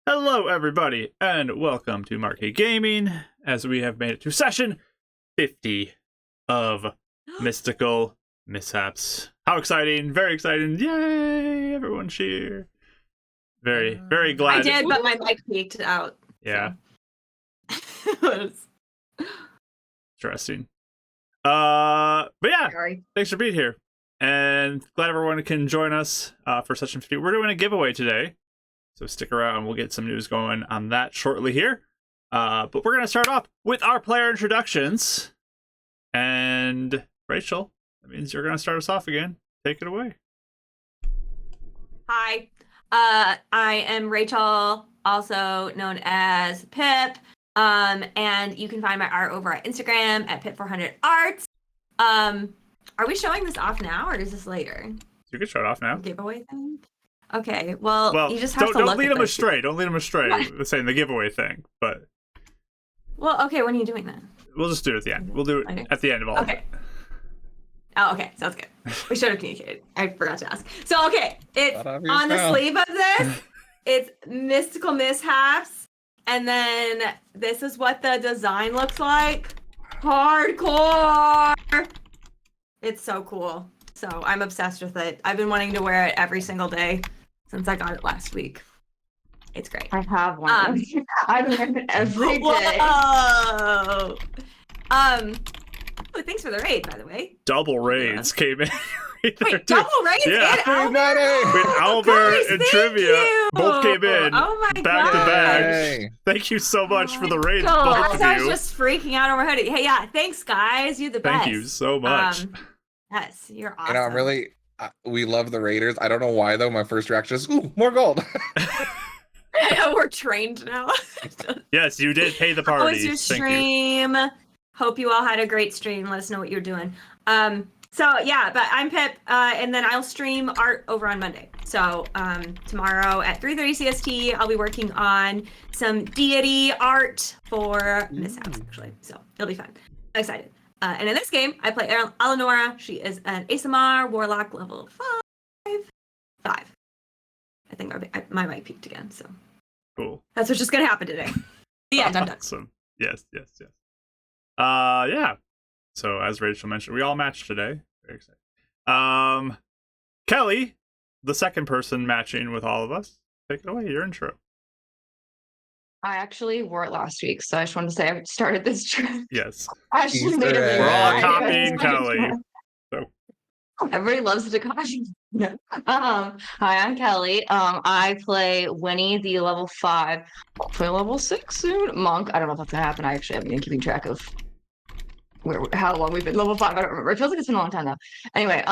Hello, everybody, and welcome to Marquee Gaming, as we have made it to session 50 of Mystical Mishaps. How exciting! Very exciting! Yay! Everyone cheer! Very glad. I did, but my mic peaked out. Yeah. So. Interesting. But yeah, Sorry. thanks for being here, and glad everyone can join us for session 50. We're doing a giveaway today. So stick around, we'll get some news going on that shortly here. But we're going to start off with our player introductions. And Rachel, that means you're going to start us off again. Take it away. Hi, I am Rachel, also known as Pip. And you can find my art over at Instagram at Pip400Arts. Are we showing this off now or is this later? You can show it off now. Giveaway thing? Okay, well, you just have to don't look lead at them those astray. Don't lead them astray with saying the giveaway thing. But well, okay, when are you doing that? we'll just do it at the end. We'll do it at the end of all of it. Oh, okay, sounds good. We should have communicated. I forgot to ask. So, okay, it's on the sleeve of this. It's Mystical Mishaps, and then this is what the design looks like. Hardcore. It's so cool. So I'm obsessed with it. I've been wanting to wear it every single day since I got it last week. It's great. I have one. I wear it every day. Whoa! Thanks for the raid, by the way. Double raids came in. Wait, double raids? Yeah. And Albert? With Albert and Trivia you. both came in Oh my back to God. back. Hey. Thank you so much for the raids, God. both of I was you. just freaking out over hoodie. Hey, yeah, thanks, guys. You're the best. Thank you so much. Yes, you're awesome. You know, I'm really, we love the Raiders. I don't know why though. My first reaction is, ooh, more gold. We're trained now. Yes, you did pay the How party. was your Thank you. stream? Hope you all had a great stream. Let us know what you're doing. So yeah, but I'm Pip, and then I'll stream art over on Monday. So tomorrow at 3:30 CST, I'll be working on some deity art for Mishaps, actually. So it'll be fun. I'm excited. And in this game, I play Eleonora. She is an ASMR Warlock level 5. I think my mic peaked again, so. Cool. That's what's just gonna happen today. Yeah, I'm done. Awesome. Yes. Yeah. So as Rachel mentioned, we all matched today. Very excited. Kelly, the second person matching with all of us. Take it away. Your intro. I actually wore it last week, so I just wanted to say I started this trip. Yes. I actually made Easter a egg. We're all Right. copying Kelly. So. Everybody loves the Takashi. Hi, I'm Kelly. I play Winnie, the level 5. I'll play level 6 soon. Monk. I don't know if that's gonna happen. I actually haven't been keeping track of how long we've been level 5. I don't remember. It feels like it's been a long time though. Anyway,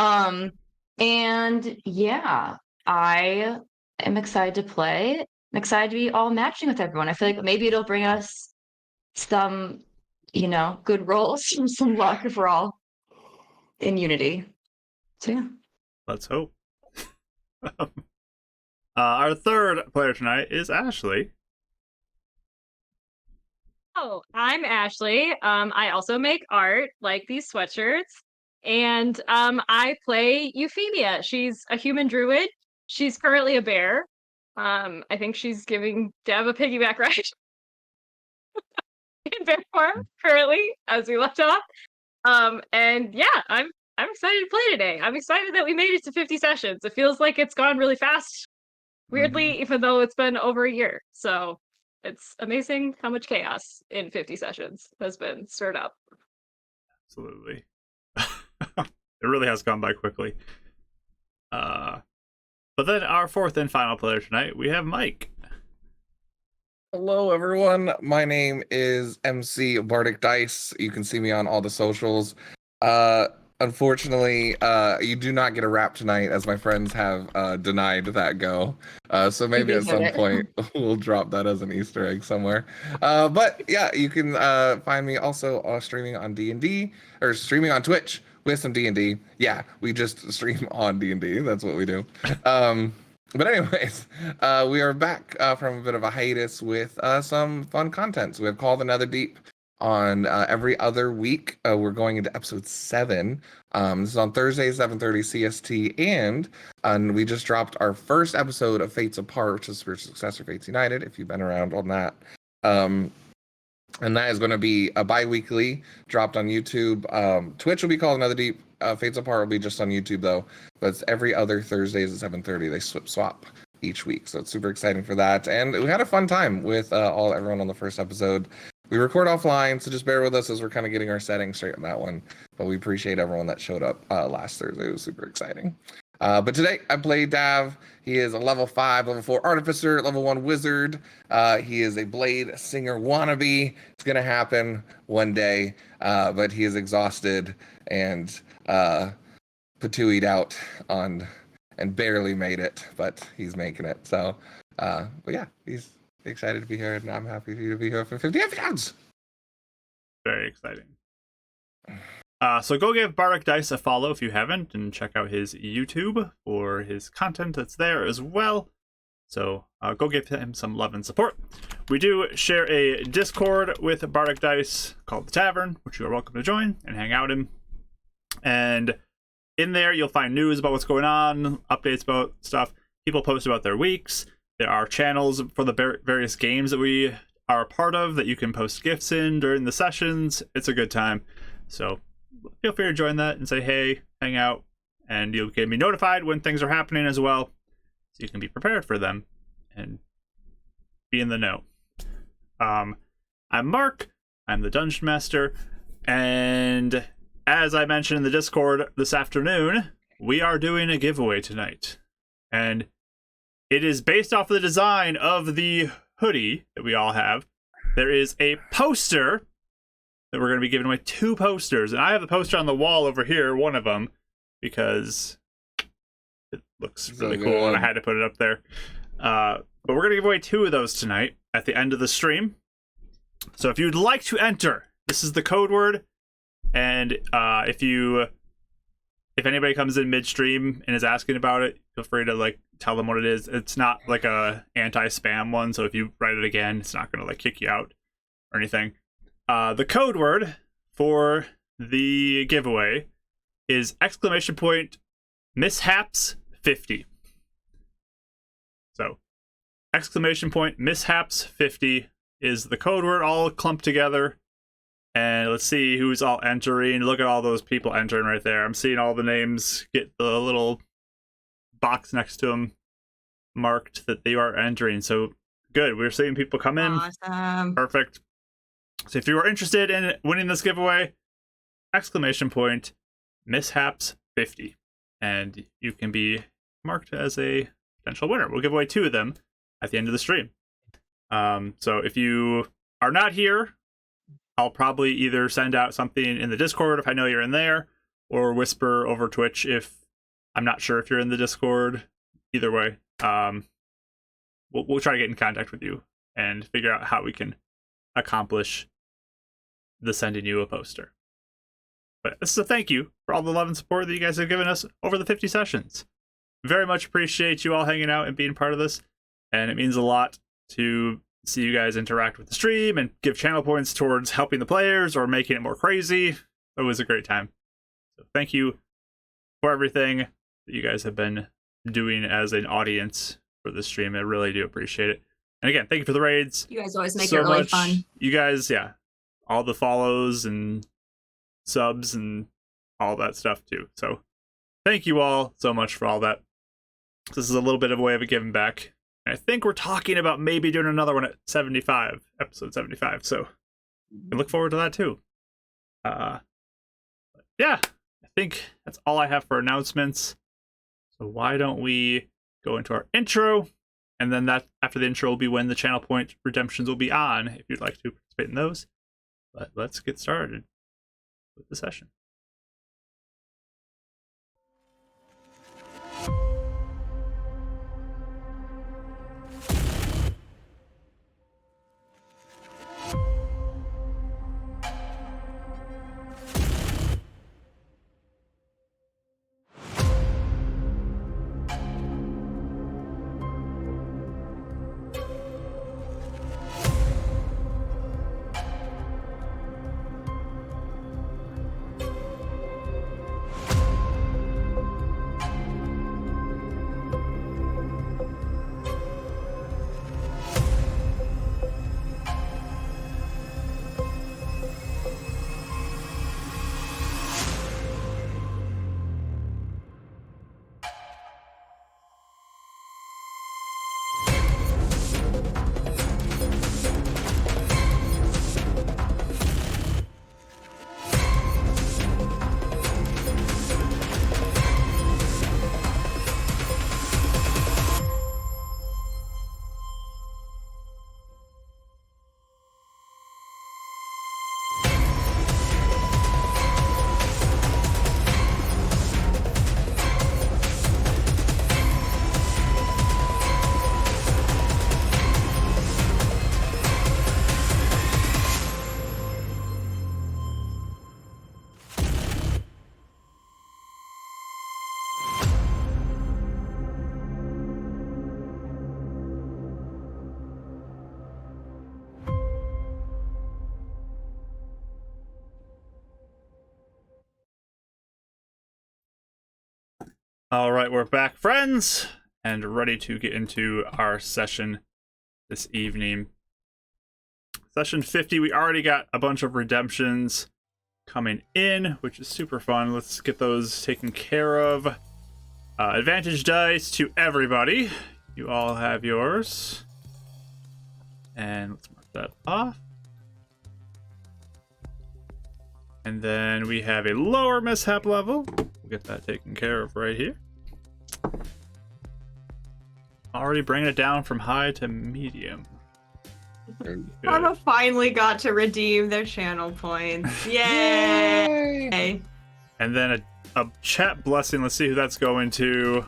and yeah, I am excited to play. I'm excited to be all matching with everyone. I feel like maybe it'll bring us some, good rolls and some luck if we're all in unity. So yeah. Let's hope. Our third player tonight is Ashley. Oh, I'm Ashley. I also make art like these sweatshirts. And I play Euphemia. She's a human druid. She's currently a bear. I think she's giving Deb a piggyback ride in bear form currently, as we left off. And yeah, I'm excited to play today. I'm excited that we made it to 50 sessions. It feels like it's gone really fast, weirdly, even though it's been over a year. So it's amazing how much chaos in 50 sessions has been stirred up. Absolutely. It really has gone by quickly. But then our fourth and final player tonight, we have Mike. Hello, everyone. My name is MC Bardic Dice. You can see me on all the socials. Unfortunately, you do not get a rap tonight, as my friends have denied that go. So maybe at some point we'll drop that as an Easter egg somewhere. But yeah, you can find me also streaming on D&D, or streaming on Twitch with some D&D. Yeah, we just stream on D&D. That's what we do. But anyways, we are back from a bit of a hiatus with some fun content. So we have Call the Nether Deep on every other week. We're going into episode 7. This is on Thursday, 7:30 CST, and we just dropped our first episode of Fates Apart, which is Spiritual Successor Fates United, if you've been around on that. And that is going to be a bi-weekly, dropped on YouTube. Twitch will be called Another Deep. Fates Apart will be just on YouTube, though. But it's every other Thursdays at 7:30. They swap each week, so it's super exciting for that. And we had a fun time with everyone on the first episode. We record offline, so just bear with us as we're kind of getting our settings straight on that one. But we appreciate everyone that showed up last Thursday. It was super exciting. But today I played Dav. He is a level 5, level 4 artificer, level 1 wizard. He is a blade singer wannabe. It's gonna happen one day, but he is exhausted and patooied out on and barely made it, but he's making it. So, but yeah, he's excited to be here, and I'm happy for you to be here for 50 episodes. Very exciting. So go give Bardic Dice a follow if you haven't, and check out his YouTube for his content that's there as well. So go give him some love and support. We do share a Discord with Bardic Dice called The Tavern, which you are welcome to join and hang out in. And in there, you'll find news about what's going on, updates about stuff. People post about their weeks. There are channels for the various games that we are a part of that you can post gifts in during the sessions. It's a good time. So feel free to join that and say hey, hang out, and you'll get me notified when things are happening as well, so you can be prepared for them and be in the know. I'm Mark. I'm the Dungeon Master, and as I mentioned in the Discord this afternoon, we are doing a giveaway tonight, and it is based off of the design of the hoodie that we all have. There is a poster that we're going to be giving away, 2 posters. And I have the poster on the wall over here, one of them, because it looks really cool and I had to put it up there. But we're going to give away 2 of those tonight at the end of the stream. So if you'd like to enter, this is the code word. And if anybody comes in midstream and is asking about it, feel free to tell them what it is. It's not like a anti-spam one, so if you write it again, it's not going to kick you out or anything. The code word for the giveaway is !Mishaps 50. So !Mishaps 50 is the code word, all clumped together. And let's see who's all entering. Look at all those people entering right there. I'm seeing all the names get the little box next to them marked that they are entering. So good. We're seeing people come in. Awesome. Perfect. So if you are interested in winning this giveaway, !Mishaps 50. And you can be marked as a potential winner. We'll give away 2 of them at the end of the stream. So if you are not here, I'll probably either send out something in the Discord if I know you're in there, or whisper over Twitch if I'm not sure if you're in the Discord. Either way, we'll try to get in contact with you and figure out how we can accomplish the sending you a poster. But this is a thank you for all the love and support that you guys have given us over the 50 sessions. Very much appreciate you all hanging out and being part of this, and it means a lot to see you guys interact with the stream and give channel points towards helping the players or making it more crazy. It was a great time. So thank you for everything that you guys have been doing as an audience for the stream. I really do appreciate it. And again, thank you for the raids. You guys always make it really fun. You guys, all the follows and subs and all that stuff too. So thank you all so much for all that. This is a little bit of a way of giving back. I think we're talking about maybe doing another one at 75, episode 75. So I look forward to that too. Yeah, I think that's all I have for announcements. So why don't we go into our intro, and then that after the intro will be when the channel point redemptions will be on, if you'd like to participate in those. But let's get started with the session. All right, we're back, friends, and ready to get into our session this evening. Session 50, we already got a bunch of redemptions coming in, which is super fun. Let's get those taken care of. Advantage dice to everybody. You all have yours. And let's mark that off. And then we have a lower mishap level. We'll get that taken care of right here. Already bringing it down from high to medium. Karma finally got to redeem their channel points. Yay! Yay. And then a chat blessing. Let's see who that's going to.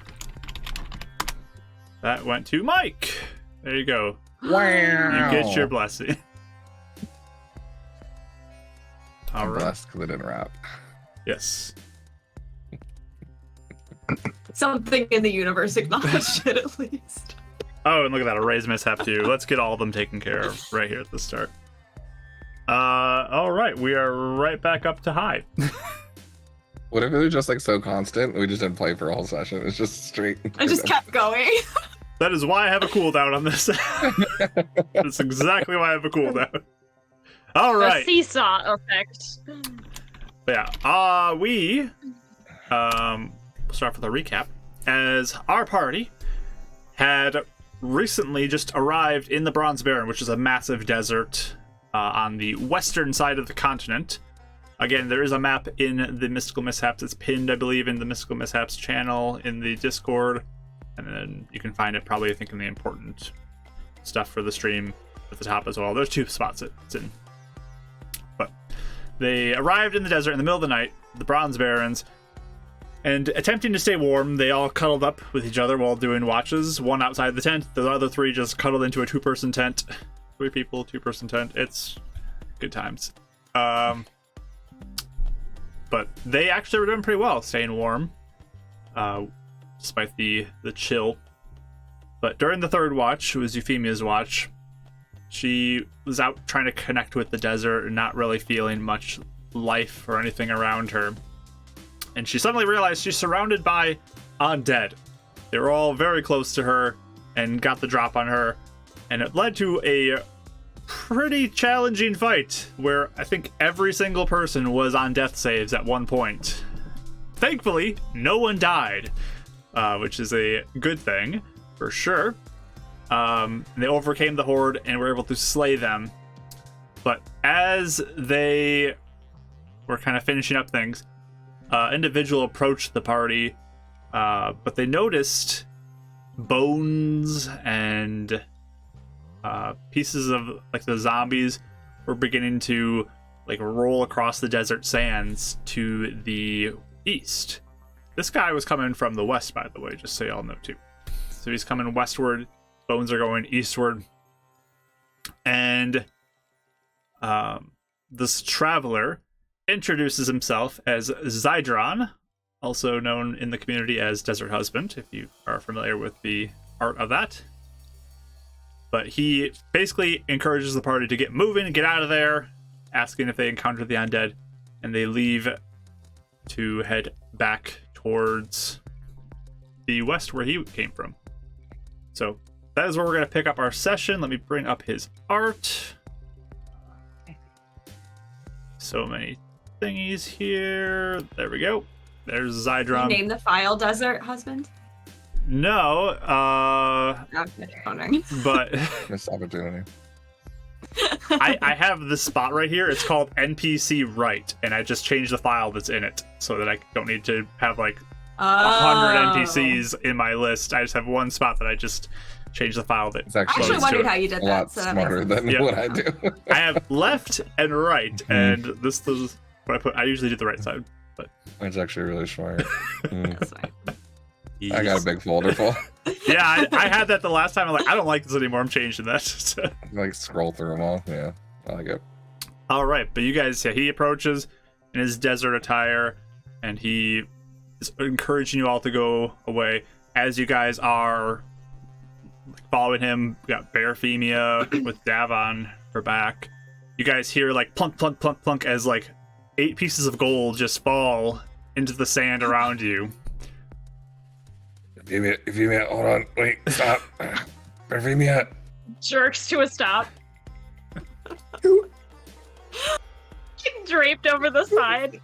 That went to Mike. There you go. Wow. You get your blessing. All I'm right. blessed because I didn't rap. Yes. Something in the universe acknowledged it at least. Oh, and look at that, a raise mishap too. Let's get all of them taken care of right here at the start. All right, we are right back up to high. What if it was just like so constant? We just didn't play for a whole session. It's just straight. I just kept going. That is why I have a cooldown on this. That's exactly why I have a cooldown. All right. A seesaw effect. But yeah, we'll start with a recap. As our party had recently just arrived in the Bronze Baron, which is a massive desert on the western side of the continent. Again, there is a map in the Mystical Mishaps. It's pinned, I believe, in the Mystical Mishaps channel in the Discord. And then you can find it probably, I think, in the important stuff for the stream at the top as well. There's 2 spots it's in. But they arrived in the desert in the middle of the night, the Bronze Barons, and attempting to stay warm, they all cuddled up with each other while doing watches. One outside the tent, the other 3 just cuddled into a 2-person tent. 3 people, 2-person tent. It's good times. But they actually were doing pretty well, staying warm, despite the chill. But during the 3rd watch, it was Euphemia's watch, she was out trying to connect with the desert and not really feeling much life or anything around her. And she suddenly realized she's surrounded by undead. They were all very close to her and got the drop on her. And it led to a pretty challenging fight where I think every single person was on death saves at one point. Thankfully, no one died, which is a good thing for sure. They overcame the horde and were able to slay them. But as they were kind of finishing up things, individual approached the party, but they noticed bones and pieces of like the zombies were beginning to like roll across the desert sands to the east. This guy was coming from the west, by the way, just so y'all know too. So he's coming westward, bones are going eastward, and this traveler introduces himself as Zydron, also known in the community as Desert Husband, if you are familiar with the art of that. But he basically encourages the party to get moving and get out of there, asking if they encounter the undead, and they leave to head back towards the west where he came from. So that is where we're going to pick up our session. Let me bring up his art. So many thingies here. There we go. There's Zydron. You name the file Desert Husband? No, I'm wondering. but Missed opportunity. I have this spot right here. It's called NPC Write, and I just changed the file that's in it so that I don't need to have like 100 NPCs in my list. I just have one spot that I just changed the file that It's I actually actually loads wondered to it. how you did a that. lot So that makes smarter sense. than Yeah. what I do. I have left and right, and this is what I put. I usually do the right side. It's actually really smart. Mm. That's fine. I got a big folder full. Yeah, I had that the last time. I'm like, I don't like this anymore. I'm changing that. So. Like scroll through them all. Yeah, I like it. All right, but you guys, yeah, he approaches in his desert attire, and he is encouraging you all to go away. As you guys are following him, we got Bearfemia with Dav on her back. You guys hear like plunk, plunk, plunk, plunk as like 8 pieces of gold just fall into the sand around you. Euphemia, hold on, wait, stop. Euphemia. Jerks to a stop. Draped over the side.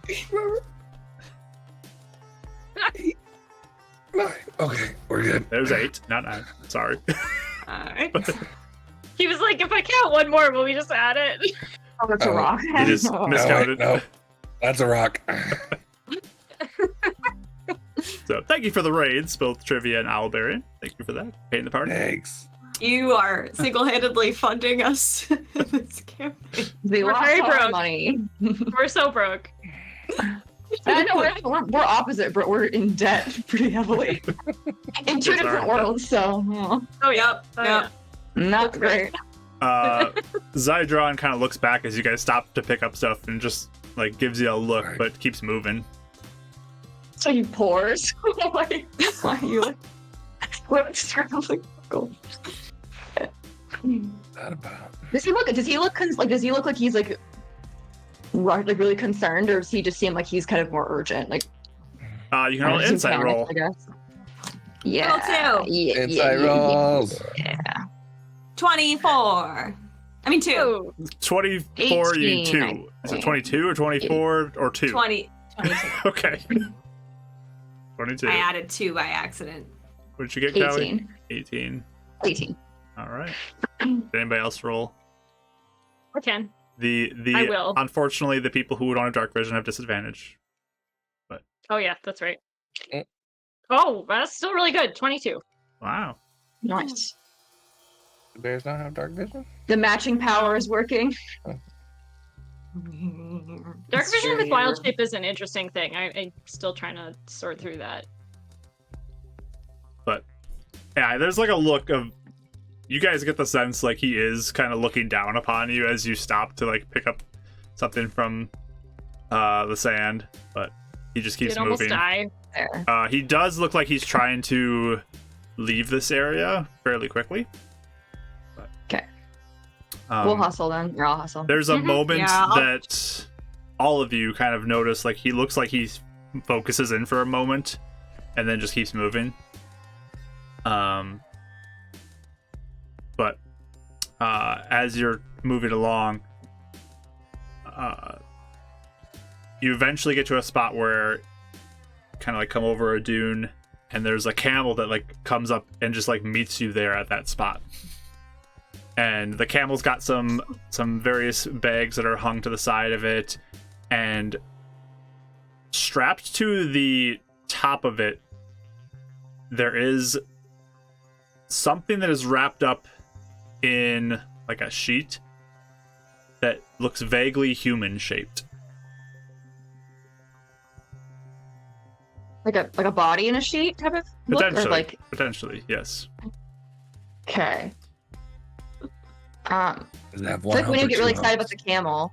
9. Okay, we're good. There's 8, not 9. Sorry. Alright. He was like, if I count one more, will we just add it? Oh, that's a Oh, rock. You just No. miscounted. No, that's a rock. So thank you for the raids, both Trivia and Owlbarian. Thank you for that. Painting the party. Thanks. You are single-handedly funding us in this campaign. They We're lost very all our broke. money. We're so broke. I know we're opposite, but we're in debt pretty heavily in two Yes, different are. worlds. So Oh yeah. Oh, yeah. not great. Zydron kind of looks back as you guys stop to pick up stuff and just like gives you a look, Right. but keeps moving. So he pours. Like, why are you like, what scrambling? That about. Does he look? Does he look like he's like really concerned, or does he just seem like he's kind of more urgent? Like You can roll an insight roll. I guess. Yeah. Roll 2. Yeah. Inside rolls. Yeah. 24. I mean 2. Oh, 24, you need 2. 18, Is it 22 or 24 or 2? 22. Okay. 22. I added 2 by accident. What did you get, Callie? 18. 18. 18. All right. Did anybody else roll? I can. The I will. Unfortunately, the people who don't have dark vision have disadvantage. Oh yeah, that's right. Mm. Oh, that's still really good. 22. Wow. Nice. Do bears not have dark vision? The matching power is working. Dark vision with wild shape is an interesting thing. I'm still trying to sort through that. But yeah, there's like a look of, you guys get the sense like he is kind of looking down upon you as you stop to like pick up something from the sand, but he just keeps Did almost moving. die. There. He does look like he's trying to leave this area fairly quickly. But, 'Kay. um, We'll hustle then. You're all hustle. there's a Mhm. moment Yeah, I'll- that all of you kind of notice, like he looks like he focuses in for a moment and then just keeps moving. But as you're moving along, you eventually get to a spot where kind of like come over a dune, and there's a camel that like comes up and just like meets you there at that spot. And the camel's got some various bags that are hung to the side of it, and strapped to the top of it there is something that is wrapped up in like a sheet that looks vaguely human shaped. Like a body in a sheet type of look, or Potentially, like potentially, yes. okay. Does it have It's one like when hump you or get two really excited about humps? the camel.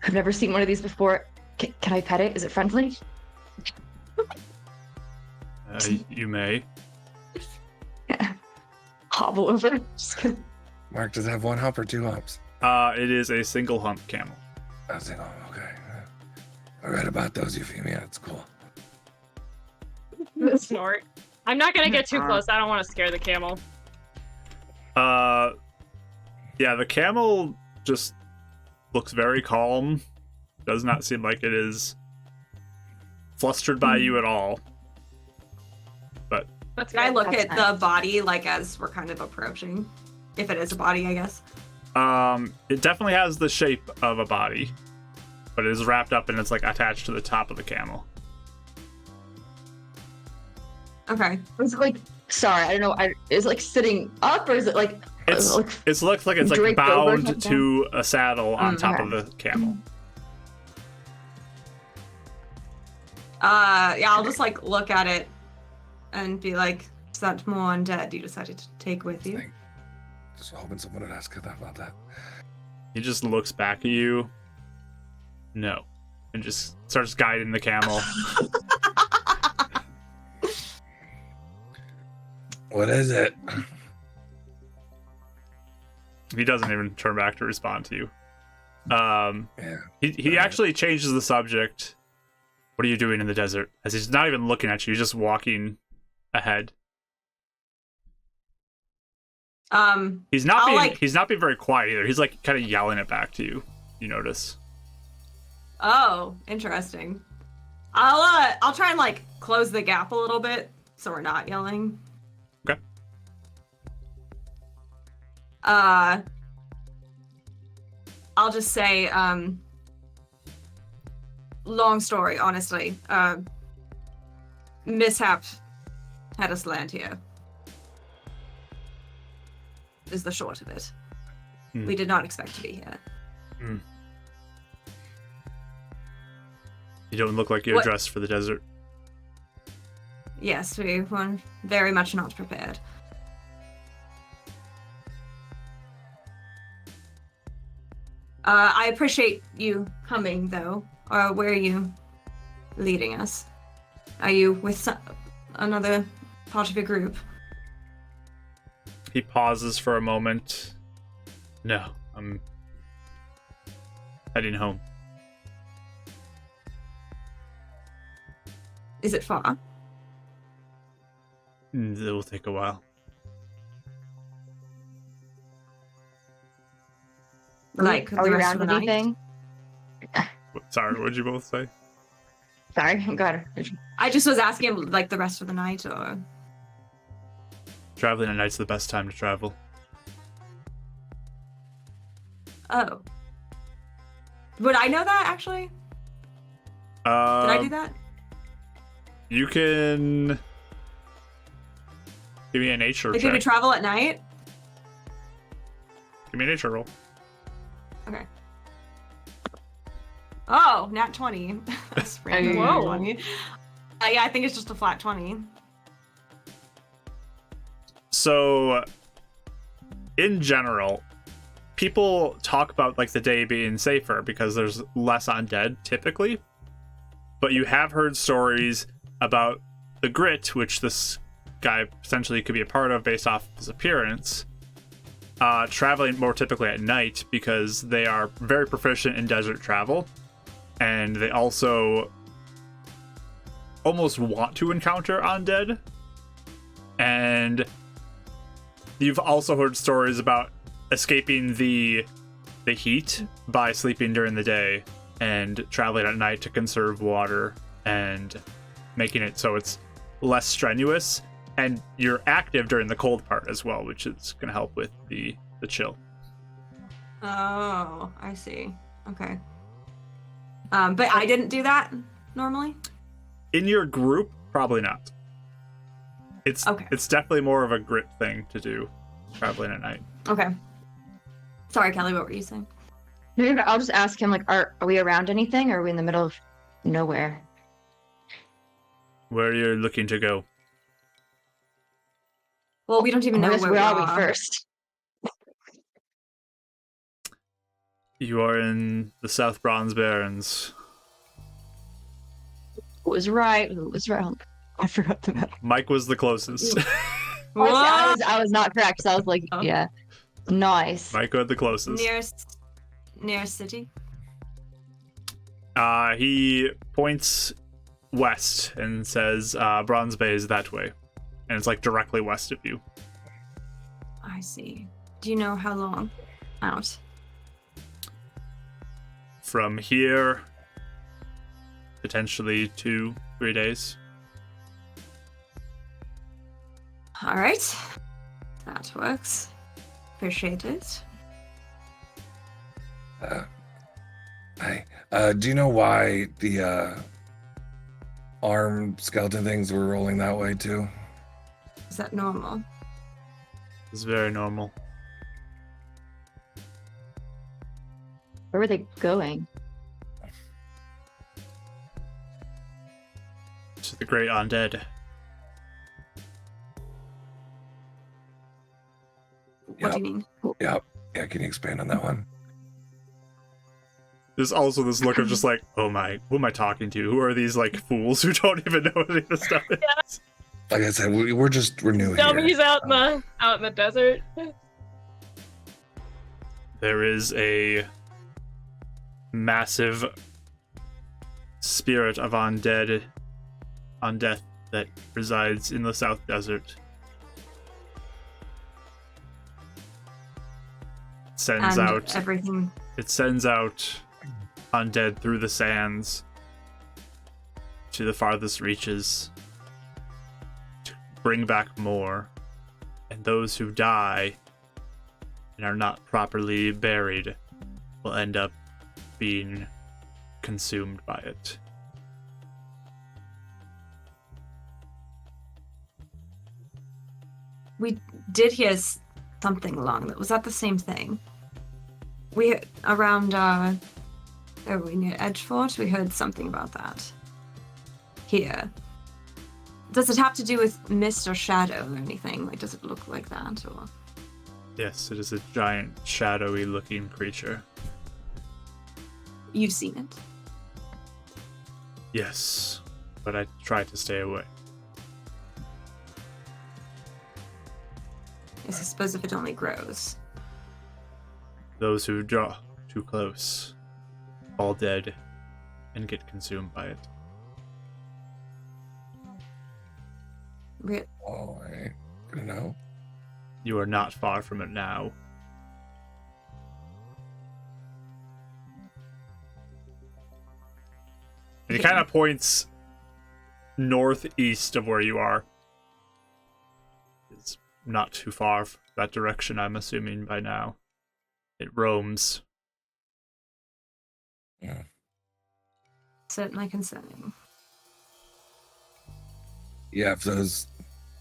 I've never seen one of these before. Can I pet it? Is it friendly? You may. Hobble over. Just kidding. Mark, does it have one hump or two humps? It is a single hump camel. I was thinking, okay. I read about those, Euphemia. It's cool. The snort. I'm not gonna get too close. I don't want to scare the camel. Yeah, the camel just looks very calm. Does not seem like it is flustered by you at all. But That's Can I good. look That's at nice. the body like as we're kind of approaching? If it is a body, I guess. it definitely has the shape of a body, but it is wrapped up and it's like attached to the top of the camel. Okay. Is it like? Sorry, I don't know. Is it like sitting up, or is it like? It's like it looks like it's like draped over bound something? to a saddle on top of okay. the camel. Yeah, I'll just like look at it and be like, is that more undead you decided to take with you? Just hoping someone would ask about that. He just looks back at you. No. And just starts guiding the camel. What is it? He doesn't even turn back to respond to you. Yeah. He actually changes the subject. What are you doing in the desert? As he's not even looking at you, he's just walking ahead. He's not I'll, being like- he's not being very quiet either. He's like kind of yelling it back to you. You notice. Oh, interesting. I'll try and like close the gap a little bit so we're not yelling. Okay. I'll just say, long story, honestly. Mishaps had us land here. Is the short of it. Hmm. We did not expect to be here. You don't look like you're What- dressed for the desert. Yes, we were very much not prepared. I appreciate you coming, though. Where are you leading us? Are you with another part of your group? He pauses for a moment. No, I'm heading home. Is it far? It will take a while. Like Are the we rest around of the night? anything? Sorry, what'd you both say? Sorry, go ahead. I just was asking, like, the rest of the night, or... Traveling at night's the best time to travel. Oh. Would I know that, actually? Did I do that? You can give me a nature Like, check. did we travel at night? Give me a nature roll. Okay. Oh, nat 20. That's random. Whoa. 20. Yeah, I think it's just a flat 20. So, in general, people talk about like the day being safer because there's less undead typically. But you have heard stories about the Grit, which this guy potentially could be a part of based off his appearance, traveling more typically at night because they are very proficient in desert travel, and they also almost want to encounter undead. And you've also heard stories about escaping the heat by sleeping during the day and traveling at night to conserve water and making it so it's less strenuous, and you're active during the cold part as well, which is going to help with the chill. Oh, I see. Okay. But I didn't do that normally? In your group, probably not. It's Okay. It's definitely more of a Grit thing to do, traveling at night. Okay. Sorry, Kelly, what were you saying? I'll just ask him, like, are we around anything, or are we in the middle of nowhere? Where you're looking to go? Well, we don't even know Where where are we we are. first? You are in the South Bronze Barrens. Who was right? Who was wrong? I forgot the map. Mike was the closest. I was not correct, so I was like, Oh. yeah. Nice. Mike was the closest. Near city? He points west and says Bronze Bay is that way. And it's like directly west of you. I see. Do you know how long out? From here, potentially 2-3 days. All right. That works. Appreciate it. Hi. Do you know why the armed skeleton things were rolling that way too? Is that normal? It's very normal. Where were they going? To the great undead. What do you mean? Yeah. Yeah, can you expand on that one? There's also this look of just like, oh my, who am I talking to? Who are these like fools who don't even know any of this stuff is? Like I said, we're new here. Dummies out in the desert. There is a massive spirit of undead that resides in the South Desert. sends and out everything. It sends out undead through the sands to the farthest reaches to bring back more. And those who die and are not properly buried will end up being consumed by it. We did hear something along that. Was that the same thing? We around where were we, near Edgefort? We heard something about that. Here. Does it have to do with mist or shadow or anything? Like, does it look like that or? Yes, it is a giant, shadowy looking creature. You've seen it? Yes, but I try to stay away. Yes, I suppose if it only grows. Those who draw too close fall dead and get consumed by it. Oh, I don't know. You are not far from it now. And he kind of points northeast of where you are. It's not too far that direction, I'm assuming, by now. It roams. Yeah. Certainly concerning. Yeah, if those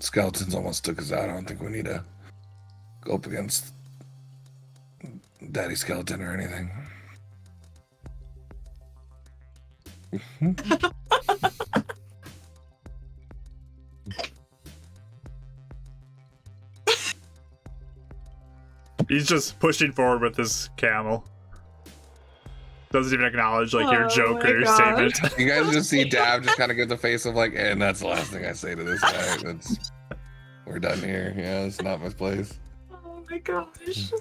skeletons almost took us out, I don't think we need to go up against Daddy Skeleton or anything. He's just pushing forward with his camel. Doesn't even acknowledge like your joke or your statement. You guys just see Dab just kind of give the face of like, and that's the last thing I say to this guy. We're done here. Yeah, it's not my place. Oh my gosh.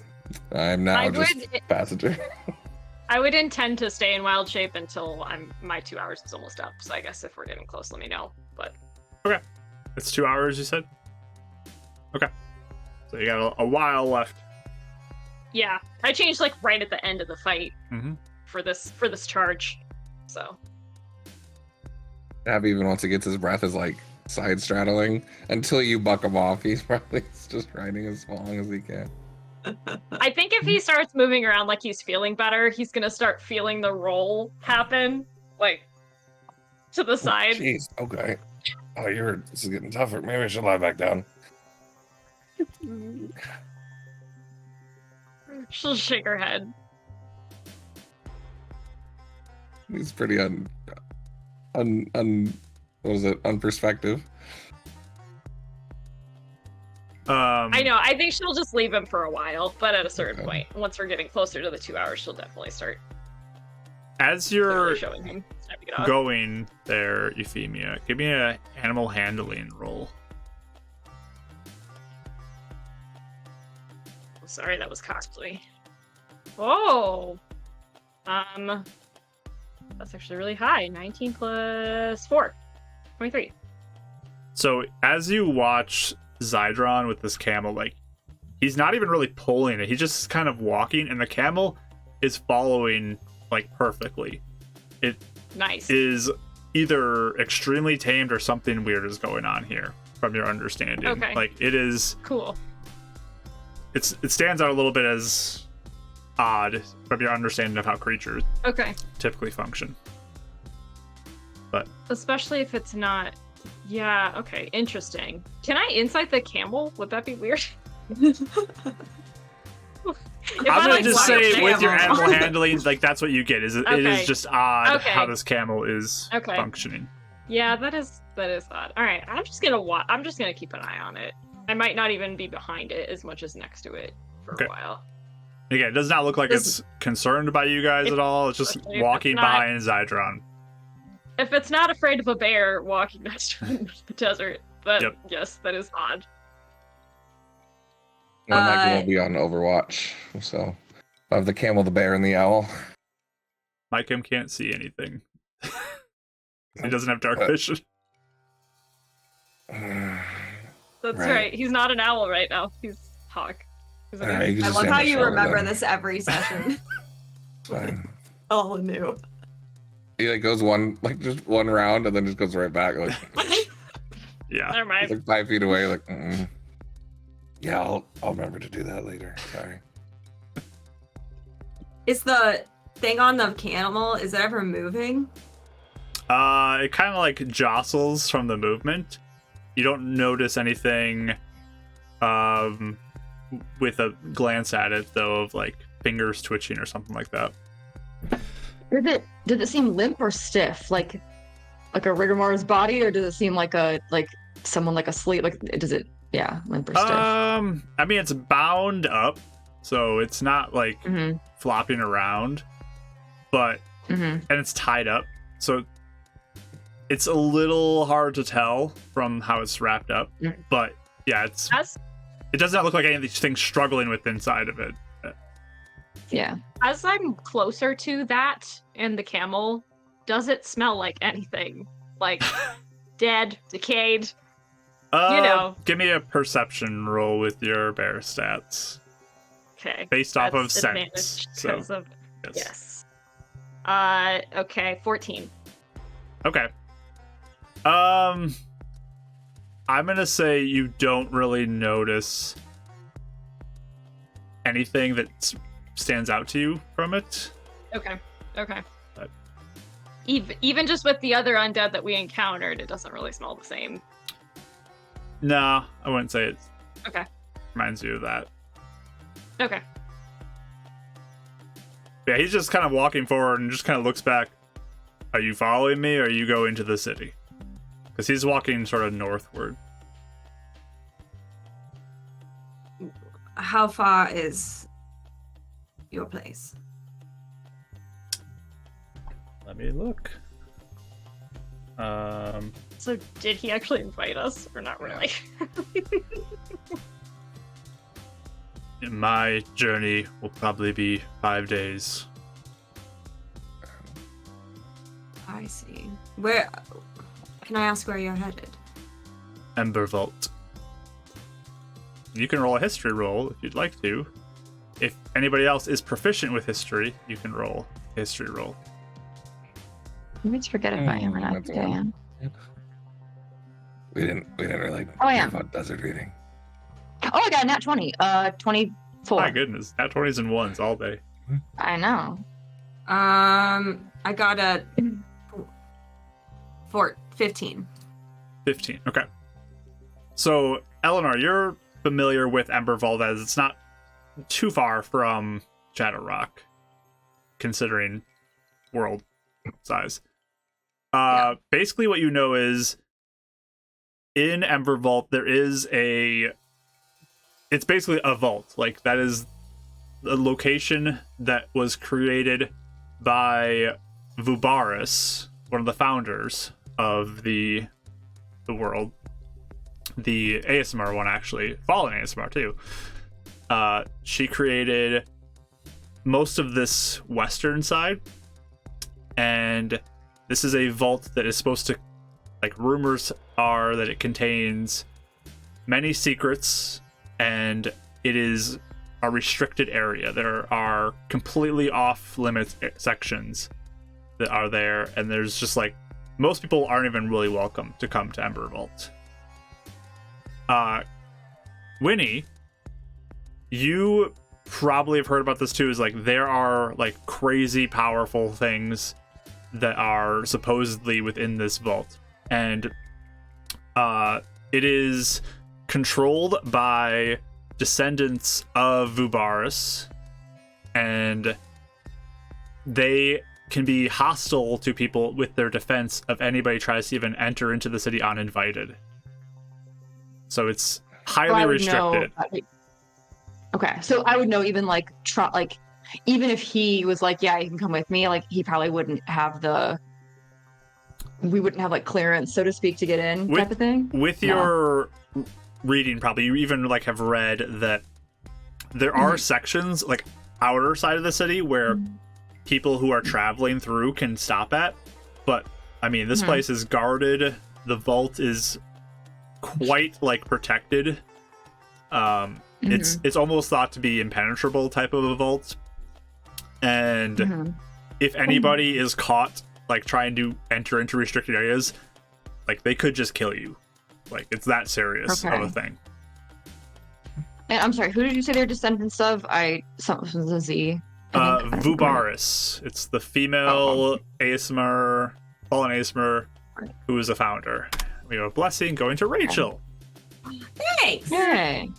I'm now I just would- passenger. I would intend to stay in wild shape until my 2 hours is almost up. So I guess if we're getting close, let me know. But It's 2 hours, you said? Okay. So you got a while left. yeah, I changed like right at the end of the fight Mm-hmm. for this charge. So Dab even once he gets his breath is like side straddling until you buck him off. He's probably just riding as long as he can. I think if he starts moving around like he's feeling better, he's gonna start feeling the roll happen, like to the side. Jeez, okay. Oh, this is getting tougher. Maybe I should lie back down. She'll shake her head. He's pretty what was it? Unperspective. I know. I think she'll just leave him for a while, but at a certain Okay. point, once we're getting closer to the 2 hours, she'll definitely start As clearly you're showing him. It's time to get off. going there, Euphemia, give me an animal handling roll. Oh, sorry, that was costly. Oh, that's actually really high. 19 plus 4, 23. So as you watch Zydron with this camel, like, he's not even really pulling it. He's just kind of walking, and the camel is following, like, perfectly. It Nice. is either extremely tamed or something weird is going on here, from your understanding. Okay. Like, it is... Cool. It stands out a little bit as odd from your understanding of how creatures Okay. typically function. But Especially if it's not. Yeah, okay. Interesting. Can I insight the camel? Would that be weird? If I'm I, gonna like, just wild say with your camel- animal handling, like, that's what you get. It is Okay. just odd Okay. how this camel is Okay. functioning. Yeah, that is odd. All right, I'm just gonna keep an eye on it. I might not even be behind it as much as next to it for Okay. a while. Again, it does not look like This- it's concerned by you guys at all. It's just Especially if walking it's not- behind Zydron. If it's not afraid of a bear walking next to in the desert, then Yep. yes, that is odd. Well, Maggie will be on Overwatch, so I have the camel, the bear, and the owl. Mike can't see anything. He doesn't have dark vision. That's Right. right. He's not an owl right now. He's hawk. Is it All okay? right, you can I just love stay on how the you shoulder remember then. this every session. Fine. All new. He like goes just one round and then just goes right back. Like Yeah. Never he's mind. like 5 feet away. Like, yeah, I'll remember to do that later. Sorry. Is the thing on the camel, is it ever moving? It kind of like jostles from the movement. You don't notice anything with a glance at it though, of like fingers twitching or something like that. Did it seem limp or stiff, like a rigor mortis body, or does it seem like someone like asleep? Like does it, yeah, limp or stiff? I mean, it's bound up, so it's not like Mm-hmm. flopping around, but Mm-hmm. and it's tied up, so it's a little hard to tell from how it's wrapped up. Mm. But yeah, it does not look like anything struggling with inside of it. Yeah. As I'm closer to that and the camel, does it smell like anything? Like dead, decayed? Give me a perception roll with your bear stats Okay. based off of That's sense. advantage So 'cause of- yes. yes. Okay, 14. Okay. I'm gonna say you don't really notice anything that stands out to you from it. Okay. Okay. But- Even just with the other undead that we encountered, it doesn't really smell the same. No, I wouldn't say it Okay. reminds you of that. Okay. Yeah, he's just kind of walking forward and just kind of looks back. Are you following me, or are you going to the city? Because he's walking sort of northward. How far is your place? Let me look. So did he actually invite us or not really? My journey will probably be 5 days. I see. Where? Can I ask where you're headed? Ember Vault. You can roll a history roll if you'd like to. If anybody else is proficient with history, you can roll a history roll. Let me just forget if I am or not. That's Okay, I one. am. We didn't really Oh, I care am. about desert reading. Oh, I got a nat 20. 24. My goodness, nat 20s and 1s all day. I know. I got a 15. 15. Okay. So, Eleanor, you're familiar with Ember Vault as it's not too far from Shadow Rock, considering world size. Basically, what you know is in Ember Vault, there is it's basically a vault. Like, that is a location that was created by Vubaris, one of the founders of the world. The ASMR one, actually. Fallen ASMR, too. She created most of this western side. And this is a vault that is supposed to, like, rumors are that it contains many secrets, and it is a restricted area. There are completely off limits sections that are there, and there's just like, most people aren't even really welcome to come to Ember Vault. Winnie, you probably have heard about this too, is like there are like crazy powerful things that are supposedly within this vault, and it is controlled by descendants of Vubaris, and they can be hostile to people with their defense of anybody tries to even enter into the city uninvited. So it's highly restricted. Okay, so I would know even like even if he was like, yeah, you can come with me, like he probably wouldn't have we wouldn't have like clearance, so to speak, to get in, type of thing. With No. your reading, probably you even like have read that there are sections like outer side of the city where people who are traveling through can stop at, but I mean this place is guarded. The vault is quite like protected. It's almost thought to be impenetrable type of a vault. And if anybody is caught like trying to enter into restricted areas, like they could just kill you. Like it's that serious of a thing. And I'm sorry, who did you say they're descendants of? Something with a Z. Vubaris. It's the female Aesmer, fallen Aesmer, who is a founder. We have a blessing going to Rachel. Thanks. Yay.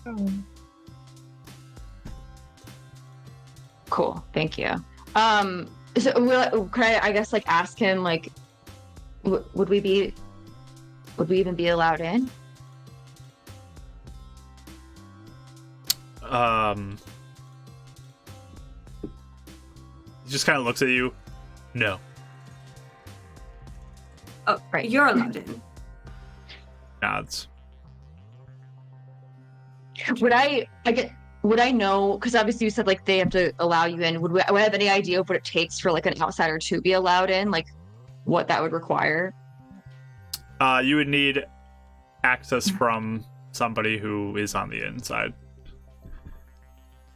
Cool. Thank you. So could I guess like ask him like, would we even be allowed in? He just kind of looks at you. No. Oh, Right. You're allowed in. Nods. Would I know? Because obviously you said like they have to allow you in. Would I have any idea of what it takes for like an outsider to be allowed in? Like what that would require? You would need access from somebody who is on the inside.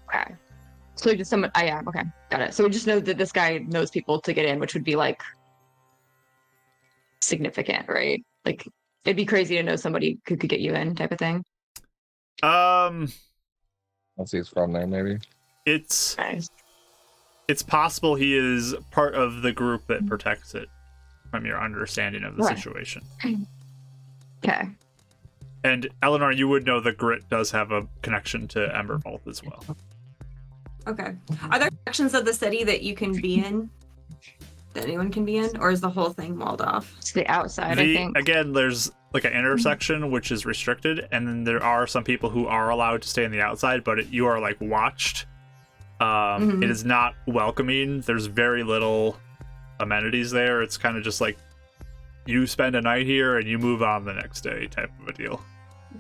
Okay. So just someone. Yeah. Okay. Got it. So we just know that this guy knows people to get in, which would be like significant, right? Like it'd be crazy to know somebody who could get you in, type of thing. Once he's from there, maybe. It's Nice. it's possible he is part of the group that protects it, from your understanding of the Right. situation. Okay. And Eleanor, you would know the Grit does have a connection to Ember Vault as well. Okay. Are there sections of the city that you can be in? That anyone can be in? Or is the whole thing walled off? To the outside, I think. Again, there's like an intersection which is restricted, and then there are some people who are allowed to stay on the outside, but you are like watched. It is not welcoming. There's very little amenities there. It's kind of just like you spend a night here and you move on the next day type of a deal.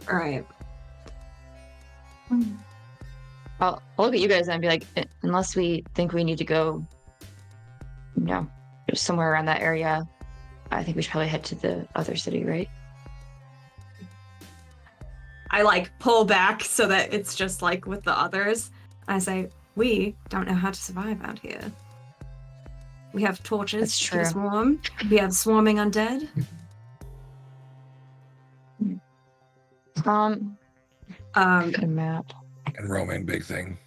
All right. I'll look at you guys and be like, unless we think we need to go, just somewhere around that area, I think we should probably head to the other city, right? I like pull back so that it's just like with the others. I say, we don't know how to survive out here. We have torches That's to true. swarm. We have swarming undead. Good map. And Roman, big thing.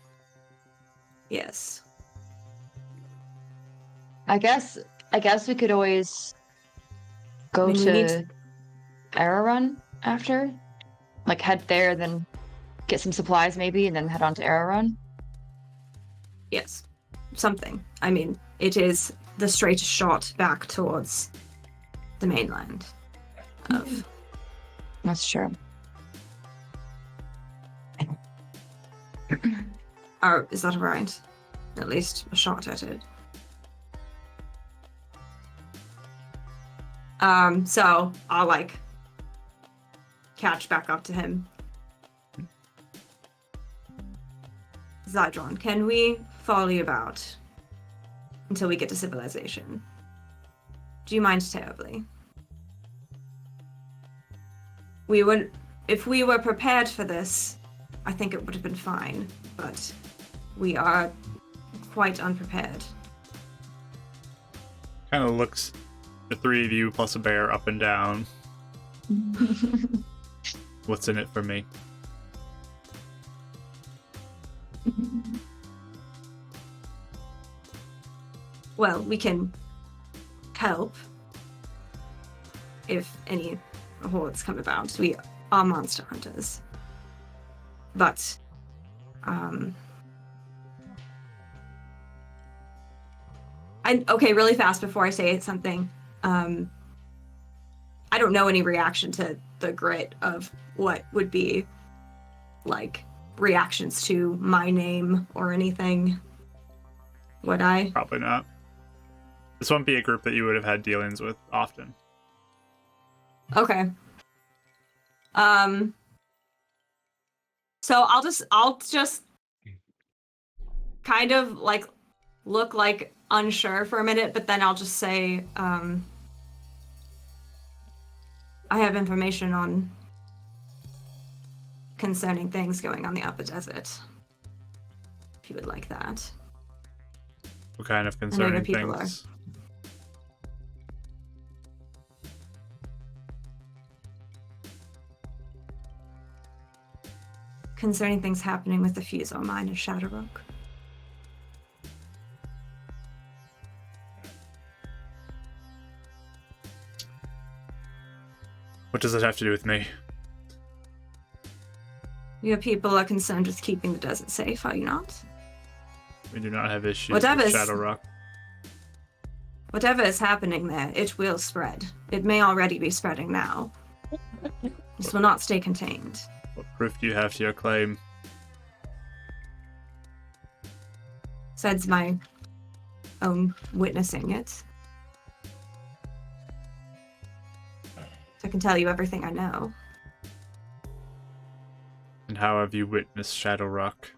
Yes. I guess we could always go I mean, we need to Ararun after, like head there, then get some supplies maybe, and then head on to Ararun. Yes. Something. I mean, it is the straight shot back towards the mainland of That's true. or is that right? At least a shot at it. So I'll like catch back up to him. Zydron, can we follow you about until we get to civilization? Do you mind terribly? If we were prepared for this, I think it would have been fine, but we are quite unprepared. Kind of looks the three of you plus a bear up and down. What's in it for me? Well, we can help if any hordes come about. We are monster hunters. But, okay, really fast before I say something. I don't know any reaction to the Grit of what would be, like, reactions to my name or anything. Would I? Probably not. This wouldn't be a group that you would have had dealings with often. Okay. So I'll just kind of like look like unsure for a minute, but then I'll just say, I have information on concerning things going on the Upper Desert. If you would like that. What kind of your concerning people things? Concerning things happening with the Fusor mine in Shadowrock. What does it have to do with me? Your people are concerned with keeping the desert safe, are you not? We do not have issues Whatever with is- Shadowrock. Whatever is happening there, it will spread. It may already be spreading now. This will not stay contained. What proof do you have to your claim? Besides my own witnessing it. So I can tell you everything I know. And how have you witnessed Shadowrock?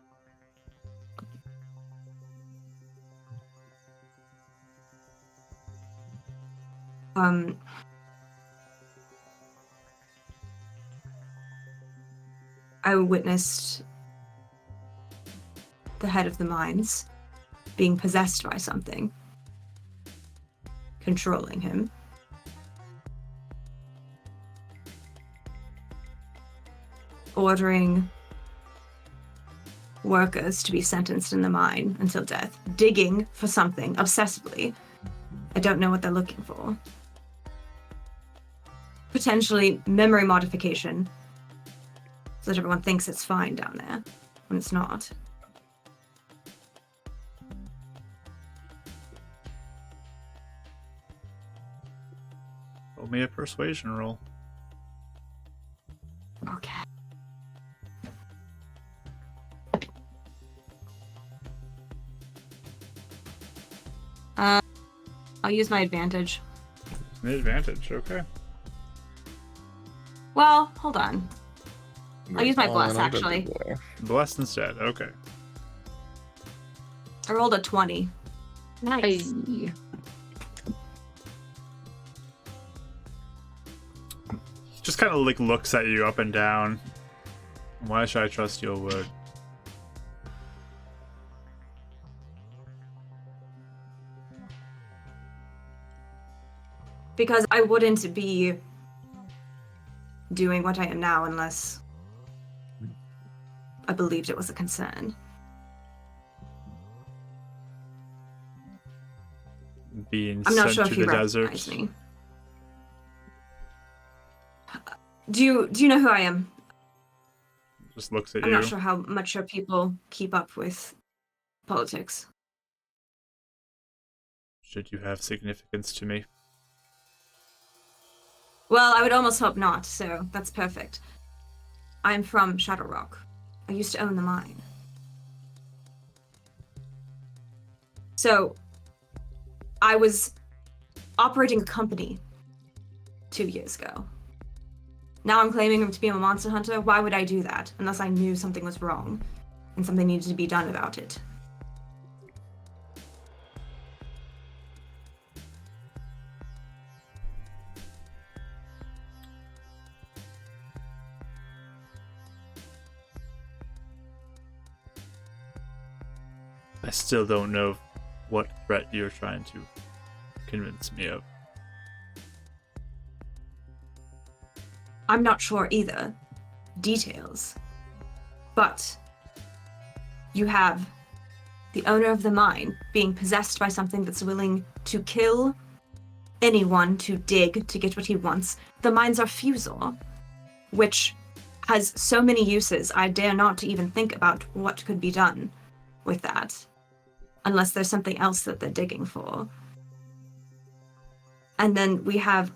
I witnessed the head of the mines being possessed by something, controlling him. Ordering workers to be sentenced in the mine until death, digging for something obsessively. I don't know what they're looking for. Potentially memory modification, so that everyone thinks it's fine down there, when it's not. Roll me a persuasion roll. Okay. I'll use my advantage. An advantage, okay. Well, hold on. I'll use my Falling bless, on the actually. boy. Blessed instead, okay. I rolled a 20. Nice. Just kind of like looks at you up and down. Why should I trust your word? Because I wouldn't be doing what I am now unless I believed it was a concern. Being I'm not sent sure to if you the desert. recognize me. Do you know who I am? Just looks at I'm you. not sure how much your people keep up with politics. Should you have significance to me? Well, I would almost hope not, so that's perfect. I'm from Shadowrock. I used to own the mine. So, I was operating a company 2 years ago. Now I'm claiming to be a monster hunter. Why would I do that unless I knew something was wrong and something needed to be done about it? I still don't know what threat you're trying to convince me of. I'm not sure either. Details. But you have the owner of the mine being possessed by something that's willing to kill anyone to dig to get what he wants. The mines are Fusor, which has so many uses, I dare not to even think about what could be done with that, unless there's something else that they're digging for. And then we have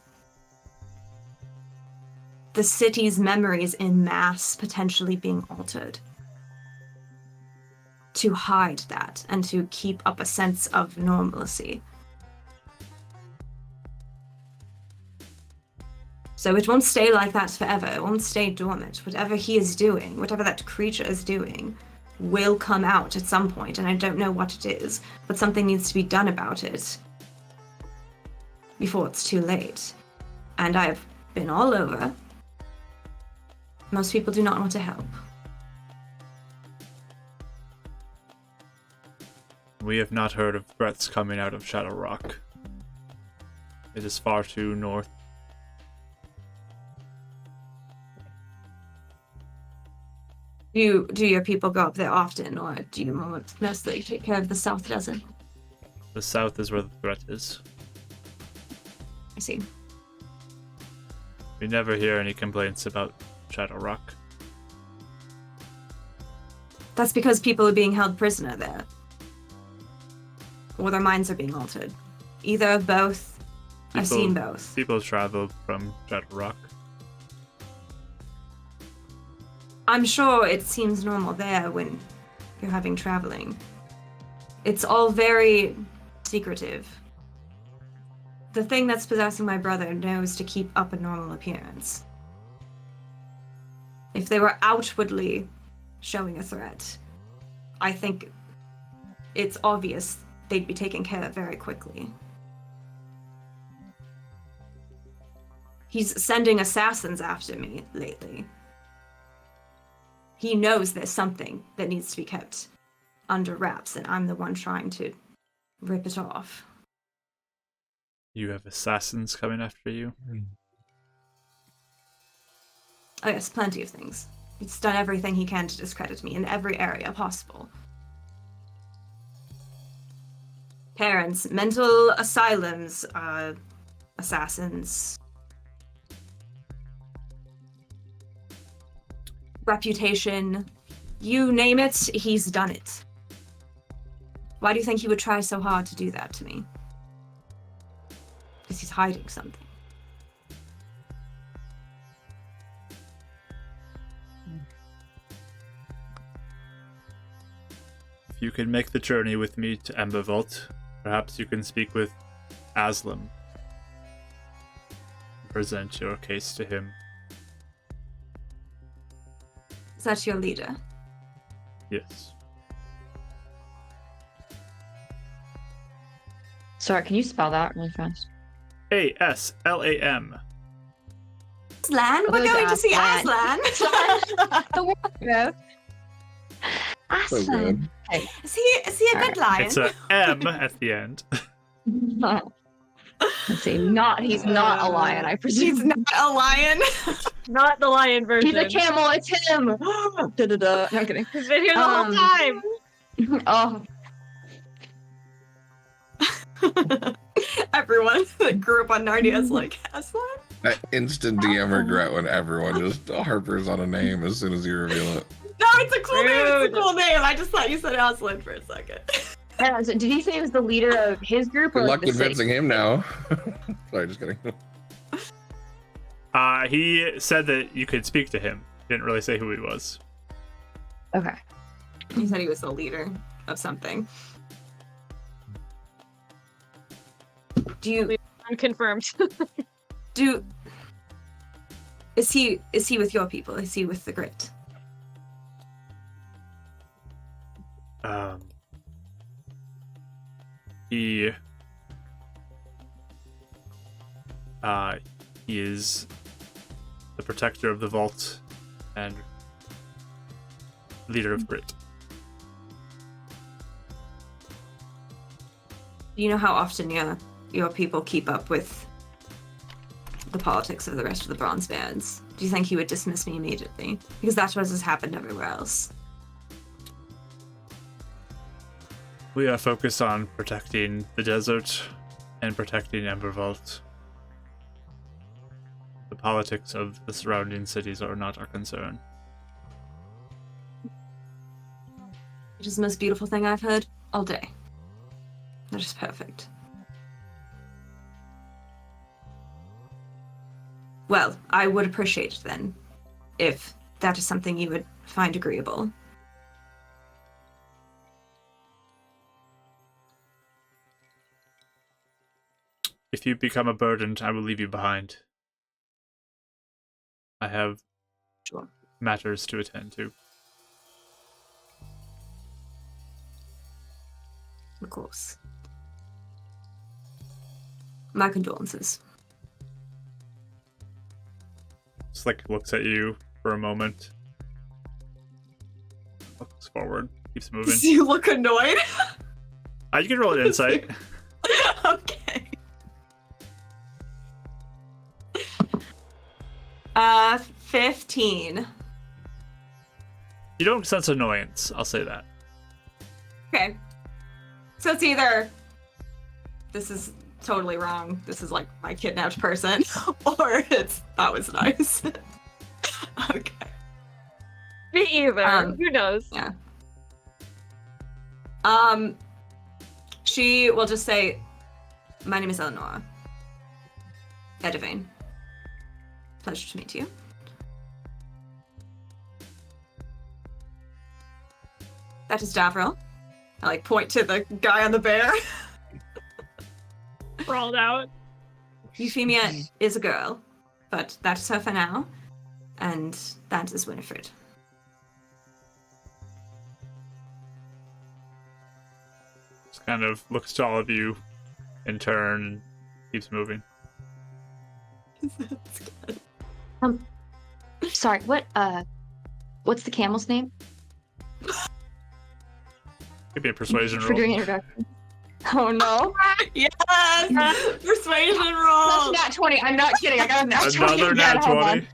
the city's memories in mass potentially being altered to hide that and to keep up a sense of normalcy. So it won't stay like that forever. It won't stay dormant. Whatever he is doing, whatever that creature is doing, will come out at some point, and I don't know what it is, but something needs to be done about it before it's too late. And I've been all over Most people do not want to help. We have not heard of threats coming out of Shadow Rock. It is far too north. Do your people go up there often, or do you mostly take care of the South Desert? The south is where the threat is. I see. We never hear any complaints about Shadow Rock. That's because people are being held prisoner there. Or their minds are being altered. Either or both. I've seen both. People travel from Shadow Rock. I'm sure it seems normal there when you're having traveling. It's all very secretive. The thing that's possessing my brother knows to keep up a normal appearance. If they were outwardly showing a threat, I think it's obvious they'd be taken care of very quickly. He's sending assassins after me lately. He knows there's something that needs to be kept under wraps, and I'm the one trying to rip it off. You have assassins coming after you? Oh yes, plenty of things. He's done everything he can to discredit me in every area possible. Parents, mental asylums, assassins. Reputation, you name it, he's done it. Why do you think he would try so hard to do that to me? Because he's hiding something. If you can make the journey with me to Ember Vault, perhaps you can speak with Aslam. Present your case to him. Is that your leader? Yes. Sorry, can you spell that really fast? Aslam. Aslan? We're going to see Aslan! The word. So Aslan. good. Is he a good lion? It's a M at the end. Let's see. He's not a lion, I presume. He's not a lion. Not the lion version. He's a camel, it's him! Da-da-da. No, I'm kidding. He's been here the whole time. Oh, Everyone that grew up on Narnia is like, Aslan? That instant DM regret when everyone just harpers on a name as soon as you reveal it. No, it's a cool name. It's a Rude. cool name. I just thought you said Aslan for a second. yeah, so did he say he was the leader of his group or Good luck like the six? convincing him now. Sorry, just kidding. He said that you could speak to him. Didn't really say who he was. Okay. He said he was the leader of something. Do you Unconfirmed. is he with your people? Is he with the Grit? He is the protector of the vault and leader of Grit. Do you know how often your people keep up with the politics of the rest of the Bronze Bands? Do you think he would dismiss me immediately? Because that's what has happened everywhere else. We are focused on protecting the desert and protecting Ember Vault. The politics of the surrounding cities are not our concern. It is the most beautiful thing I've heard all day. That is perfect. Well, I would appreciate it then, if that is something you would find agreeable. If you become a burden, I will leave you behind. I have Sure. matters to attend to. Of course. My condolences. Slick looks at you, for a moment. Looks forward, keeps moving. Do you look annoyed? You can roll an insight. Okay. 15. You don't sense annoyance, I'll say that. Okay. So it's either this is totally wrong, this is like my kidnapped person, or it's that was nice. Okay. Be either. Who knows? Yeah. She will just say, "My name is Eleanor. Edivane. Pleasure to meet you." That is Davril. I like point to the guy on the bear. Crawled out. Euphemia is a girl, but that is her for now. And that is Winifred. Just kind of looks to all of you in turn and keeps moving. Sorry, what's the camel's name? Could be a persuasion For roll. doing introduction. Oh no. Yes! Persuasion roll! That's nat 20. I'm not kidding. I got a nat 20. Another again. nat Hold 20. on.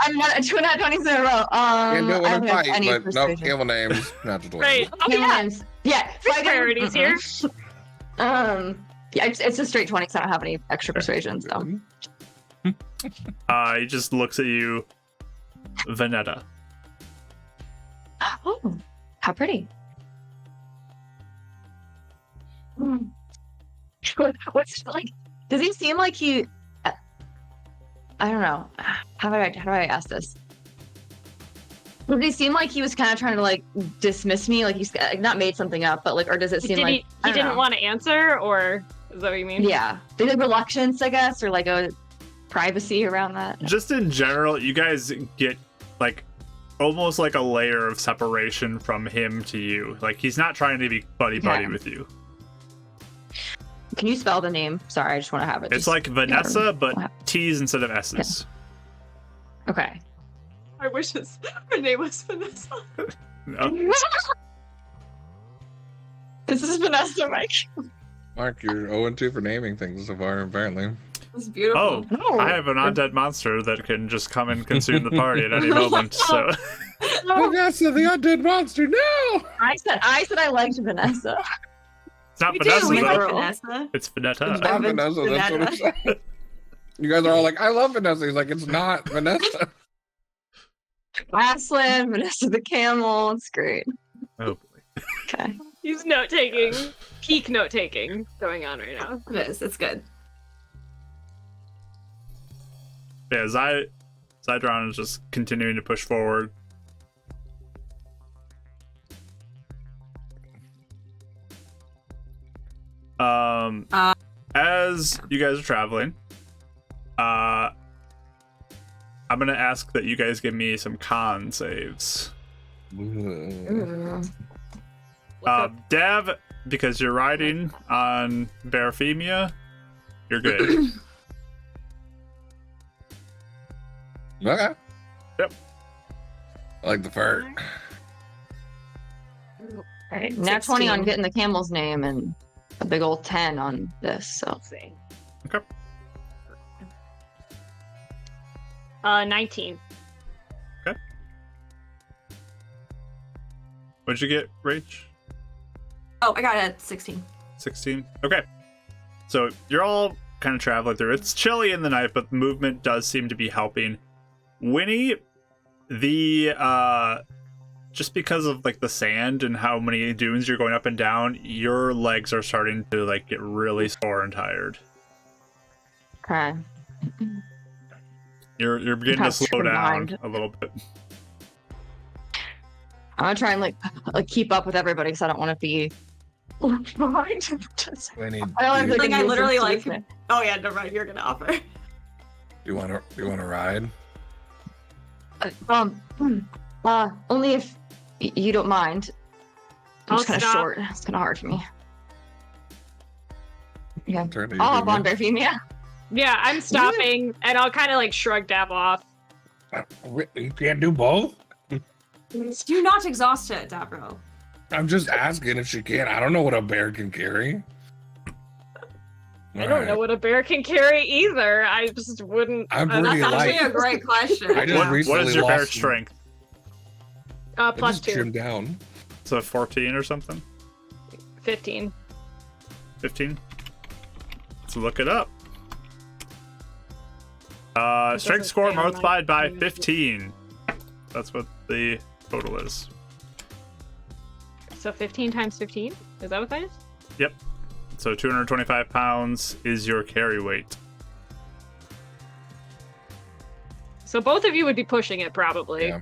I'm not 2 nat 20s in a row. Can't do it I when don't I have fight, any but no persuasion. camel names, natural 20. Right. Oh Camel yeah. names. Yeah. There's fighting- priorities here. Yeah, it's a straight 20 because I don't have any extra persuasions though. He just looks at you, Vanetta. Oh, how pretty. What's like? Does he seem like he? I don't know. How do I ask this? Does he seem like he was kind of trying to like dismiss me, like he's not made something up, but like, or does it seem Did like he didn't want to answer, or is that what you mean? Yeah, there's like reluctance, I guess, or like a privacy around that. Just in general, you guys get like almost like a layer of separation from him to you. Like he's not trying to be buddy Yeah. with you. Can you spell the name? Sorry, I just want to have it. It's just- like Vanessa, but Wow. T's instead of S's. Okay. I wish her name was Vanessa. No. This is Vanessa, Mike. Mark, you're 0-2 for naming things so far, apparently. It's beautiful. Oh, No. I have an undead monster that can just come and consume the party at any moment. So Vanessa, the undead monster, no! I said I liked Vanessa. it's not We Vanessa do. We like though. Vanessa. It's Vanetta. It's not Vanessa, that's what it said. You guys are all like, I love Vanessa. He's like, it's not Vanessa. Aslan, Vanessa the camel. It's great. Oh boy. Okay. He's note taking, peak note taking going on right now. It is. It's good. Yeah, Zydron is just continuing to push forward. As you guys are traveling, I'm gonna ask that you guys give me some con saves. Dav, because you're riding on Barathemia, you're good. Okay. Yep. I like the fur. Alright. Nat 20 on 16. getting the camel's name and a big old 10 on this. So Let's see. Okay. 19. What'd you get, Rach? Oh, I got a 16. 16? Okay. So you're all kind of traveling through. It's chilly in the night, but the movement does seem to be helping. Winnie, just because of like the sand and how many dunes you're going up and down, your legs are starting to like get really sore and tired. okay. You're beginning to Perhaps slow down combined. a little bit. I'm gonna try and like keep up with everybody because I don't want to be behind. We need, I don't Like, I literally, like- Do Oh yeah, never mind. You're gonna offer. you want to ride? only if you don't mind. I'm I'll just kind of stop. short. It's kind of hard for me. Yeah. Turn to I'll you, hop on Vivian. Barathemia. Yeah, I'm stopping, and I'll kind of like shrug Dav off. You can't do both? Do not exhaust it, Davro. I'm just asking if she can. I don't know what a bear can carry. I don't know what a bear can carry either. I just wouldn't. I'm That's pretty actually light. a great question. I just What recently is your bear lost- strength? I Plus just 2. trimmed down. So 14 or something? 15. 15? Let's look it up. It Strength doesn't score say on my multiplied by thing. 15. That's what the total is. So 15 times 15? Is that what that is? Yep. So 225 pounds is your carry weight. So both of you would be pushing it probably. Yeah.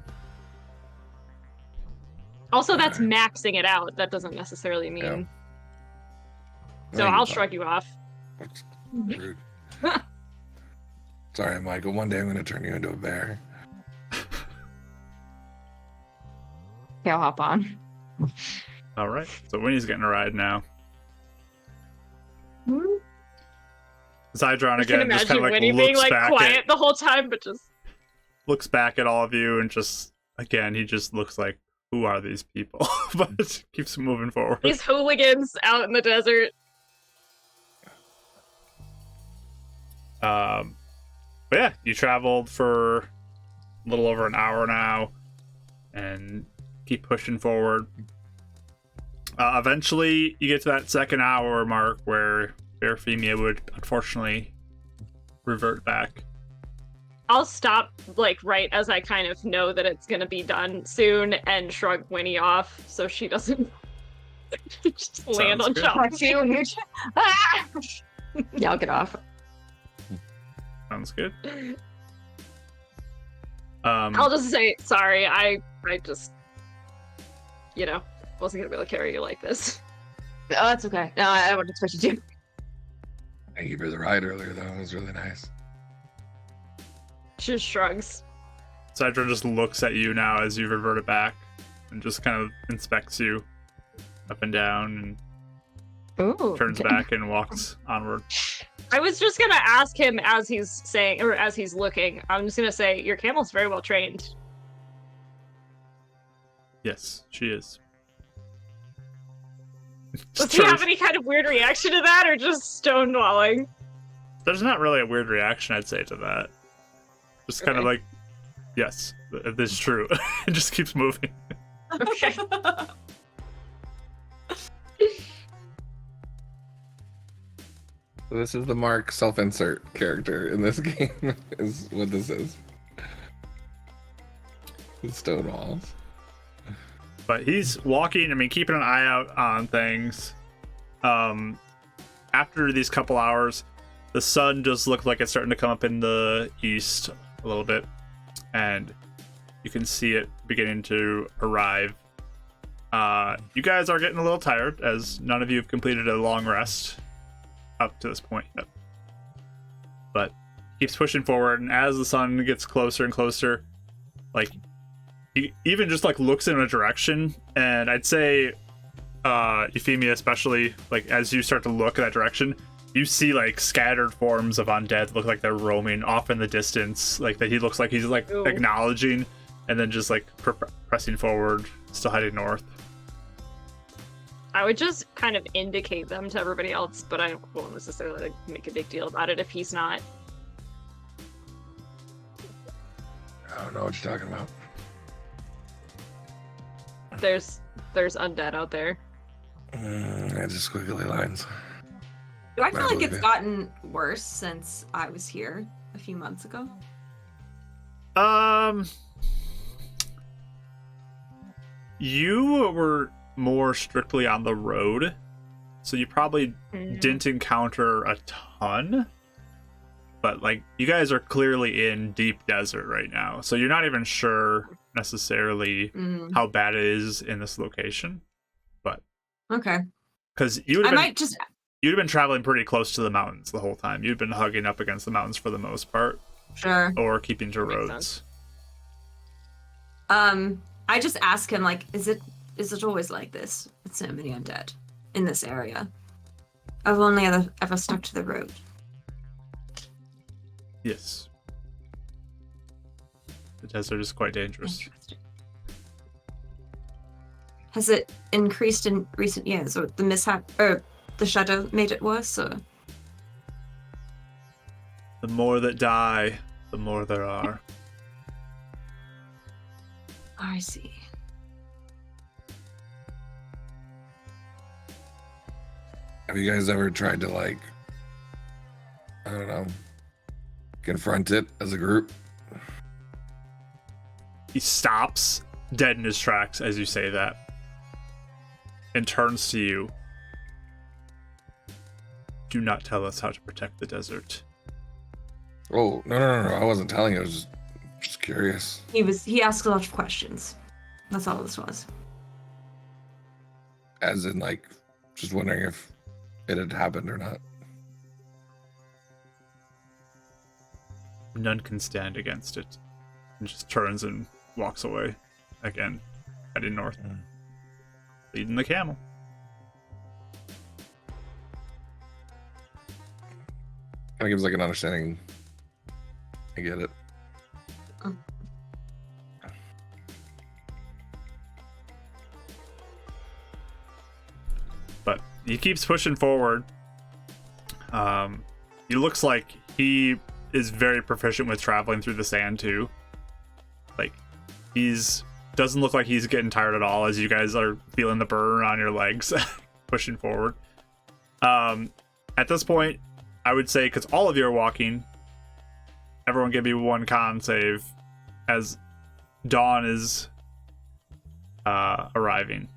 Also, that's Alright. maxing it out. That doesn't necessarily mean. Yeah. So No, you I'll thought- shrug you off. That's rude. Sorry, Michael. One day I'm going to turn you into a bear. Okay, I'll hop on. All right. So Winnie's getting a ride now. Zydron I can again just imagine kind of like Winnie being looks like back quiet at the whole time, but just looks back at all of you and just again he just looks like, who are these people? But keeps moving forward. these hooligans out in the desert. But yeah, you traveled for a little over an hour now and keep pushing forward. Eventually, you get to that second hour mark where Barathemia would unfortunately revert back. I'll stop like right as I kind of know that it's gonna be done soon and shrug Winnie off so she doesn't just land on good. Chelsea. Yeah, I'll get off. Sounds good. I'll just say sorry. I just wasn't gonna be able to carry you like this. Oh, that's okay. No, I wouldn't expect you to. Thank you for the ride earlier, though. It was really nice. She just shrugs. Cydra just looks at you now as you revert it back and just kind of inspects you up and down Ooh. and turns back and walks onward. I was just gonna ask him as he's saying, or as he's looking. I'm just gonna say, your camel's very well trained. Yes, she is. Does he have any kind of weird reaction to that, or just stonewalling? There's not really a weird reaction, I'd say, to that. Just kind of Okay. like, yes, this is true. It just keeps moving. Okay. So this is the Mark self-insert character in this game, is what this is. The stone walls. But he's walking, I mean, keeping an eye out on things. After these couple hours, the sun just looked like it's starting to come up in the east a little bit. And you can see it beginning to arrive. You guys are getting a little tired, as none of you have completed a long rest up to this point yet. But keeps pushing forward, and as the sun gets closer and closer, like, he even just like looks in a direction, and I'd say Euphemia especially, like as you start to look in that direction, you see like scattered forms of undead look like they're roaming off in the distance, like that he looks like he's like Ooh. acknowledging and then just like pressing forward, still heading north. I would just kind of indicate them to everybody else, but I won't necessarily like, make a big deal about it if he's not. I don't know what you're talking about. There's undead out there. Yeah, just squiggly lines. Do I feel like believe it's it. gotten worse since I was here a few months ago? You were more strictly on the road, so you probably didn't encounter a ton. But like, you guys are clearly in deep desert right now, so you're not even sure necessarily Mm, how bad it is in this location. okay. Because you would I have might just. been traveling pretty close to the mountains the whole time. You'd been hugging up against the mountains for the most part, Sure. or keeping to Makes roads. I just ask him, like, is it always like this with so many undead in this area? I've only ever stuck to the road. Yes. The desert is quite dangerous. Interesting. Has it increased in recent years, or the mishap, or the shadow made it worse? Or The more that die, the more there are. I see. Have you guys ever tried to, like, I don't know, confront it as a group? He stops dead in his tracks as you say that and turns to you. Do not tell us how to protect the desert. Oh, no. I wasn't telling you. I was just curious. He asked a lot of questions. That's all this was. As in, like, just wondering if it had happened or not. None can stand against it. And just turns and walks away again, heading north, leading the camel. Kind of gives like an understanding. I get it. But he keeps pushing forward. He looks like he is very proficient with traveling through the sand too. Like, doesn't look like he's getting tired at all as you guys are feeling the burn on your legs pushing forward. At this point, I would say, because all of you are walking, everyone give me one con save as dawn is arriving.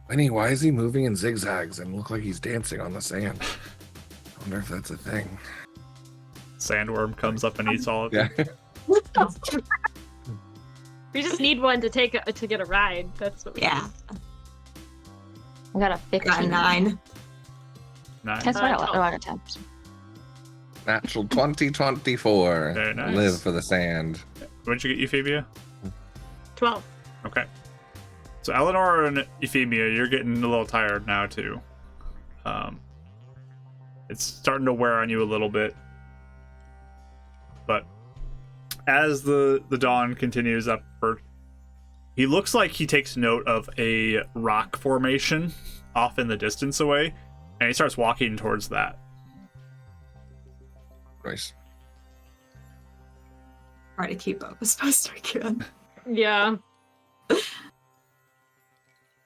Winnie, why is he moving in zigzags and look like he's dancing on the sand? I wonder if that's a thing. Sandworm comes up and eats all of you. Yeah. We just need one to get a ride. That's what we Yeah. I got a 15. Got a 9. Nice. That's what I 12. got a 10. Natural 2024. Very nice. Live for the sand. What'd you get, Euphemia? 12. Okay. So Eleanor and Euphemia, you're getting a little tired now too. It's starting to wear on you a little bit. But as the dawn continues upward, he looks like he takes note of a rock formation off in the distance away, and he starts walking towards that. Nice. Try to keep up as best I can. Yeah.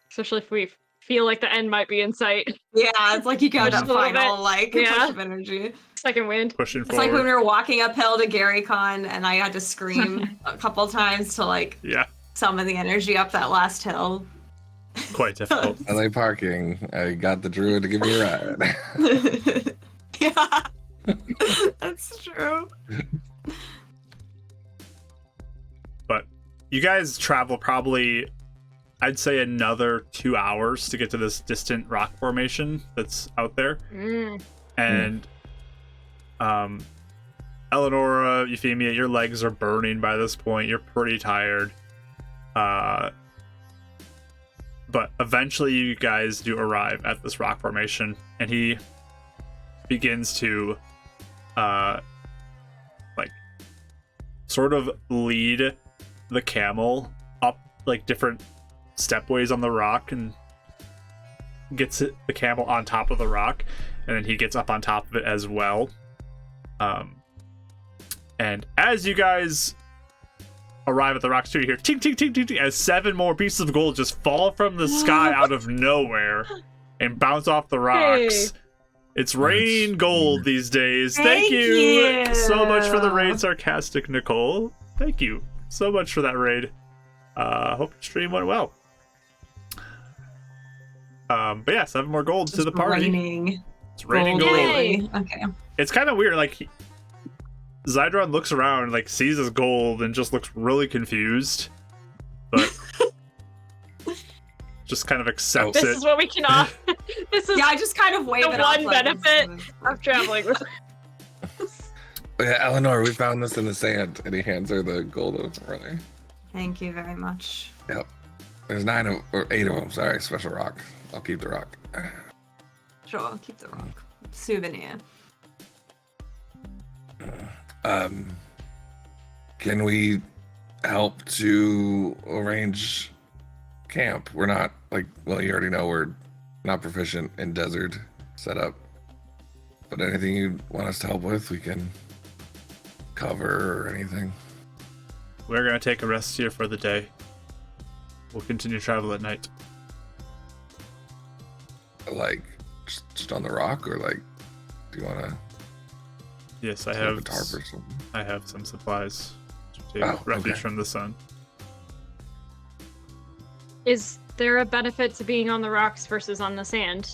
Especially if we feel like the end might be in sight. Yeah, it's like you got Just that a little final bit. like Yeah. push of energy. Second wind. Pushing It's forward. like when we were walking uphill to GaryCon and I had to scream a couple times to like Yeah, summon the energy up that last hill. quite difficult. LA parking. I got the druid to give me a ride. Yeah, that's true. But you guys travel probably, I'd say, another 2 hours to get to this distant rock formation that's out there. And Eleonora, Euphemia, your legs are burning by this point. You're pretty tired. But eventually you guys do arrive at this rock formation, and he begins to like sort of lead the camel up like different stepways on the rock and gets the camel on top of the rock, and then he gets up on top of it as well. And as you guys arrive at the rock too, you hear ting ting ting ting ting as 7 more pieces of gold just fall from the sky out of nowhere and bounce off the rocks. Hey. It's raining gold these days. Thank you. So much for the raid, sarcastic Nicole. Thank you so much for that raid. Hope your stream went well. But yeah, 7 more gold to the party. Raining. It's raining gold. Yay. Okay. It's kind of weird. Like, Zydron looks around, like, sees his gold and just looks really confused. But just kind of accepts This it. is what we can offer. This is Yeah, I just kind of wave the it off one like benefit it's- of traveling with. Yeah, Eleanor, we found this in the sand. And he hands her the gold earlier. Thank you very much. Yep. There's 8 of them. Sorry, special rock. I'll keep the rock. Sure, I'll keep the rock. Souvenir. can we help to arrange camp? We're not well, you already know we're not proficient in desert setup, but anything you want us to help with, we can cover or anything. We're gonna take a rest here for the day. We'll continue travel at night. Just on the rock, or do you want to? Yes, I a have. tarp or something? I have some supplies to take refuge okay. from the sun. Is there a benefit to being on the rocks versus on the sand?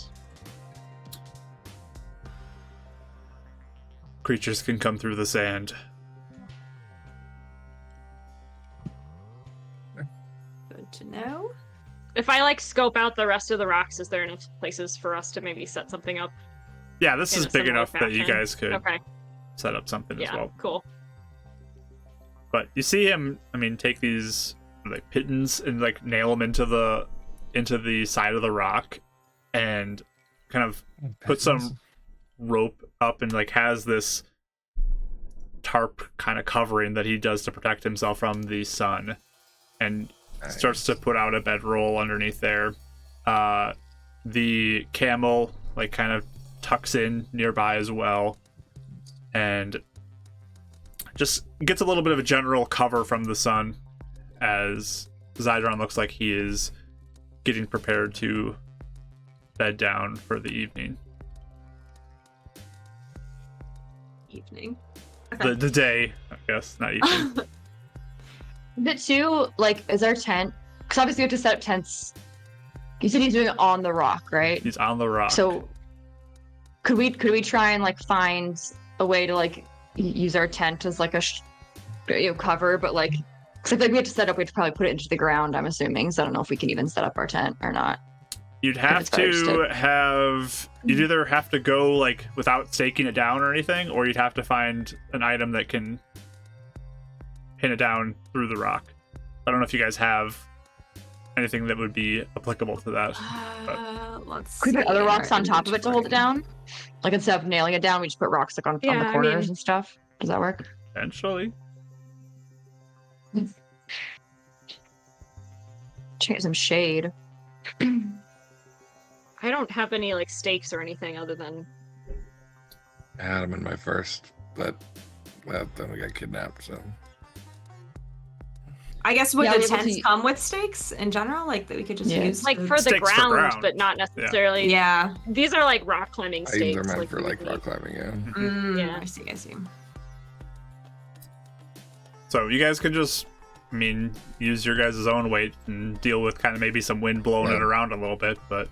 Creatures can come through the sand. Good to know. If I scope out the rest of the rocks, is there enough places for us to maybe set something up? Yeah, this in is a big similar enough that you fashion? guys could Okay. set up something as Yeah. well. Cool. But you see him, take these pitons and nail them into the side of the rock, and kind of put some rope up, and has this tarp kind of covering that he does to protect himself from the sun, and starts to put out a bedroll underneath there. The camel kind of tucks in nearby as well, and just gets a little bit of a general cover from the sun as Zydron looks like he is getting prepared to bed down for the evening. Evening. The day, I guess, not evening. Is it too, is our tent? Because obviously we have to set up tents. You said he's doing it on the rock, right? He's on the rock. So could we try and find a way to use our tent as cover, but because I feel like we have to set up, we have to probably put it into the ground, I'm assuming. So I don't know if we can even set up our tent or not. You'd have to have, you'd either have to go without staking it down or anything, or you'd have to find an item that can pin it down through the rock. I don't know if you guys have anything that would be applicable to that. Let's Could we put see. other rocks on top of it to hold it down? Instead of nailing it down, we just put rocks on the Yeah, I corners mean- and stuff. Does that work? Potentially. Change some shade. I don't have any stakes or anything other than I had him in my first, but then we got kidnapped. So I guess would Yeah, the we able tents to- come with stakes in general, that we could just Yeah. use for the Stakes for ground, ground. but not necessarily. Yeah. These are rock climbing these stakes. are meant for we would rock need. climbing. Yeah. Yeah. I see. So you guys can just, use your guys' own weight and deal with kind of maybe some wind blowing it around a little bit, but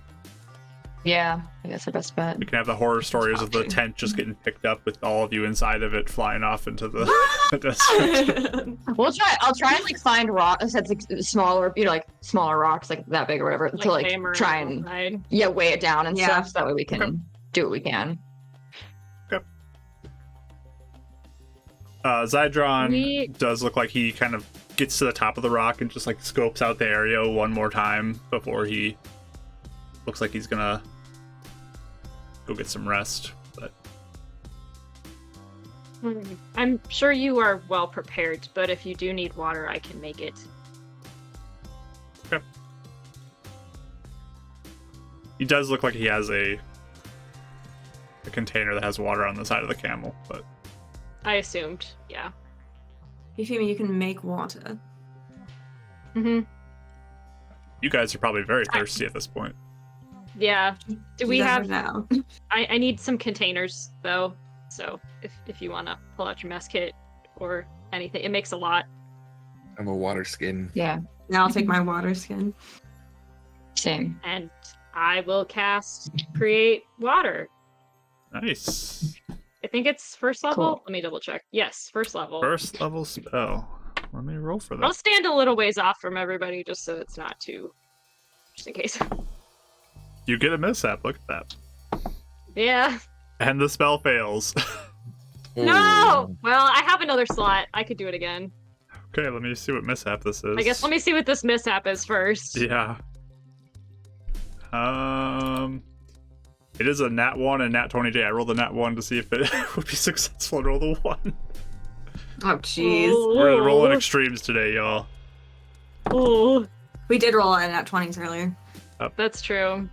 Yeah, I guess the best bet. we can have the horror stories of the tent just getting picked up with all of you inside of it flying off into the desert. I'll try and find rocks that's smaller, smaller rocks that big or whatever to try and weigh it down and Yeah. stuff. So that way we can do what we can. Zydron does look like he kind of gets to the top of the rock and just scopes out the area one more time before he looks like he's gonna go get some rest. But I'm sure you are well prepared, but if you do need water, I can make it. okay. He does look like he has a container that has water on the side of the camel, but I assumed, yeah. You can make water. Mm-hmm. you guys are probably very thirsty at this point. Yeah. Do we You have? never know. I need some containers though. So if you want to pull out your mess kit or anything, it makes a lot. I have a water skin. Yeah, Now I'll take my water skin. same. And I will cast create water. Nice. I think it's first level. Cool. Let me double check. Yes, first level. First level spell. Let me roll for I'll that. stand a little ways off from everybody just so it's not too, just in case. You get a mishap. Look at that. Yeah. And the spell fails. No. Well, I have another slot. I could do it again. Okay, let me see what mishap this is. I guess let me see what this mishap is first. Yeah. It is a nat 1 and nat 20J. I rolled a nat 1 to see if it would be successful and roll the 1. Oh, jeez. We're rolling extremes today, y'all. Oh, We did roll in at 20s earlier. that's true.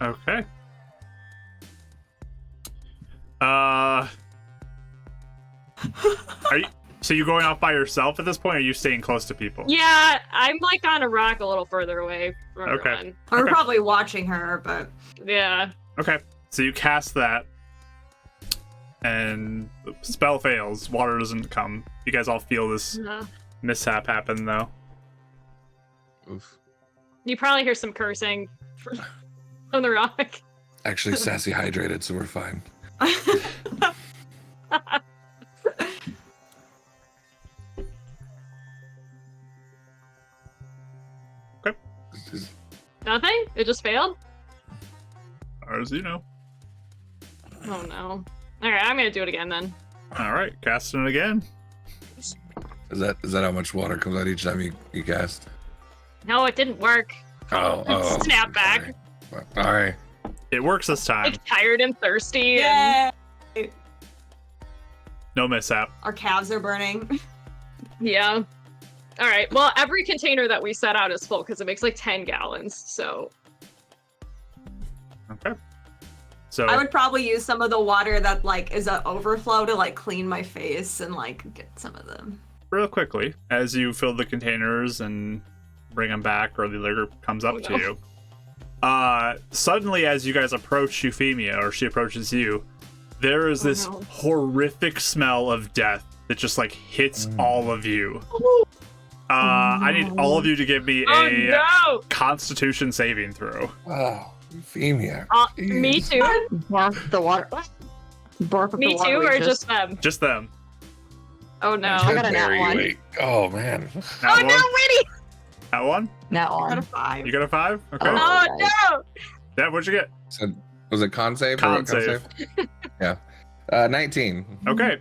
Okay. Are you? So you going off by yourself at this point, or are you staying close to people? Yeah, I'm like on a rock a little further away from Okay. everyone. We're Okay. probably watching her, but Yeah. Okay. So you cast that, and the spell fails. Water doesn't come. You guys all feel this mishap happen, though. Oof. You probably hear some cursing from the rock. Actually, Sassy hydrated, so we're fine. Nothing? It just failed? As you know. Oh no. Alright, I'm gonna do it again then. All right, casting it again. Is that how much water comes out each time you cast? No, it didn't work. Oh. Snap back. All right. It works this time. Like tired and thirsty. And... Yay! No mishap. Our calves are burning. Yeah. Alright, well, every container that we set out is full because it makes like 10 gallons, so. Okay. So I would probably use some of the water that like is an overflow to like clean my face and like get some of them. real quickly, as you fill the containers and bring them back, or the liquor comes up to you, suddenly as you guys approach Euphemia, or she approaches you, there is this horrific smell of death that just like hits all of you. I need all of you to give me a Constitution saving throw. Oh, Euphemia. Me too. Barf the water. Barf Me the too, water or just them? Just them. Oh no. I got a nat Very one. late. Oh man. That one? No, Winnie! That one? Nat Out one. of 5. You got a 5? Okay. Oh no! Yeah, what'd you get? So was it con save? Con or save. Yeah. 19. Okay.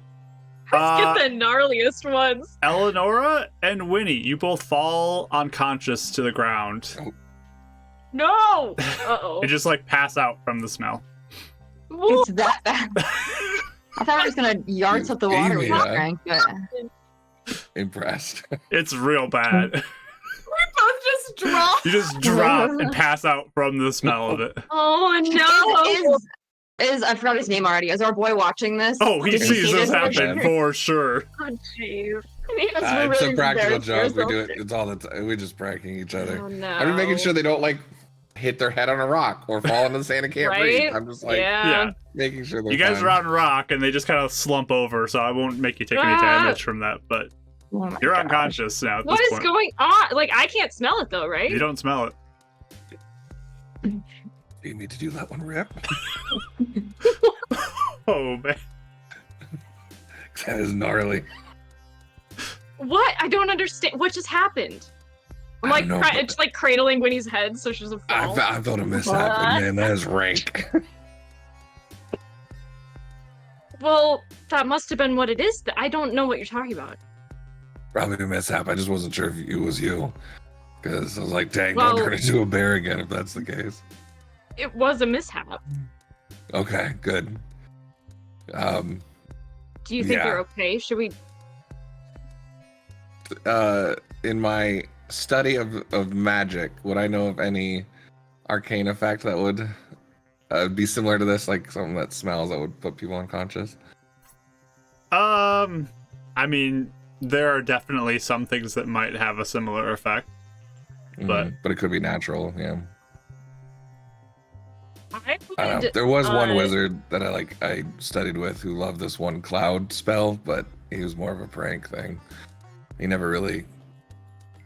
Let's get the gnarliest ones. Eleonora and Winnie, you both fall unconscious to the ground No! Uh-oh. and just like pass out from the smell. Woo! It's that bad. I thought I was gonna yards up the water we Yeah. drank, but Impressed. It's real bad. We both just dropped. You just drop and pass out from the smell of it. Oh no! is I forgot his name already. Is our boy watching this? Oh, he Did sees see this this? happen for sure. Oh jeez. It's a practical joke. We do it. It's all the time. We're just pranking each other. Oh no. I'm just making sure they don't like hit their head on a rock or fall in the sand and can't breathe. Right? I'm just like Yeah. making sure they're You guys fine. are on rock and they just kind of slump over, so I won't make you take any Ah. damage from that, but Oh my you're gosh. unconscious now at What this is point. going on? Like, I can't smell it though, right? You don't smell it. Do you need to do that one rip? Oh, man. That is gnarly. What? I don't understand. What just happened? I'm I like, don't know, but- it's like cradling Winnie's head so she doesn't fall. I thought a mishap, but man, that is rank. Well, that must have been what it is. I don't know what you're talking about. Probably a mishap. I just wasn't sure if it was you. Because I was like, dang, Well- don't turn into a bear again if that's the case. It was a mishap. Okay, good. Do you think Yeah. you're okay? Should we? In my study of magic, would I know of any arcane effect that would be similar to this, like something that smells that would put people unconscious? I mean, there are definitely some things that might have a similar effect. But- But it could be natural, yeah. I I don't know. would, There was one uh, wizard that I studied with who loved this one cloud spell, but he was more of a prank thing. He never really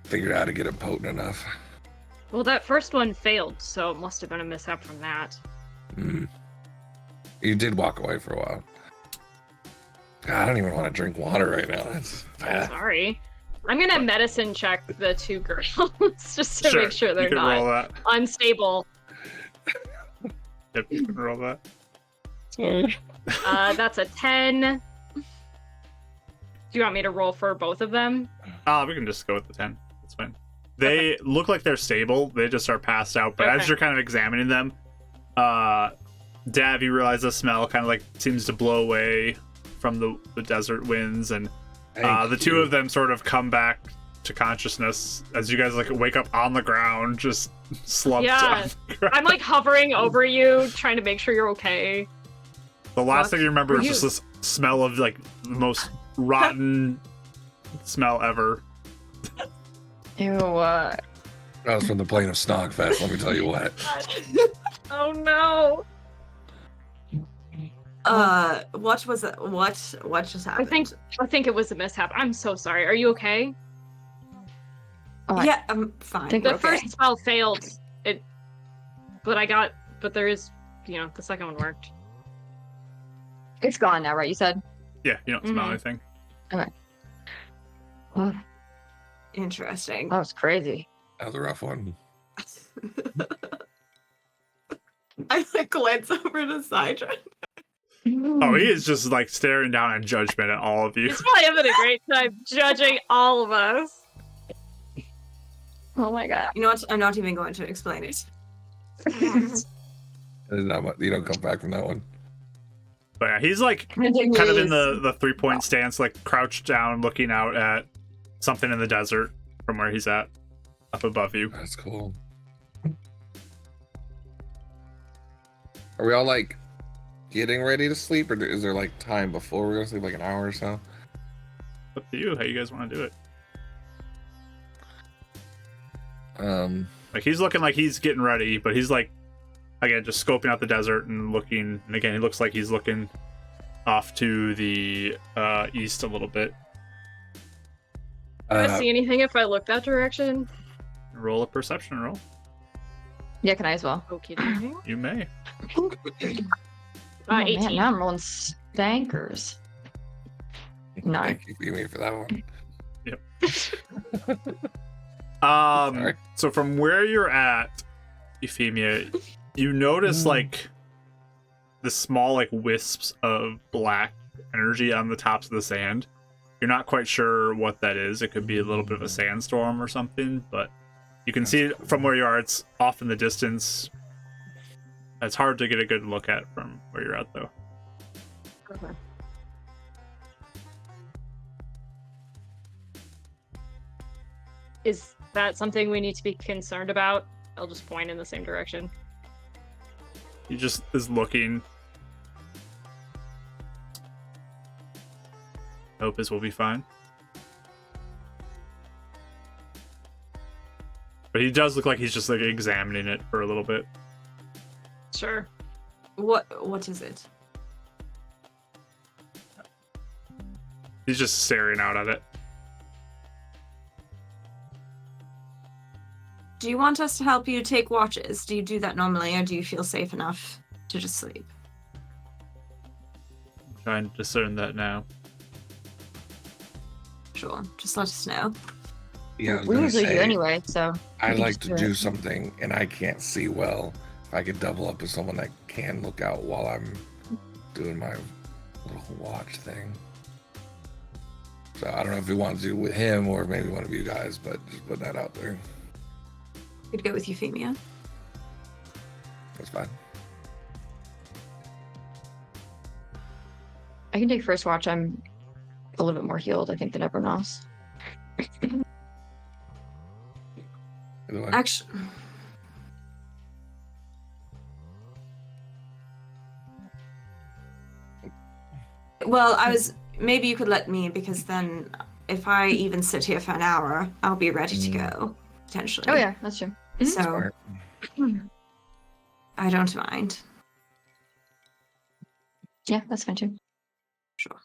figured out how to get it potent enough. Well, that first one failed, so it must have been a mishap from that. You did walk away for a while. God, I don't even want to drink water right now. That's bad. Sorry. I'm gonna medicine check the two girls just to Sure, make sure you they're can roll not that. unstable. Yep, you can roll that. Sorry. That's a 10. Do you want me to roll for both of them? We can just go with the 10. That's fine. They look like they're stable. They just are passed out. But as Okay. you're kind of examining them, Dav, you realize the smell kind of like seems to blow away from the desert winds, and the two of them sort of come back to consciousness as you guys like wake up on the ground, just slumped Yeah. on the ground. I'm like hovering over you, trying to make sure you're okay. The last thing you remember is You- just this smell of like the most rotten smell ever. Ew. That was from the plane of Snogfest, let me tell you what. Oh no! What was it? What just happened? I think it was a mishap. I'm so sorry. Are you okay? Yeah, I'm fine. Think The we're okay. first spell failed. But there is, the second one worked. It's gone now, right? You said. Yeah, you don't smell Mhm. anything. Oh, Interesting. that was crazy. That was a rough one. I like glance over to Sidra. Oh, he is just like staring down in judgment at all of you. He's probably having a great time judging all of us. Oh my god. You know what? I'm not even going to explain it. There's not much, you don't come back from that one. But yeah, he's like kind of in the 3-point stance, like crouched down, looking out at something in the desert from where he's at, up above you. That's cool. Are we all like getting ready to sleep, or is there like time before we're gonna sleep, like an hour or so? Up to you how you guys want to do it. Like he's looking like he's getting ready, but he's like, again, just scoping out the desert and looking. And again, he looks like he's looking off to the east a little bit. Do I see anything if I look that direction? Roll a perception roll. Yeah, can I as well? Okay. You may. Oh, 18. man, now I'm rolling spankers. No. Thank you, Beamy, for that one. Sorry. So from where you're at, Euphemia, you notice like the small like wisps of black energy on the tops of the sand. You're not quite sure what that is. It could be a little bit of a sandstorm or something, but you can see it from where you are. It's off in the distance. It's hard to get a good look at from where you're at, though. Okay. Is that something we need to be concerned about? I'll just point in the same direction. He just is looking. Hope this will be fine. But he does look like he's just like examining it for a little bit. Sure. What is it? He's just staring out at it. Do you want us to help you take watches? Do you do that normally, or do you feel safe enough to just sleep? I'm trying to discern that now. Sure, just let us know. Yeah, I was We gonna usually do say, anay, so. I'd we like just to do do it. something, and I can't see well. If I could double up with someone that can look out while I'm doing my little watch thing. So I don't know if we want to do it with him or maybe one of you guys, but just put that out there. Could go with Euphemia. That's fine. I can take first watch. I'm a little bit more healed, I think, than everyone else. Either way. Actually, well, maybe you could let me, because then if I even sit here for an hour, I'll be ready to go, potentially. Oh, yeah, that's true. So Smart. I don't mind. Yeah, that's fine too. Sure.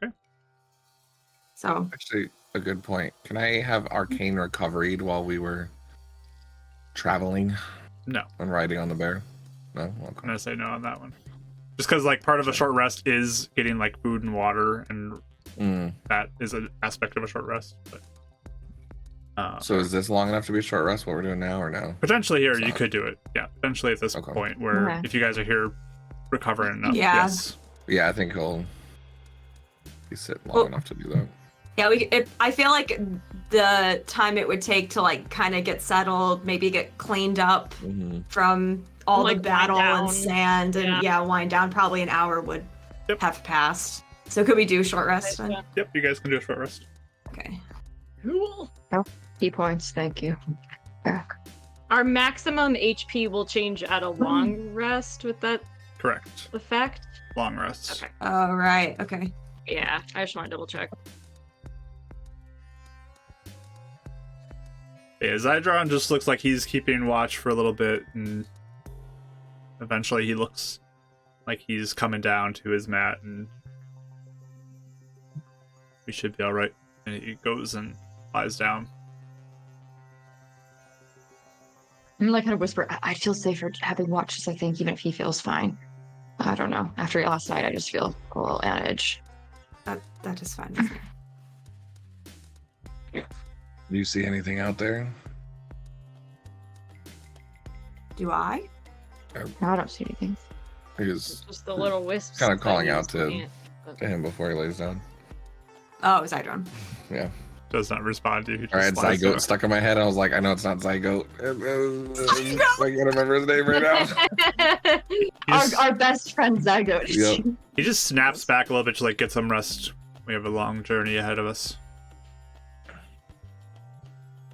Okay. So Actually, a good point. Can I have arcane recovered while we were traveling No, and riding on the bear? No? I'm Okay. gonna say no on that one. Just because like part of a short rest is getting like food and water, and that is an aspect of a short rest. But So is this long enough to be a short rest, what we're doing now, or no? potentially here you Sorry. could do it. Yeah, potentially at this Okay. point where Okay. if you guys are here recovering enough, Yeah. yes. Yeah, I think he'll be sitting long Well- enough to do that. Yeah, I feel like the time it would take to like kind of get settled, maybe get cleaned up from all Like, the battle wind and down. sand and wind down, probably an hour would have passed. So could we do a short rest then? Yep, you guys can do a short rest. Okay. Cool. Key points, thank you. Back. Our maximum HP will change at a long rest with that Correct. effect. Long rests. Okay. Oh, right. Okay. Yeah, I just want to double check. Yeah, Zydron just looks like he's keeping watch for a little bit, and eventually he looks like he's coming down to his mat, and we should be all right. And he goes and lies down. I'm like kind of whisper, I'd feel safer having watches, I think, even if he feels fine. I don't know. After last night, I just feel a little on edge. That is fine with me. Do you see anything out there? Do I? No, I don't see anything. He was Just the little wisps. kind of that calling he's out to looking at. him before he lays down. Oh, it was Zydron. Yeah. Does not respond to you. He just All right, lies Zygote down. stuck in my head. I was like, I know it's not Zygote. I can't remember his name right now. He just, Our best friend Zygote. Yep. he just snaps back a little bit to like get some rest. We have a long journey ahead of us.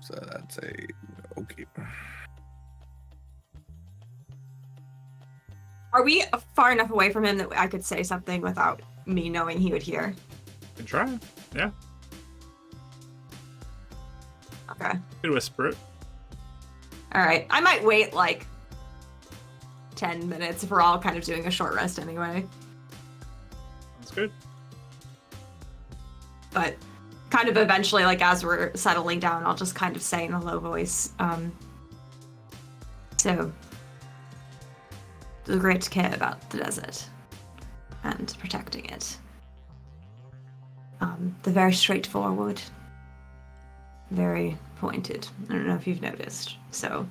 So that's a okay. Are we far enough away from him that I could say something without me knowing he would hear? Can try. Yeah, Okay. you can whisper it. All right. I might wait like 10 minutes if we're all kind of doing a short rest anyway. That's good. But kind of eventually, like as we're settling down, I'll just kind of say in a low voice, so there's great care about the desert and protecting it. They're very straightforward, very pointed. I don't know if you've noticed. So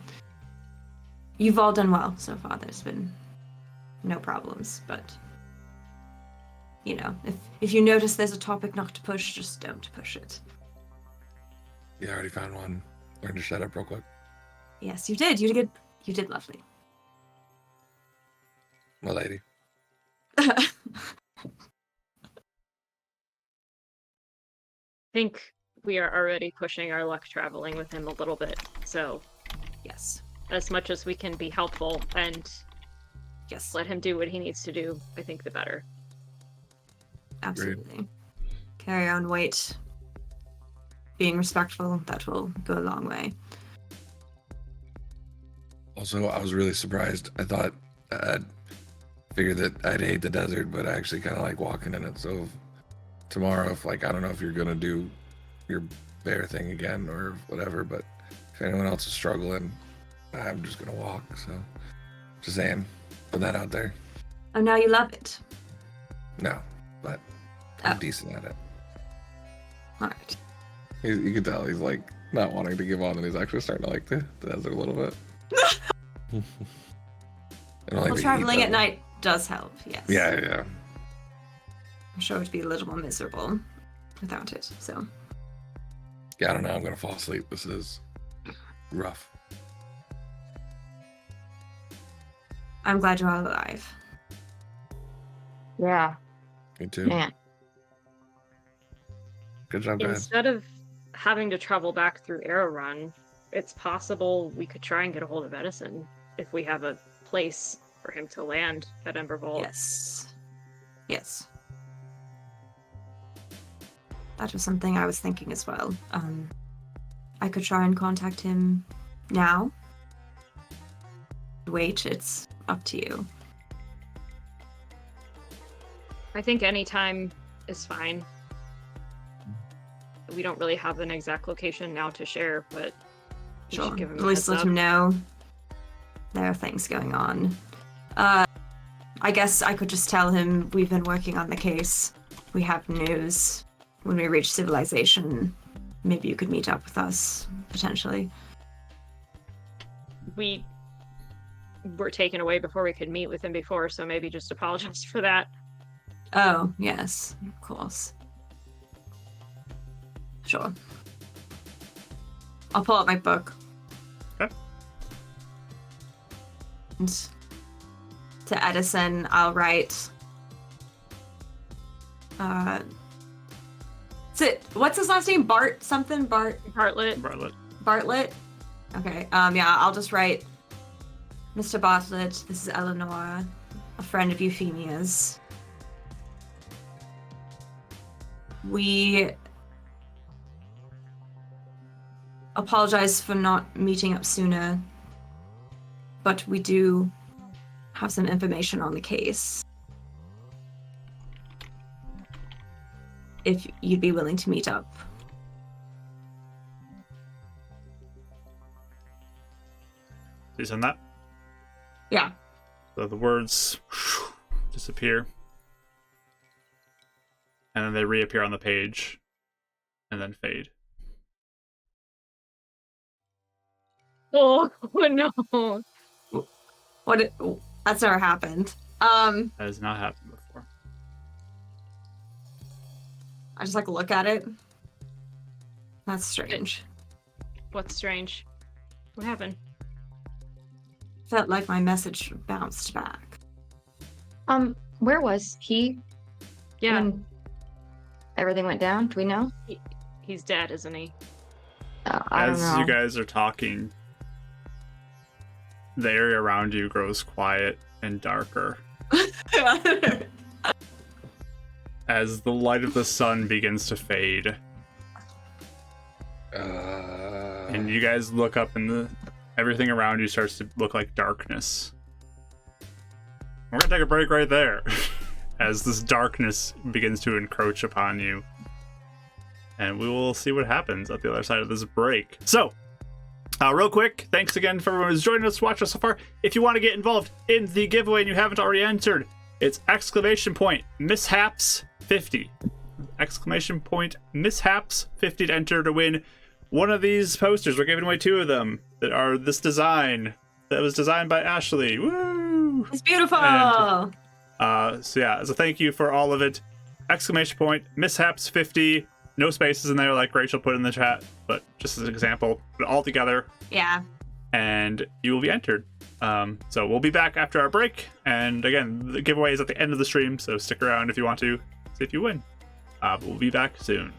you've all done well so far. There's been no problems, but you know, if you notice there's a topic not to push, just don't push it. Yeah, I already found one. Learn to shut up real quick. Yes, you did. You did. You did lovely. My lady. I think we are already pushing our luck traveling with him a little bit. So, Yes. as much as we can be helpful and Yes. let him do what he needs to do, I think the better. Absolutely. Carry on, wait. Being respectful, that will go a long way. Also, I was really surprised. I thought I'd figured that I'd hate the desert, but I actually kind of like walking in it. So tomorrow, if like I don't know if you're gonna do your bear thing again or whatever, but if anyone else is struggling, I'm just gonna walk. So just saying, put that out there. Oh, now you love it. No, but I'm Oh. decent at it. All right. You can tell he's like not wanting to give on, and he's actually starting to like the desert a little bit. And Well, traveling at night does help, yes. Yeah. I'm sure it would be a little more miserable without it, so. Yeah, I don't know. I'm gonna fall asleep. This is rough. I'm glad you're all alive. Yeah, Me too. man. Good job, guys. Instead of having to travel back through Arrow Run, it's possible we could try and get a hold of Edison if we have a place for him to land at Embervolt. Yes. Yes. That was something I was thinking as well. I could try and contact him now. Wait, it's up to you. I think any time is fine. We don't really have an exact location now to share, but we Sure. should give him At a least heads let up. him know there are things going on. I guess I could just tell him we've been working on the case. We have news. When we reach civilization, maybe you could meet up with us, potentially. We were taken away before we could meet with him before, so maybe just apologize for that. Oh, yes, of course. Sure. I'll pull out my book. Okay. And to Edison, I'll write. What's his last name? Bart something? Bartlett. Bartlett? Okay. Yeah, I'll just write Mr. Bartlett, this is Eleanor, a friend of Euphemia's. We apologize for not meeting up sooner, but we do have some information on the case. If you'd be willing to meet up. You send that? Yeah. So the words disappear. And then they reappear on the page. And then fade. Oh no. That's never happened. That has not happened before. I just look at it. That's strange. What's strange? What happened? Felt like my message bounced back. Where was he Yeah, when everything went down? Do we know? he's dead, isn't he? I don't As know. you guys are talking, the area around you grows quiet and darker. As the light of the sun begins to fade. And you guys look up and everything around you starts to look like darkness. We're gonna take a break right there. As this darkness begins to encroach upon you. And we will see what happens at the other side of this break. So, real quick, thanks again for everyone who's joined us, watched us so far. If you want to get involved in the giveaway and you haven't already entered, it's !Mishaps 50. !Mishaps 50 to enter to win one of these posters. We're giving away 2 of them that are this design that was designed by Ashley. Woo! It's beautiful. And, so yeah, as a thank you for all of it, !Mishaps 50. No spaces in there like Rachel put in the chat, but just as an example, put it all together. Yeah. And you will be entered. So we'll be back after our break. And again, the giveaway is at the end of the stream, so stick around if you want to see if you win. We'll be back soon.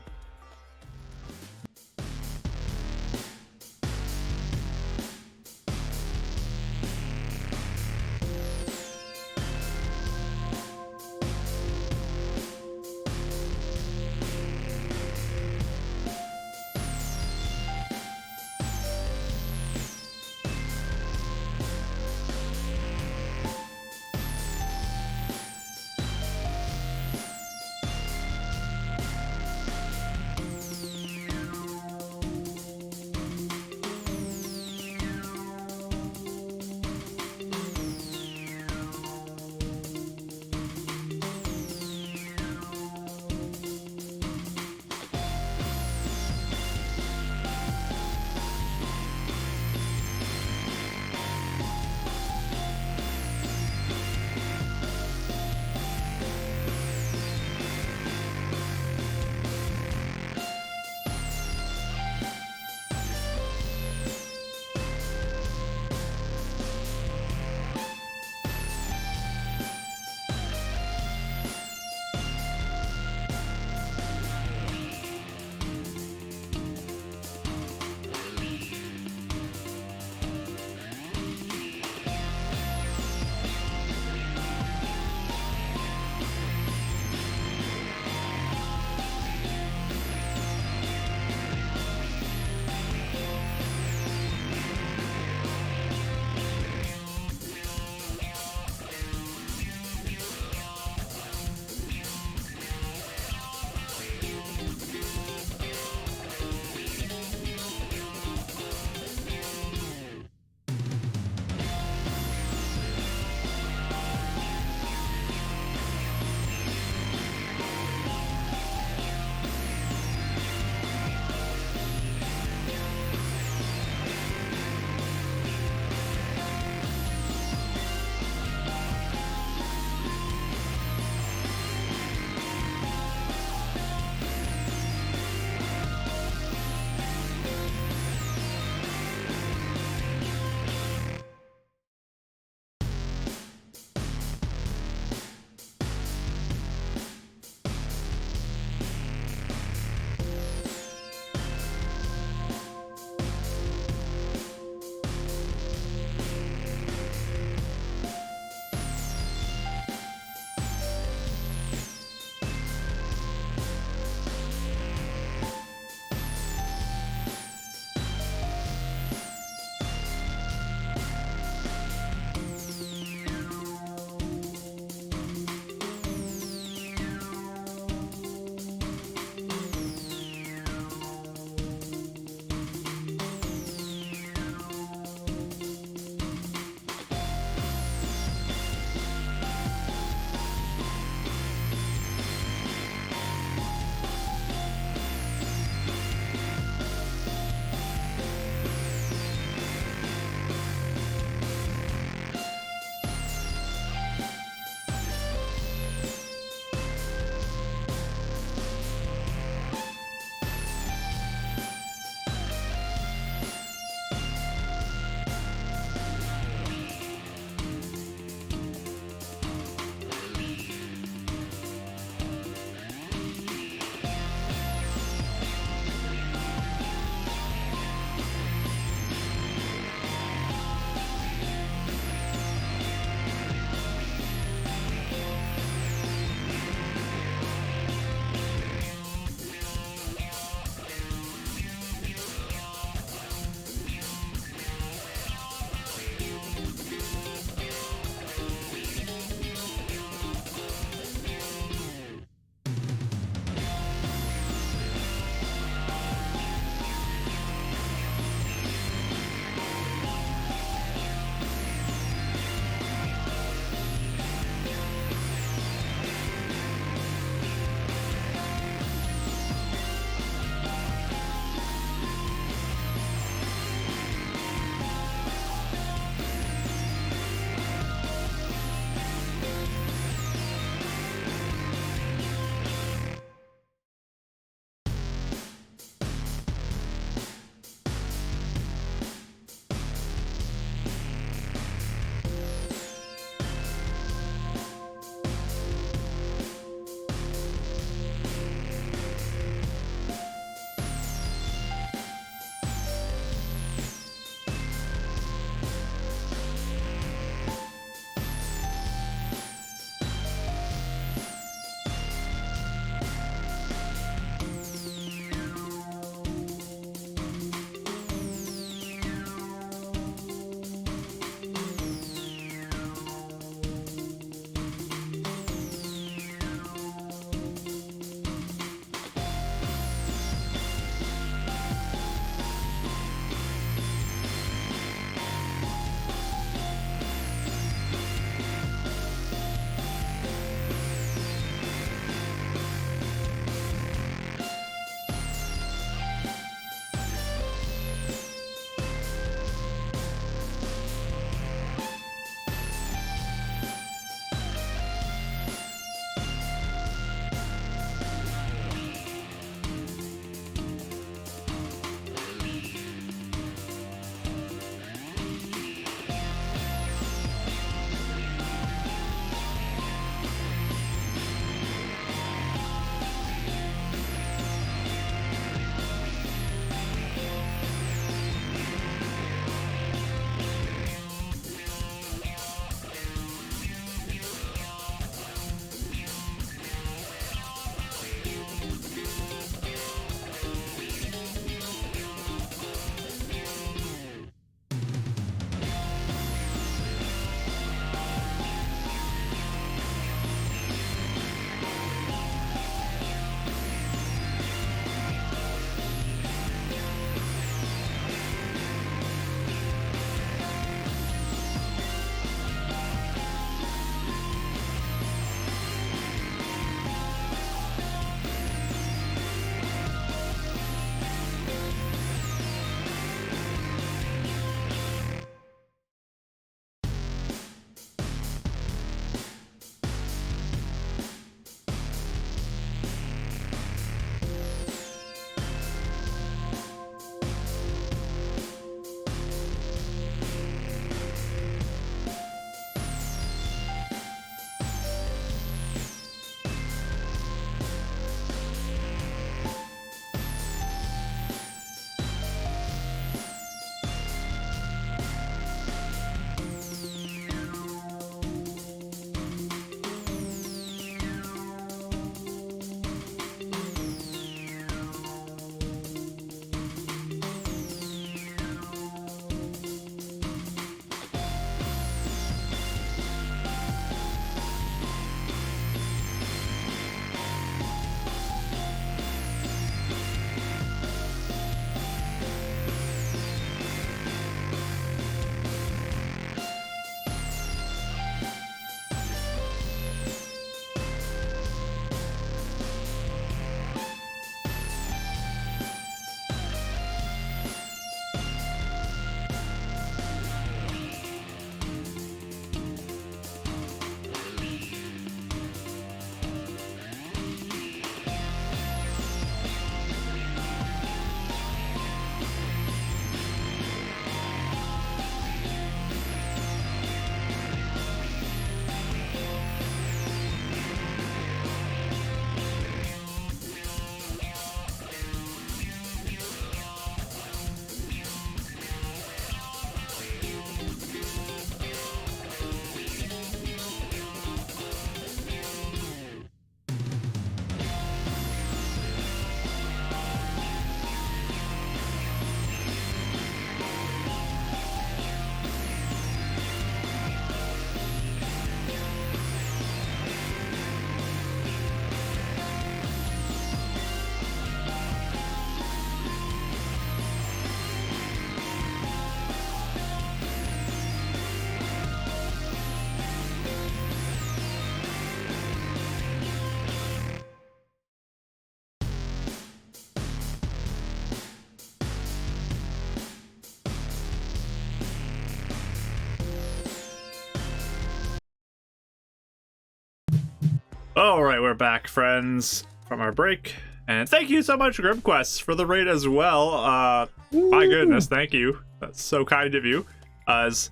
All right, we're back, friends, from our break. And thank you so much, GrimQuest, for the raid as well. My goodness, thank you. That's so kind of you. As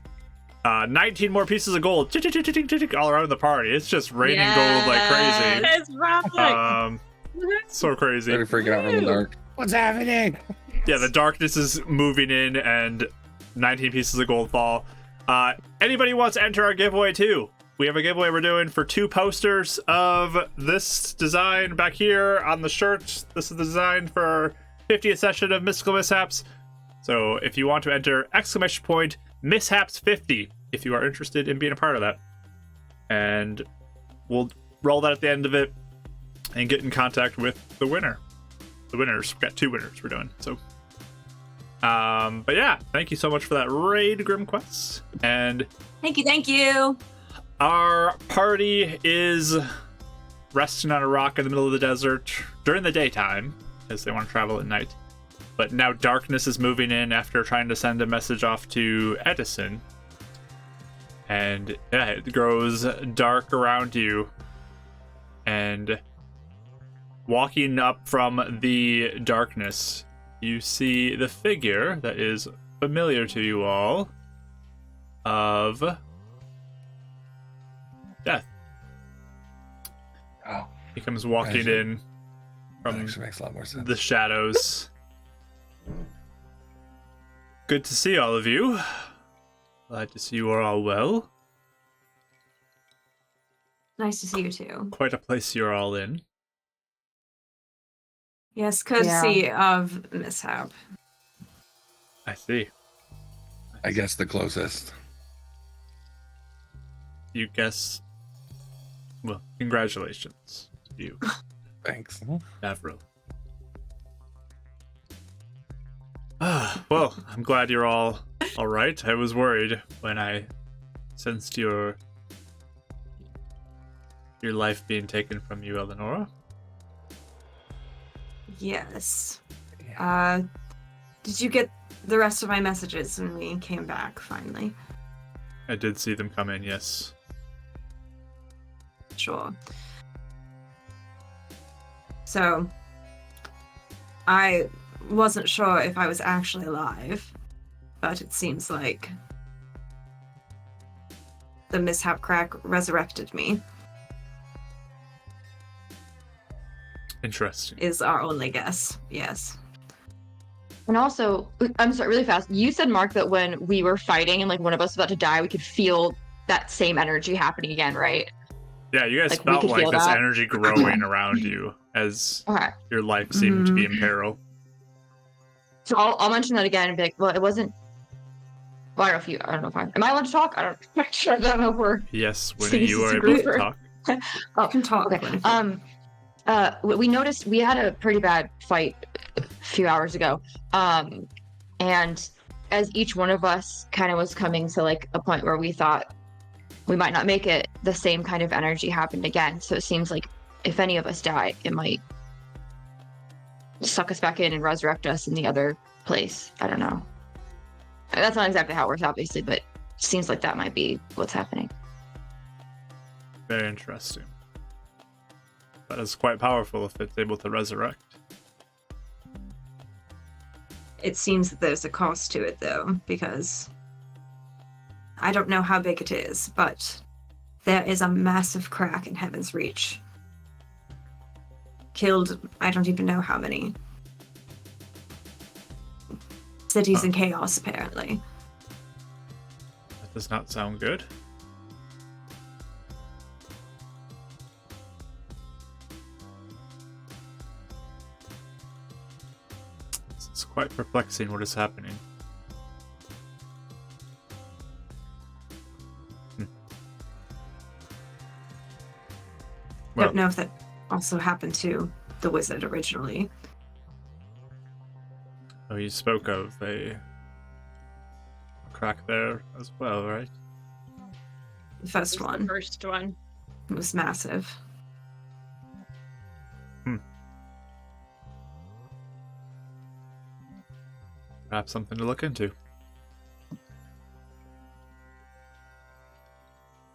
19 more pieces of gold all around the party. It's just raining gold like crazy. It's right. So crazy. They're freaking out from the dark. What's happening? Yeah, the darkness is moving in and 19 pieces of gold fall. Anybody wants to enter our giveaway too? We have a giveaway we're doing for 2 posters of this design back here on the shirt. This is the design for our 50th session of Mystical Mishaps. So if you want to enter !Mishaps50 if you are interested in being a part of that. And we'll roll that at the end of it and get in contact with the winner. The winners. We've got 2 winners we're doing. So but yeah, thank you so much for that raid, GrimQuest. And Thank you. our party is resting on a rock in the middle of the desert during the daytime because they want to travel at night. But now darkness is moving in after trying to send a message off to Edison. And yeah, it grows dark around you. And walking up from the darkness, you see the figure that is familiar to you all of Death. Oh, He comes walking Actually, in that from actually makes a lot more sense. the shadows. Good to see all of you. Glad to see you are all well. Nice to see you too. Quite a place you're all in. Yes, courtesy of Mishap. I see. I guess the closest. You guess. Well, congratulations to you, Thanks. Avril. Well, I'm glad you're all right. I was worried when I sensed your life being taken from you, Eleonora. Yes. Did you get the rest of my messages when we came back finally? I did see them come in, yes. Sure. So, I wasn't sure if I was actually alive, but it seems like the mishap crack resurrected me, Interesting. is our only guess. Yes. And also, I'm sorry, really fast. You said, Mark, that when we were fighting and like one of us was about to die, we could feel that same energy happening again, right? Yeah, you guys Like, we felt could like feel this that. energy growing around you as Okay. your life seemed to be in peril. So I'll mention that again and be like, well, it wasn't. Well, I don't know if am I allowed to talk? I don't know if we're. Yes, Winnie, Seems you it's are a able to group. talk. Oh, You can talk. okay. Winifred. We noticed we had a pretty bad fight a few hours ago. And as each one of us kind of was coming to like a point where we thought we might not make it, the same kind of energy happened again. So it seems like if any of us die, it might suck us back in and resurrect us in the other place. I don't know. That's not exactly how it works, obviously, but it seems like that might be what's happening. Very interesting. That is quite powerful if it's able to resurrect. It seems that there's a cost to it, though, because I don't know how big it is, but there is a massive crack in Heaven's Reach. Killed, I don't even know how many. Cities in chaos, apparently. That does not sound good. It's quite perplexing what is happening. Well, Don't know if that also happened to the wizard originally. oh, you spoke of a crack there as well, right? The first The one first one. was massive. Perhaps something to look into.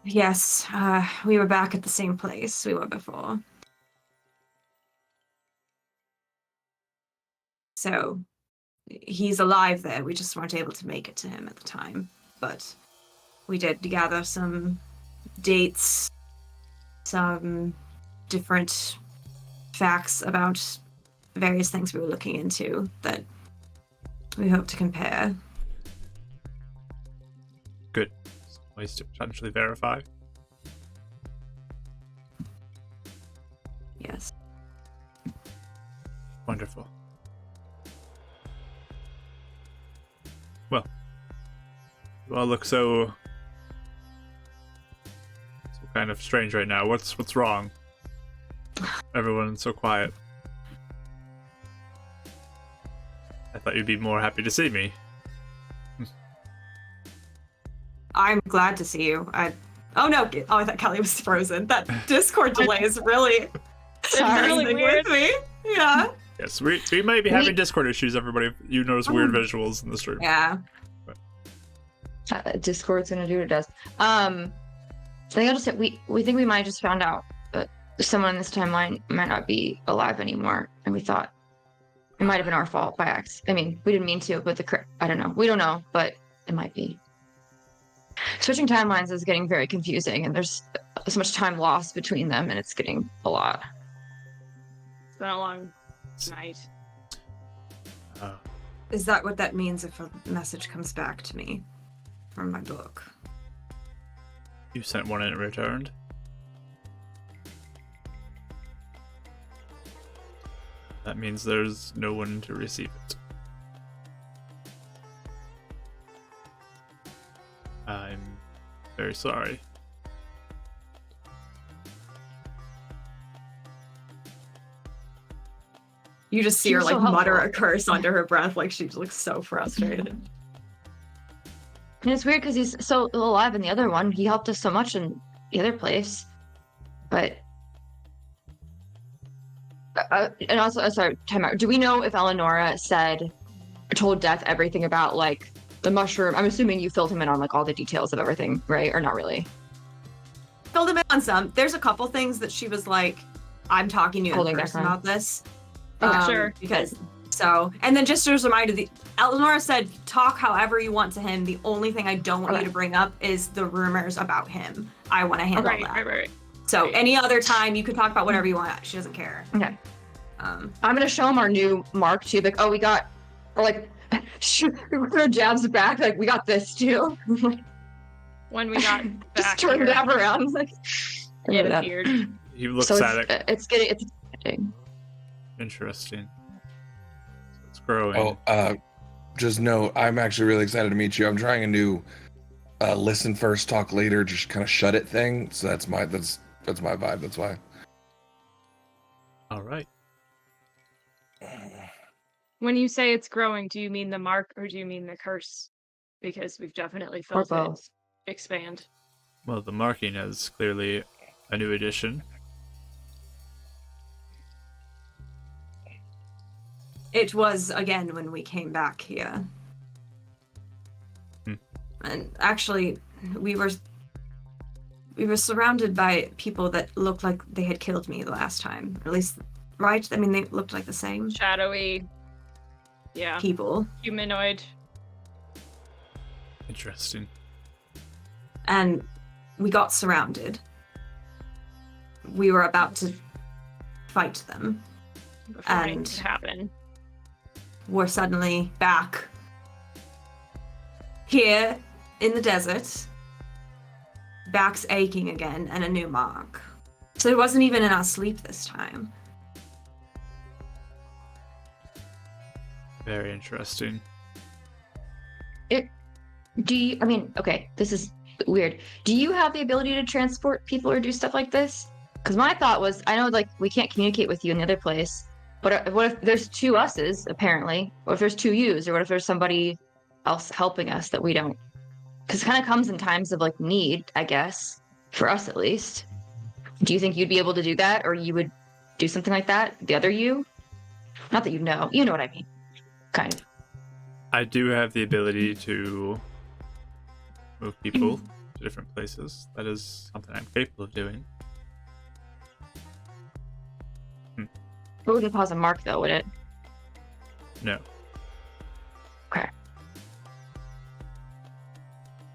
Yes, we were back at the same place we were before. So, he's alive there. We just weren't able to make it to him at the time. But we did gather some dates, some different facts about various things we were looking into that we hope to compare. Good. Ways to potentially verify. Yes. Wonderful. Well, you all look so kind of strange right now. What's wrong? Everyone's so quiet. I thought you'd be more happy to see me. I'm glad to see you. Oh no! Oh, I thought Kelly was frozen. That Discord delay is really really weird. with me. Yeah. Yes, we might be having Discord issues, everybody. You notice weird visuals in the stream. Yeah. Discord's gonna do what it does. I think I'll just say we think we might have just found out that someone in this timeline might not be alive anymore, and we thought it might have been our fault by accident. I mean, we didn't mean to, but I don't know. We don't know, but it might be. Switching timelines is getting very confusing, and there's so much time lost between them, and it's getting a lot. It's been a long night. Is that what that means if a message comes back to me from my book? You sent one and it returned? That means there's no one to receive it. I'm very sorry. You just see She her was like so mutter helpful. a curse under her breath, like she looks so frustrated. And it's weird because he's so alive in the other one. He helped us so much in the other place, but and also sorry, time out. Do we know if Eleonora told Death everything about like the mushroom? I'm assuming you filled him in on like all the details of everything, right? Or not really? Filled him in on some. There's a couple things that she was like, "I'm talking to you in Holding back person on. about this." Okay, sure. Because and then just as a reminder, Eleanor said, "Talk however you want to him. The only thing I don't want you to bring up is the rumors about him. I want to handle that." Right. So any other time you could talk about whatever you want. She doesn't care. Okay. I'm gonna show him our new mark too. Like, oh, we got, or like, throw jabs back. Like, we got this too. When we got Just back turn here, it around. Like, it appeared. You look so sad. it's getting. Interesting. So it's growing. Just know I'm actually really excited to meet you. I'm trying a new listen first, talk later, just kind of shut it thing. So that's my vibe. That's why. All right. When you say it's growing, do you mean the mark or do you mean the curse? Because we've definitely Or felt both. it expand. Well, the marking is clearly a new addition. It was again when we came back here. And actually, we were surrounded by people that looked like they had killed me the last time. Or at least, right? I mean, they looked like the same Shadowy. Yeah. people. Humanoid. Interesting. And we got surrounded. We were about to fight them. Before And- it could happen. We're suddenly back here in the desert. Back's aching again, and a new mark. So it wasn't even in our sleep this time. Very interesting. Do you? I mean, okay, this is weird. Do you have the ability to transport people or do stuff like this? Because my thought was, I know like we can't communicate with you in the other place, but what if there's two us's apparently? Or if there's two yous, or what if there's somebody else helping us that we don't? Because it kind of comes in times of like need, I guess, for us at least. Do you think you'd be able to do that, or you would do something like that? The other you? Not that you know what I mean. Kind of. I do have the ability to move people to different places. That is something I'm capable of doing. It wouldn't cause a mark, though, would it? No. Okay.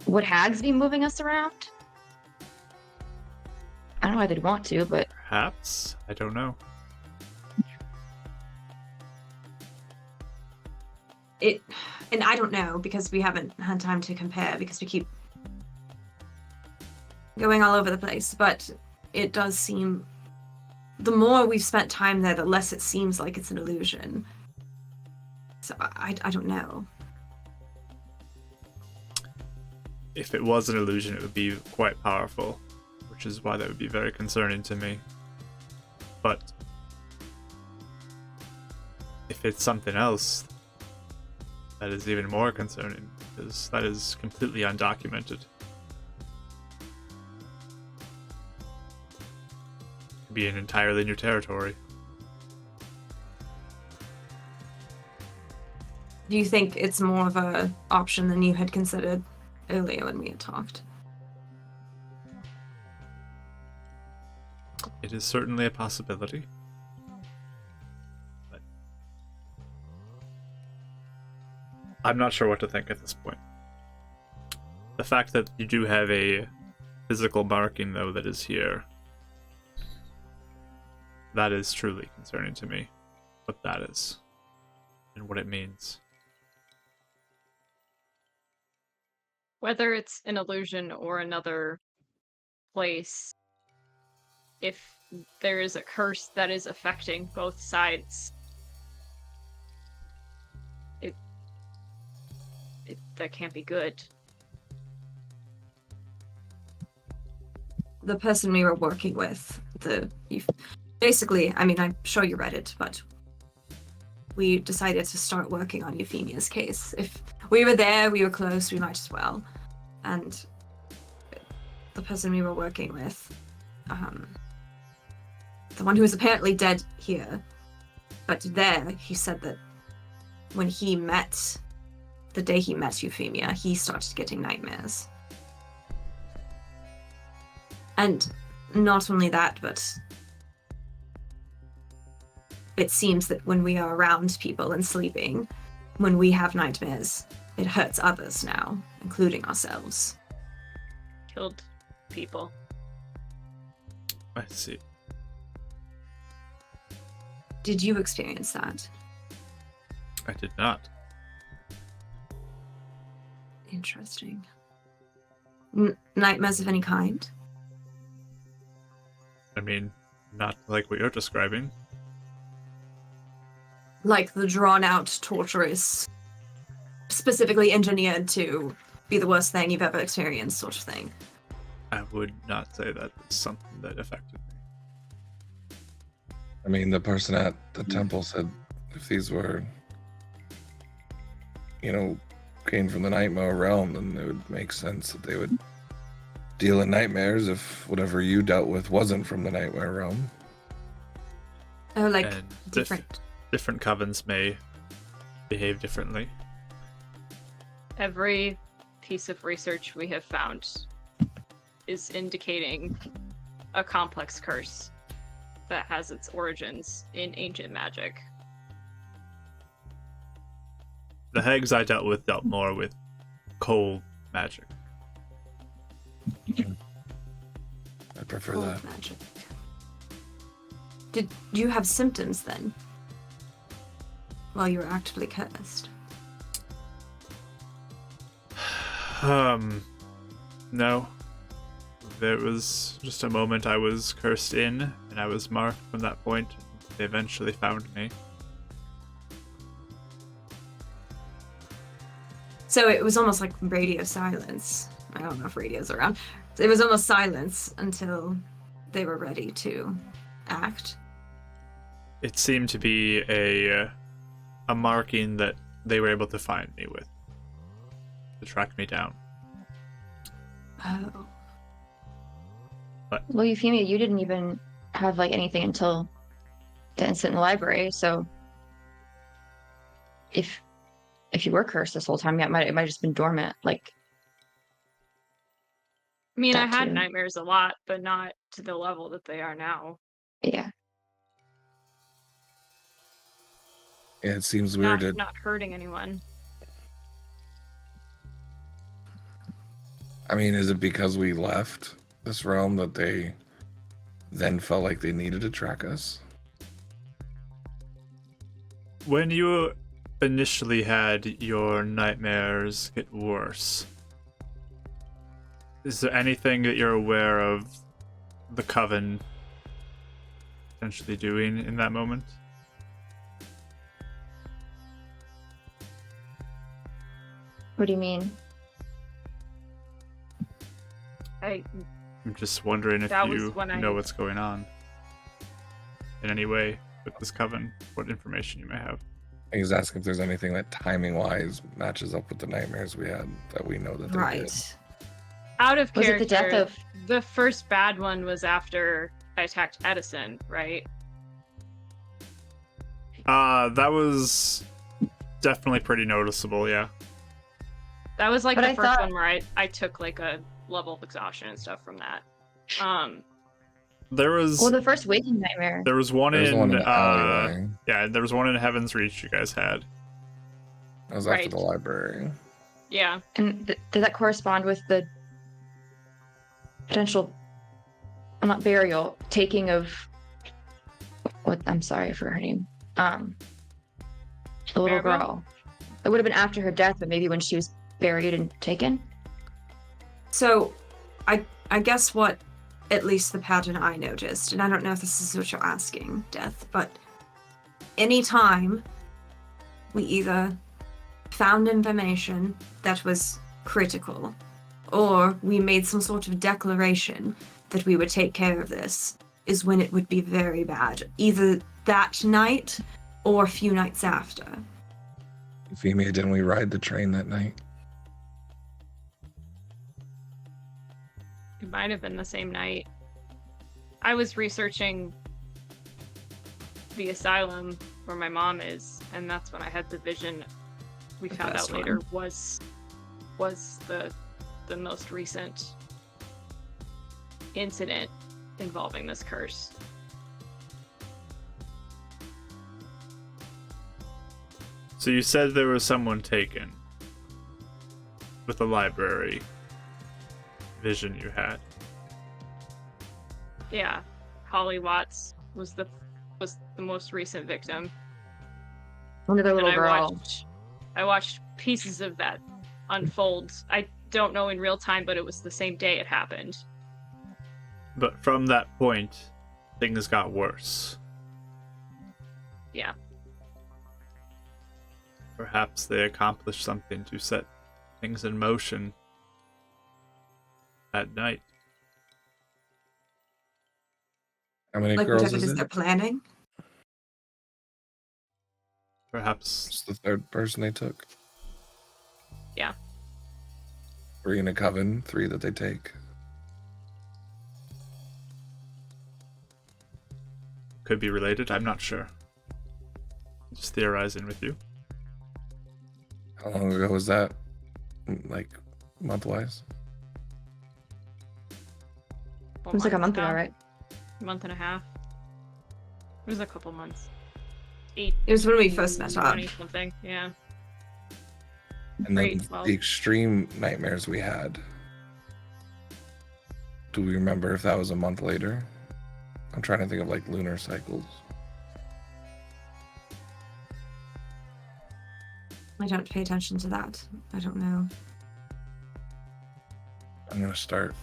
Would hags be moving us around? I don't know why they'd want to, but Perhaps? I don't know. And I don't know because we haven't had time to compare because we keep going all over the place. But it does seem, the more we've spent time there, the less it seems like it's an illusion. So I don't know. If it was an illusion, it would be quite powerful, which is why that would be very concerning to me. But if it's something else, that is even more concerning, because that is completely undocumented. It'd be an entirely new territory. Do you think it's more of a option than you had considered earlier when we had talked? It is certainly a possibility. But I'm not sure what to think at this point. The fact that you do have a physical marking, though, that is here, that is truly concerning to me. What that is, and what it means. Whether it's an illusion or another place, if there is a curse that is affecting both sides, that can't be good. The person we were working with, basically, I mean, I'm sure you read it, but we decided to start working on Euphemia's case. If we were there, we were close, we might as well. And the person we were working with, the one who is apparently dead here, but there, he said that when he met, the day he met Euphemia, he started getting nightmares. And not only that, but it seems that when we are around people and sleeping, when we have nightmares, it hurts others now, including ourselves. Killed people. I see. Did you experience that? I did not. Interesting. Nightmares of any kind? I mean, not like what you're describing. Like the drawn-out, torturous, specifically engineered to be the worst thing you've ever experienced sort of thing. I would not say that is something that affected me. I mean, the person at the temple said if these were, came from the nightmare realm, then it would make sense that they would deal in nightmares if whatever you dealt with wasn't from the nightmare realm. Oh, like And different. Different covens may behave differently. Every piece of research we have found is indicating a complex curse that has its origins in ancient magic. The hags I dealt with dealt more with cold magic. I prefer Cold that. magic. Did you have symptoms then? While you were actively cursed? No. There was just a moment I was cursed in, and I was marked from that point. They eventually found me. So it was almost like radio silence. I don't know if radio's around. It was almost silence until they were ready to act. It seemed to be a marking that they were able to find me with, to track me down. Oh. well, Euphemia, you didn't even have like anything until the incident in the library. So if you were cursed this whole time, it might have just been dormant. Like I mean, I That had too. nightmares a lot, but not to the level that they are now. Yeah. Yeah, it seems weird. Not hurting anyone. I mean, is it because we left this realm that they then felt like they needed to track us? When you initially had your nightmares get worse, is there anything that you're aware of the Coven potentially doing in that moment? What do you mean? I'm just wondering if That was you when I- know what's going on in any way with this Coven, what information you may have. He's asking if there's anything that timing-wise matches up with the nightmares we had that we know that they did. Right. Out of Was character, it the death of? the first bad one was after I attacked Edison, right? That was definitely pretty noticeable, yeah. That was like But the I first thought- one where I took like a level of exhaustion and stuff from that. There was Well, the first waking nightmare. there was one There's in one in the alleyway. yeah, there was one in Heaven's Reach you guys had. That was after Right. the library. Yeah. And did that correspond with the potential, well, not burial, taking of what? I'm sorry for her name. The little Maribel? girl. It would have been after her death, but maybe when she was buried and taken. So, I guess what at least the pattern I noticed, and I don't know if this is what you're asking, Death, but anytime we either found information that was critical, or we made some sort of declaration that we would take care of this, is when it would be very bad. Either that night or a few nights after. Euphemia, didn't we ride the train that night? It might have been the same night. I was researching the asylum where my mom is, and that's when I had the vision. We The found out first later was the most recent incident involving this curse. So you said there was someone taken with the library vision you had. Yeah, Holly Watts was the most recent victim. Another little And girl. I watched pieces of that unfold. I don't know in real time, but it was the same day it happened. But from that point, things got worse. Yeah. Perhaps they accomplished something to set things in motion at night. How many Like girls whatever it is is it? they're planning. Perhaps It's the third person they took. Yeah. 3 in a coven, 3 that they take. could be related. I'm not sure. Just theorizing with you. How long ago was that? Like, month-wise? It was like a month ago, right? Month and a half. It was a couple months. 8. It was when we first met up. 20 something. Yeah. And then Great, well- the extreme nightmares we had. Do we remember if that was a month later? I'm trying to think of like lunar cycles. I don't pay attention to that. I don't know. I'm gonna start.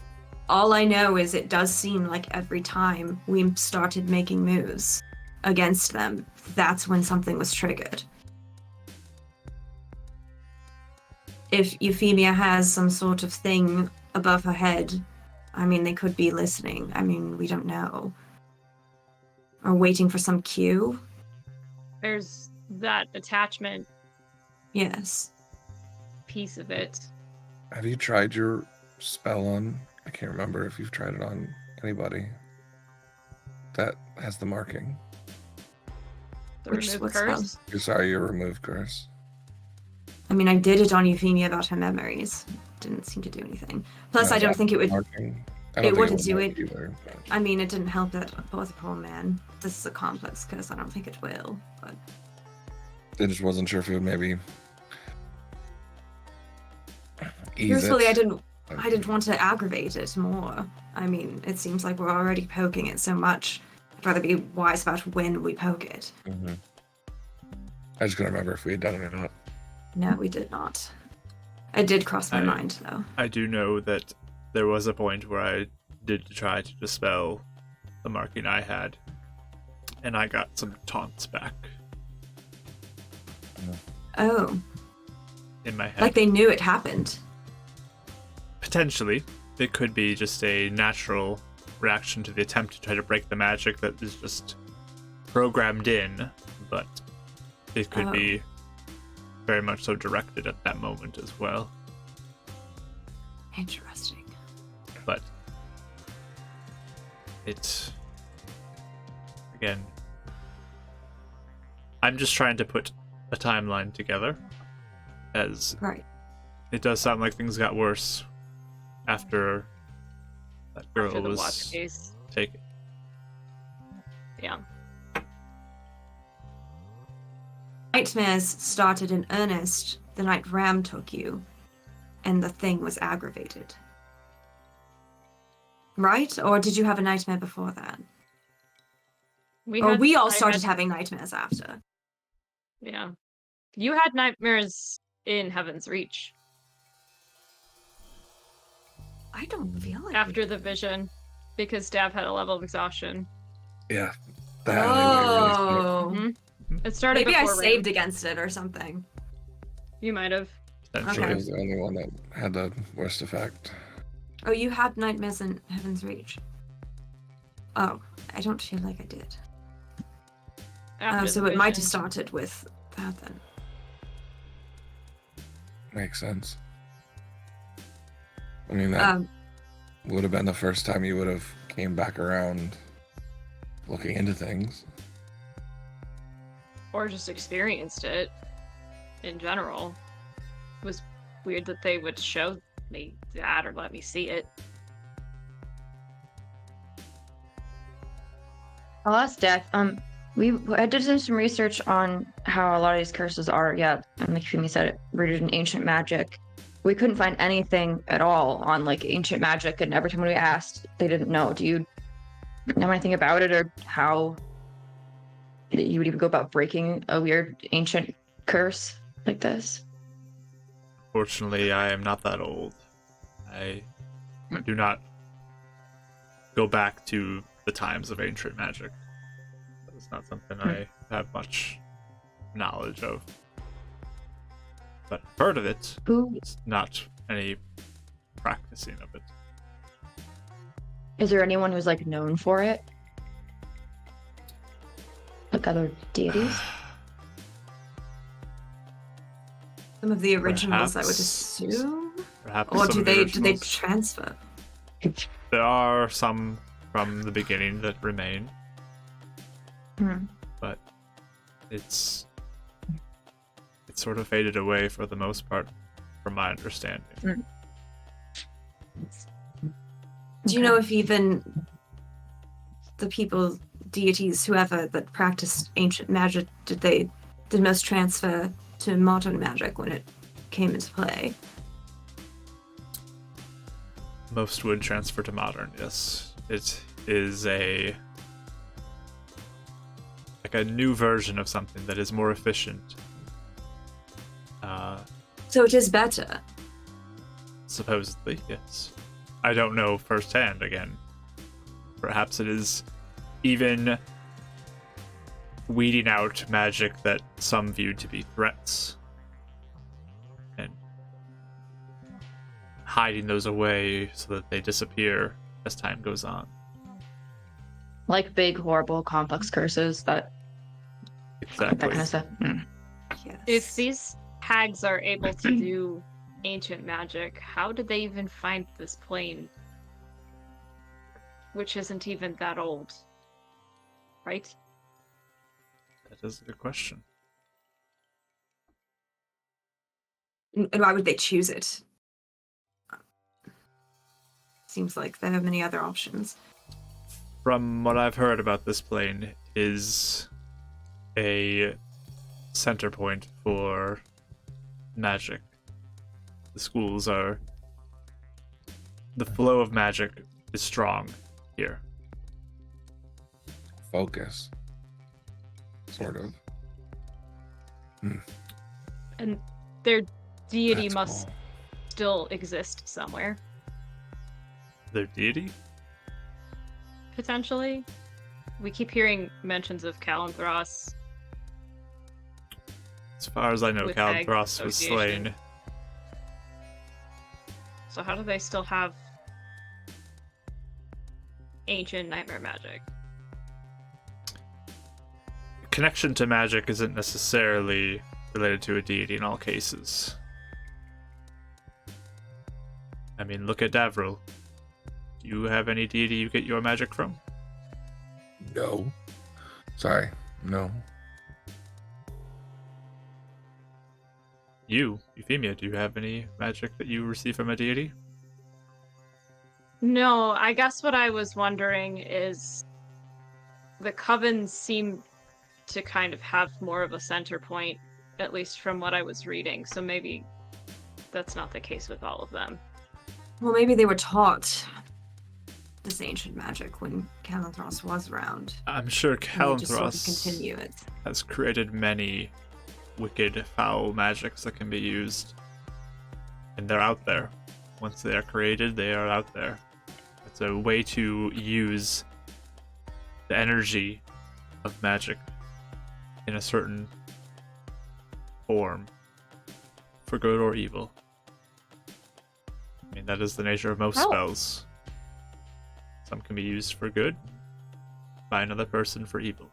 All I know is it does seem like every time we started making moves against them, that's when something was triggered. If Euphemia has some sort of thing above her head, I mean, they could be listening. I mean, we don't know. Or waiting for some cue. There's that attachment Yes. piece of it. Have you tried your spell on? I can't remember if you've tried it on anybody. That has the marking. The Which remove what's curse. You're sorry, your remove curse. I mean, I did it on Euphemia about her memories. didn't seem to do anything. Plus, No, I don't think it would. marking. It wouldn't do would it. either. I mean, it didn't help that both poor man. This is a complex curse. I don't think it will. But I just wasn't sure if it would maybe ease truthfully, it. I didn't want to aggravate it more. I mean, it seems like we're already poking it so much. I'd rather be wise about when we poke it. Mhm. I just couldn't remember if we had done it or not. No, we did not. It did cross my mind, though. I do know that there was a point where I did try to dispel the marking I had, and I got some taunts back Oh, in my head. like they knew it happened. Potentially, it could be just a natural reaction to the attempt to try to break the magic that is just programmed in, but it could be very much so directed at that moment as well. Interesting. But it's, again, I'm just trying to put a timeline together, as Right. it does sound like things got worse after that girl After the was watch case. taken. Yeah. Nightmares started in earnest the night Ram took you, and the thing was aggravated. Right? Or did you have a nightmare before that? We all started having nightmares after. Yeah. You had nightmares in Heaven's Reach I don't feel like after the vision because Dav had a level of exhaustion. Yeah. Oh. Mhm. It started Maybe I before saved Ram. against it or something. You might have. Potentially. Okay. It was the only one that had the worst effect. Oh, you had nightmares in Heaven's Reach. Oh, I don't feel like I did. After So the it might have vision. started with that then. Makes sense. I mean, that would have been the first time you would have came back around looking into things. Or just experienced it in general. It was weird that they would show me that or let me see it. I'll ask Death. I did some research on how a lot of these curses are, and like Fumi said, it rooted in ancient magic. We couldn't find anything at all on like ancient magic, and every time we asked, they didn't know. Do you know anything about it, or how you would even go about breaking a weird ancient curse like this? Fortunately, I am not that old. I do not go back to the times of ancient magic. It's not something I have much knowledge of. But I've heard of it. Who It's not any practicing of it. is there anyone who's like known for it? Like other deities? Some of the originals, I would Perhaps. assume. Perhaps Or some do of the they originals. transfer? There are some from the beginning that remain, Hmm. but it's sort of faded away for the most part, from my understanding. Do you know if even the people, deities, whoever that practiced ancient magic, did most transfer to modern magic when it came into play? Most would transfer to modern, yes. It is a new version of something that is more efficient. So it is better. Supposedly, yes. I don't know firsthand, again. Perhaps it is even weeding out magic that some viewed to be threats and hiding those away so that they disappear as time goes on. Like big, horrible, complex curses, that Exactly. kind of stuff. Yes. If these hags are able to do ancient magic, how did they even find this plane? Which isn't even that old. Right? That is a good question. And why would they choose it? seems like they have many other options. From what I've heard about this plane, is a center point for magic. The schools are... The flow of magic is strong here. Focus. Sort of. And their deity That's must cool. still exist somewhere, Their deity? potentially. We keep hearing mentions of Calanthros. As far as I know, With Hag Calanthros was Association. slain. So how do they still have ancient nightmare magic? Connection to magic isn't necessarily related to a deity in all cases. I mean, look at Davril. Do you have any deity you get your magic from? No. Sorry. No. You, Euphemia, do you have any magic that you receive from a deity? No, I guess what I was wondering is the covens seem to kind of have more of a center point, at least from what I was reading, so maybe that's not the case with all of them. Well, maybe they were taught this ancient magic when Calanthros was around. I'm sure And they just sort of Calanthros continue it. has created many wicked, foul magics that can be used. And they're out there. Once they are created, they are out there. It's a way to use the energy of magic in a certain form, for good or evil. I mean, that is the nature of most Oh. spells. Some can be used for good, by another person for evil.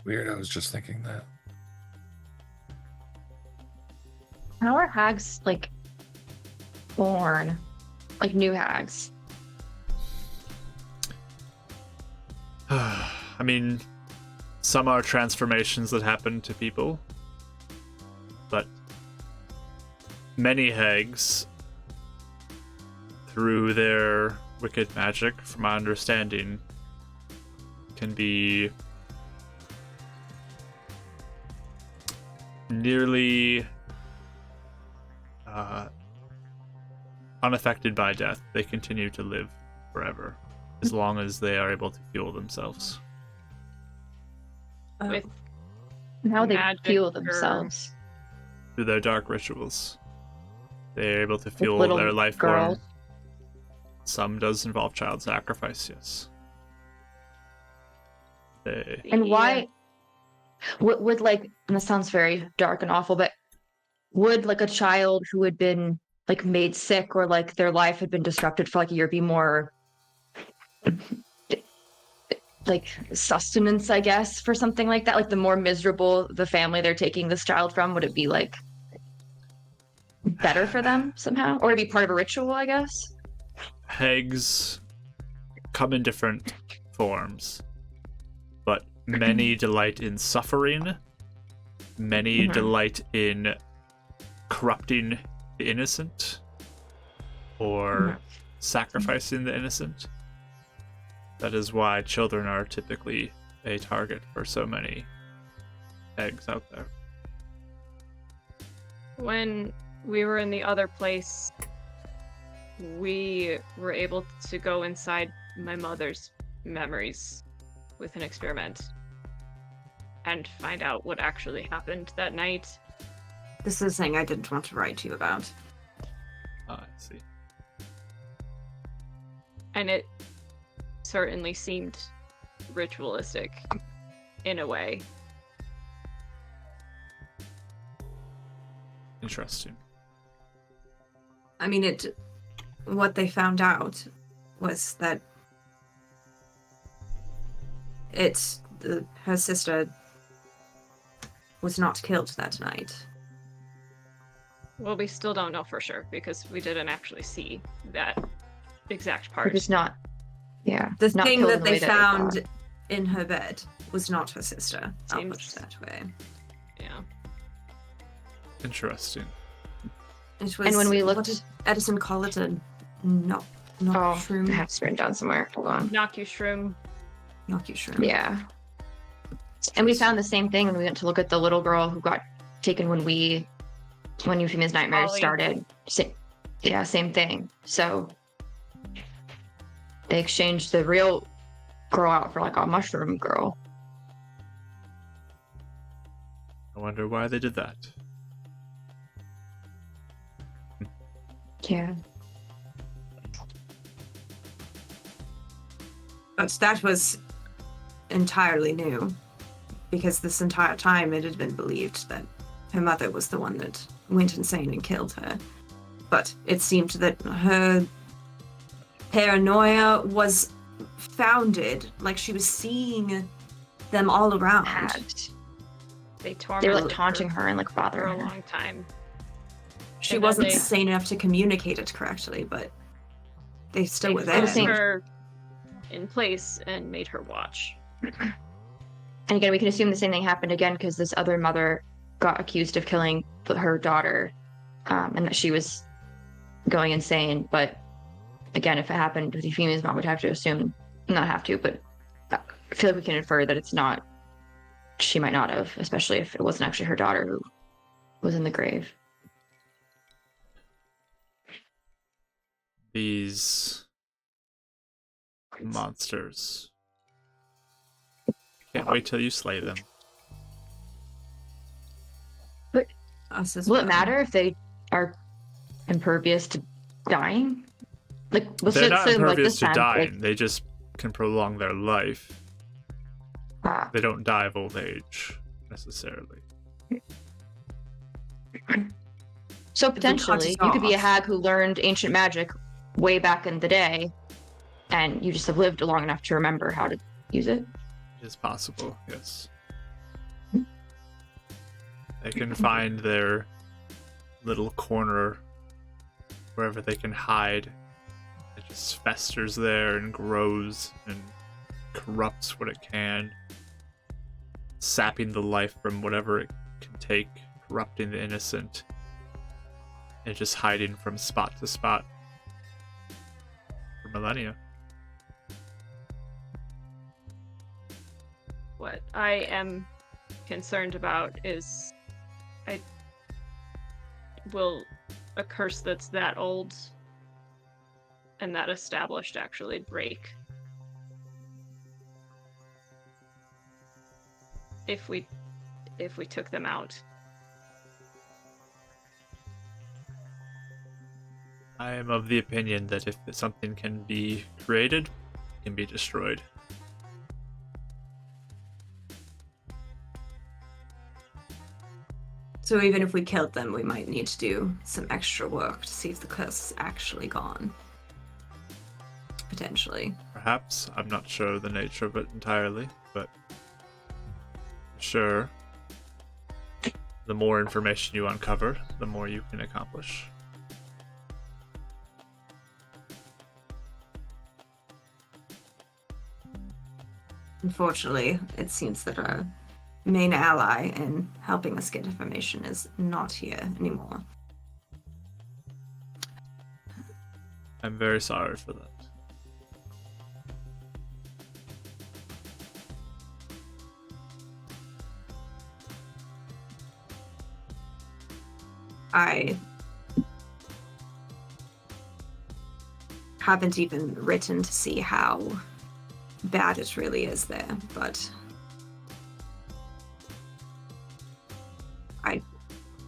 Weird. I was just thinking that. How are hags like born? Like new hags? I mean, some are transformations that happen to people, but many hags, through their wicked magic, from my understanding, can be nearly unaffected by death. They continue to live forever, as long as they are able to fuel themselves. With And how they Magic fuel or- themselves? Through their dark rituals. They are able to fuel little their life girls? form. Some does involve child sacrifice, yes. They... And why would like, and this sounds very dark and awful, but would like a child who had been like made sick or like their life had been disrupted for like a year be more like sustenance, I guess, for something like that? Like the more miserable the family they're taking this child from, would it be like better for them somehow? Or would it be part of a ritual, I guess? Hags come in different forms, but many delight in suffering, many Mhm. delight in corrupting the innocent, or sacrificing the innocent. That is why children are typically a target for so many hags out there. When we were in the other place, we were able to go inside my mother's memories with an experiment and find out what actually happened that night. This is a thing I didn't want to write to you about. I see. And it certainly seemed ritualistic in a way. Interesting. I mean, what they found out was that her sister was not killed that night. Well, we still don't know for sure because we didn't actually see that exact Or part. just not, yeah. The not thing killed that in the they way found thought. in her bed was not her sister. I'll put it Seems- that way. Yeah. Interesting. It was, And when we what looked- did Edison call it? A No, not Oh, I shroom. have to written down somewhere. Hold on. Knock you shroom. Knock you shroom. Yeah. And we found the same thing when we went to look at the little girl who got taken when Euphemia's nightmares Ollie. started. Yeah, same thing. So they exchanged the real girl out for like a mushroom girl. I wonder why they did that. Yeah. But that was entirely new, because this entire time it had been believed that her mother was the one that went insane and killed her. But it seemed that her paranoia was founded, like she was seeing them all around. They They tormented were like taunting her and like for bothering a her. long time. She And then wasn't they- sane enough to communicate it correctly, but they still were They there. froze her in place and made her watch. And again, we can assume the same thing happened again because this other mother got accused of killing her daughter, and that she was going insane. But again, if it happened with Euphemia's mom, we'd have to assume, not have to, but I feel like we can infer that it's not, she might not have, especially if it wasn't actually her daughter who was in the grave. These monsters. Can't wait till you slay them. Us as Will well. it matter if they are impervious to dying? Like, let's They're not assume, like, impervious this to time, dying. They just can prolong their life. like, They don't die of old age, necessarily. so cut potentially, us you could be a off. hag who learned ancient magic way back in the day, and you just have lived long enough to remember how to use it. It is possible, yes. They can find their little corner wherever they can hide. It just festers there and grows and corrupts what it can, sapping the life from whatever it can take, corrupting the innocent, and just hiding from spot to spot for millennia. What I am concerned about is will a curse that's that old and that established actually break if we took them out. I am of the opinion that if something can be created, it can be destroyed. So even if we killed them, we might need to do some extra work to see if the curse is actually gone. Potentially. Perhaps. I'm not sure the nature of it entirely, but sure. The more information you uncover, the more you can accomplish. Unfortunately, it seems that our main ally in helping us get information is not here anymore. I'm very sorry for that. I haven't even written to see how bad it really is there, but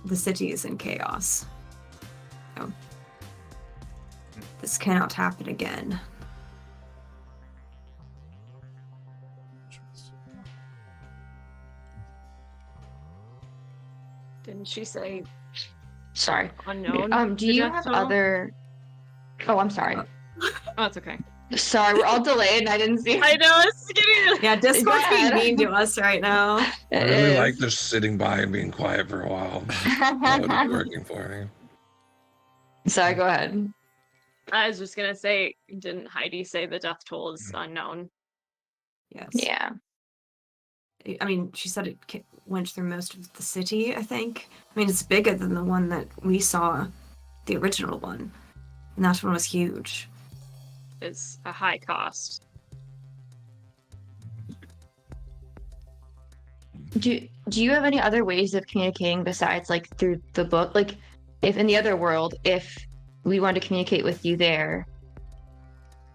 the city is in chaos. So this cannot happen again. Didn't she say Sorry. unknown? Do the you death have total? other... Oh, I'm sorry. Oh, it's okay. Sorry, we're all delayed and I dn't see... I know, it's getting... Yeah, Discord's Go being ahead. mean to us right now. I It really is. like just sitting by and being quiet for a while. That would be working for me. Sorry, go ahead. I was just gonna say, didn't Heidi say the death toll is unknown? Yes. Yeah. I mean, she said it went through most of the city, I think. I mean, it's bigger than the one that we saw, the original one. And that one was huge. It's a high cost. Do you have any other ways of communicating besides like through the book? Like, if in the other world, if we wanted to communicate with you there,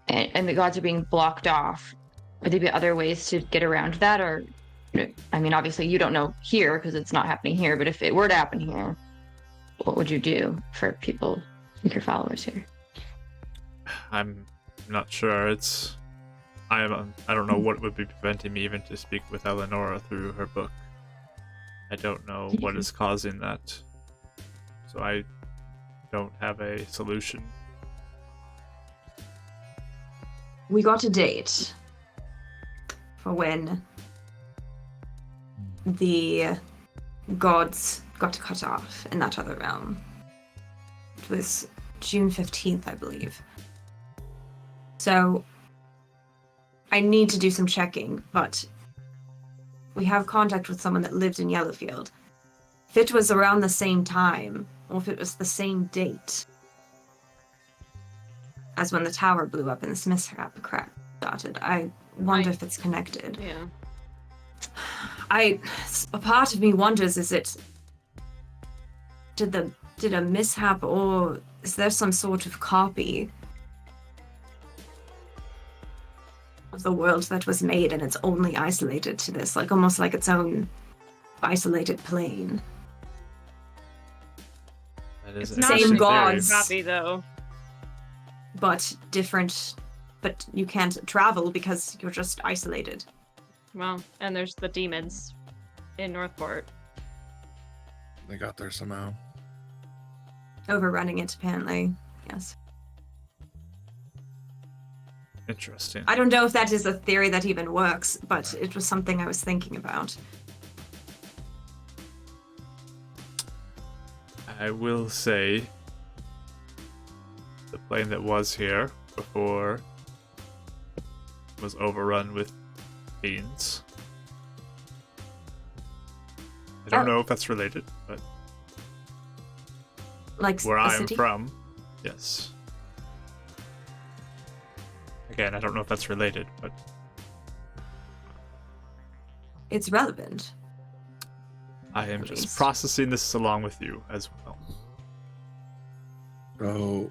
and the gods are being blocked off, would there be other ways to get around that? Or, I mean, obviously you don't know here because it's not happening here. But if it were to happen here, what would you do for people, like your followers here? I'm not sure. I don't know what would be preventing me even to speak with Eleonora through her book. I don't know what is causing that. So I don't have a solution. We got a date for when the gods got cut off in that other realm. It was June 15th, I believe. So I need to do some checking, but we have contact with someone that lived in Yellowfield. If it was around the same time, or if it was the same date as when the tower blew up and the Mishap crack started, I wonder if it's connected. Yeah. A part of me wonders, did a mishap, or is there some sort of copy of the world that was made and it's only isolated to this, like almost like its own isolated plane? That is It's an not Same interesting gods. theory. Copy though. But different, but you can't travel because you're just isolated. Well, and there's the demons in Northport. They got there somehow. Overrunning it, apparently. Yes. Interesting. I don't know if that is a theory that even works, but it was something I was thinking about. I will say the plane that was here before was overrun with fiends. I don't know if that's related, but Like where the I'm city? from, yes. Again, I don't know if that's related, but It's relevant. I am At just least. processing this along with you as well. Oh.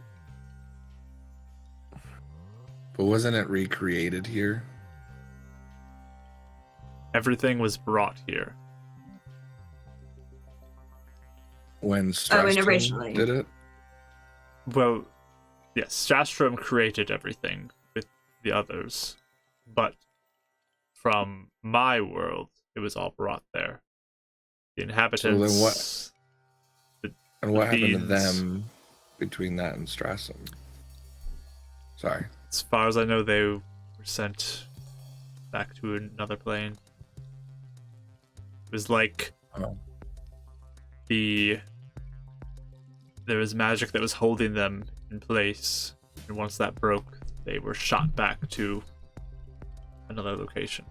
But wasn't it recreated here? Everything was brought here. When and Strastrom originally. did it? Well, yes, Strastrom created everything with the others, but from my world, it was all brought there. The inhabitants. And what happened to fiends. them between that and Strastrom? Sorry. As far as I know, they were sent back to another plane. It was like Oh. there was magic that was holding them in place, and once that broke, they were shot back to another location.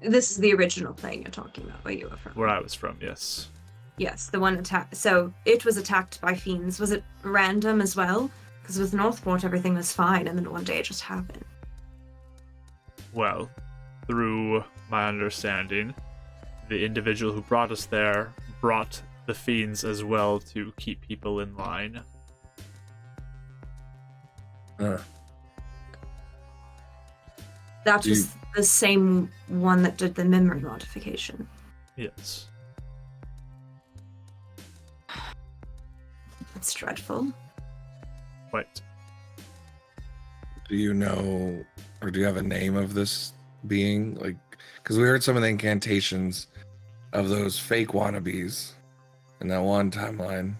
This is the original plane you're talking about, where you were from. Where I was from, yes. Yes, the one attacked. So it was attacked by fiends. Was it random as well? Because with Northport, everything was fine, and then one day it just happened. Well, through my understanding, the individual who brought us there brought the fiends as well to keep people in line. That Do was the same one that did the memory modification. Yes. That's dreadful. But Do you know, or do you have a name of this being? Like, because we heard some of the incantations of those fake wannabes in that one timeline.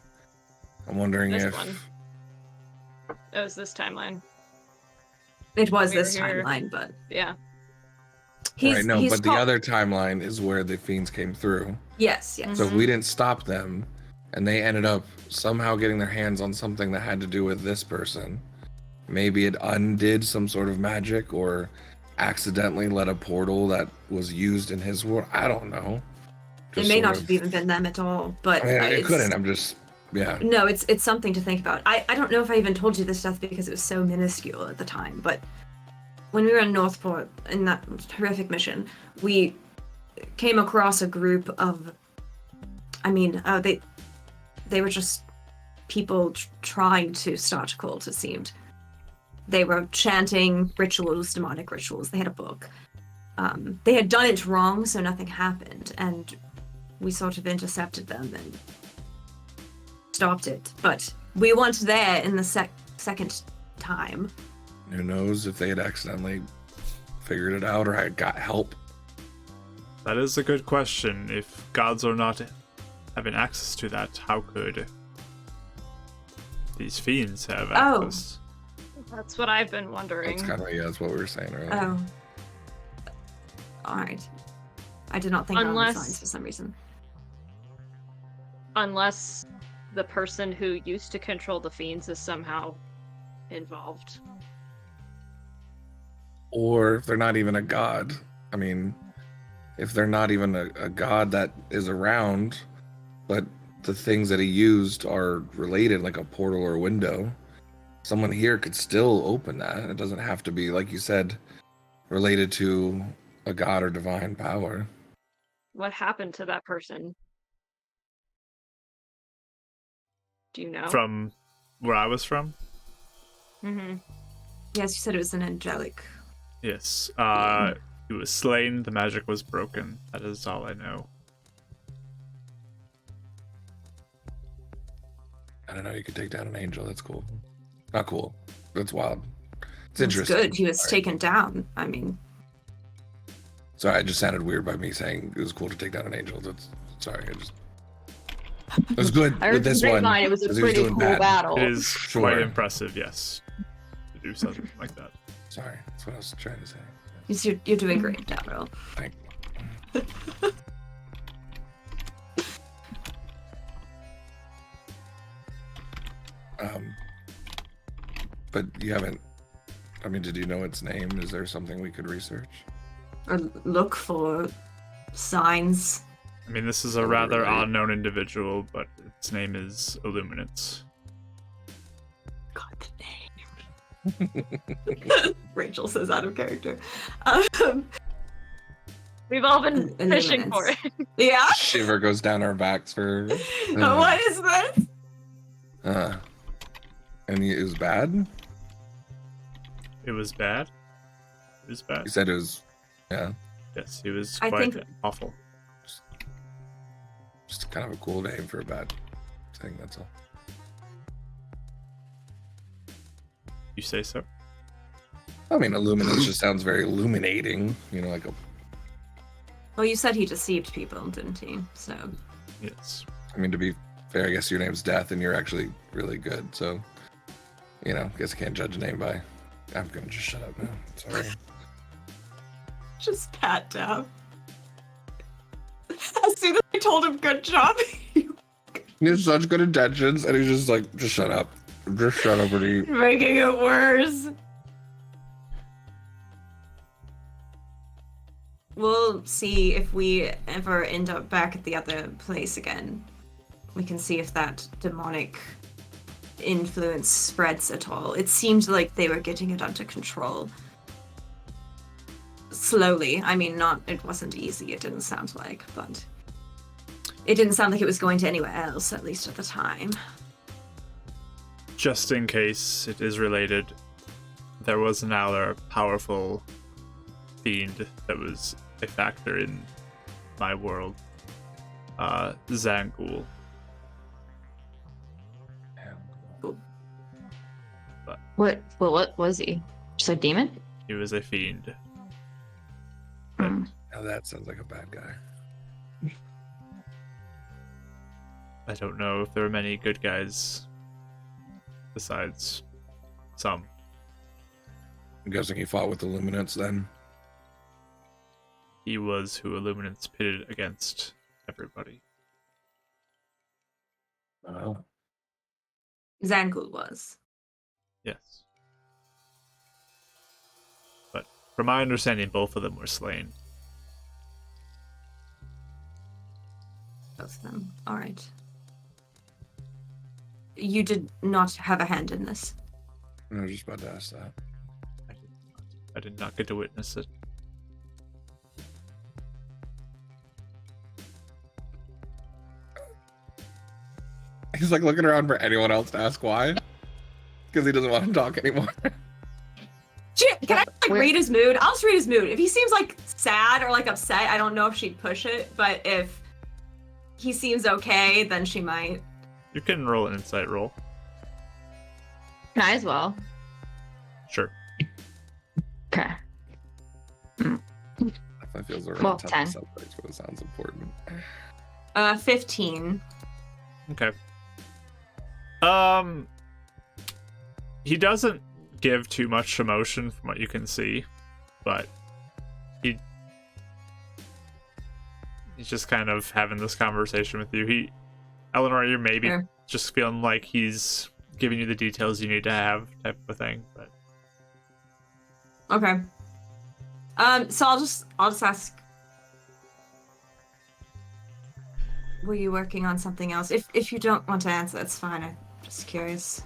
I'm wondering This if one. It was this timeline. It was We were this here. timeline, but Yeah. right, no, but the called- other timeline is where the fiends came through. Yes, yes. So if we didn't stop them, and they ended up somehow getting their hands on something that had to do with this person, maybe it undid some sort of magic or accidentally let a portal that was used in his world. I don't know. It Just may sort not of- have even been them at all, but I mean, it it's- couldn't. I'm just Yeah. No, it's something to think about. I don't know if I even told you this stuff because it was so minuscule at the time, but when we were in Northport in that horrific mission, we came across a group of, they were just people trying to start a cult, it seemed. They were chanting rituals, demonic rituals. They had a book. They had done it wrong, so nothing happened, and we sort of intercepted them and stopped it. But we weren't there in the second time. Who knows if they had accidentally figured it out or had got help? That is a good question. If gods are not having access to that, how could these fiends have access? That's what I've been wondering. That's kind of that's what we were saying earlier. Oh. Alright. I did not think along those lines for some reason. Unless the person who used to control the fiends is somehow involved. Or if they're not even a god. I mean, if they're not even a god that is around, but the things that he used are related, like a portal or a window, someone here could still open that. It doesn't have to be, like you said, related to a god or divine power. What happened to that person? Do you know? From where I was from? Mm-hmm. Yes, you said it was an angelic. Yes. He was slain, the magic was broken. That is all I know. I don't know, you could take down an angel. That's cool. Not cool. That's wild. It's It's interesting. good. He was Sorry. taken down. I mean, Sorry, it just sounded weird by me saying it was cool to take down an angel. That's sorry. It was good I heard with this from one. Grapevine it was a 'cause he was pretty doing cool bad. battle. It is Sure. quite impressive, yes, to do something like that. Sorry, that's what I was trying to say. you're doing great, Daryl. Thank But you haven't. I mean, did you know its name? Is there something we could research? Or look for signs. I mean, this is a rather unknown individual, but its name is Illuminance. God, the name. Rachel says out of character. We've all been Illuminance. fishing for it. Yeah. Shiver goes down our backs for. What is this? And it was bad. It was bad. It was bad. You said it was. Yeah, Yes, he was I quite think- awful. just kind of a cool name for a bad thing. That's all. You say so? I mean, illuminance just sounds very illuminating. You know, like a. Well, you said he deceived people, didn't he? So. Yes. I mean, to be fair, I guess your name's Death, and you're actually really good. So, you know, I guess I can't judge a name by. I'm gonna just shut up now. Sorry. Just pat down. As soon as I told him good job, He has such good intentions, and he's just like, just shut up. Just shut up and eat. making it worse. We'll see if we ever end up back at the other place again. We can see if that demonic influence spreads at all. It seemed like they were getting it under control. Slowly. I mean, it wasn't easy, it didn't sound like, but it didn't sound like it was going to anywhere else, at least at the time. Just in case it is related, there was another powerful fiend that was a factor in my world. Zangul. What was he? Just a demon? He was a fiend. Hmm. Now that sounds like a bad guy. I don't know if there are many good guys besides some. I'm guessing he fought with the Illuminance then. He was who Illuminance pitted against everybody. Oh. Zangul was. Yes. But from my understanding, both of them were slain. Both of them. Alright. you did not have a hand in this. I was just about to ask that. I did not get to witness it. He's like looking around for anyone else to ask why, because he doesn't want to talk anymore. Can I like read his mood? I'll just read his mood. If he seems like sad or like upset, I don't know if she'd push it, but if he seems okay, then she might. You can roll an insight roll. Can I as well? Sure. Okay. That feels a Well, tough 10. subject, but it sounds important. 15. Okay. He doesn't give too much emotion from what you can see, but he's just kind of having this conversation with you. Eleanor, you're maybe Sure. just feeling like he's giving you the details you need to have, type of thing. But Okay. So I'll just ask. Were you working on something else? If you don't want to answer, that's fine. I'm just curious.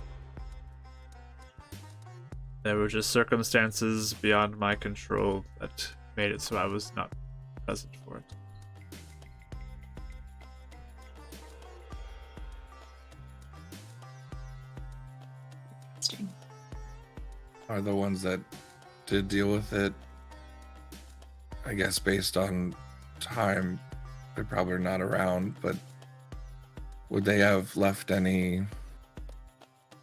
there were just circumstances beyond my control that made it so I was not present for it. Interesting. Are the ones that did deal with it, I guess based on time, they're probably not around, but would they have left any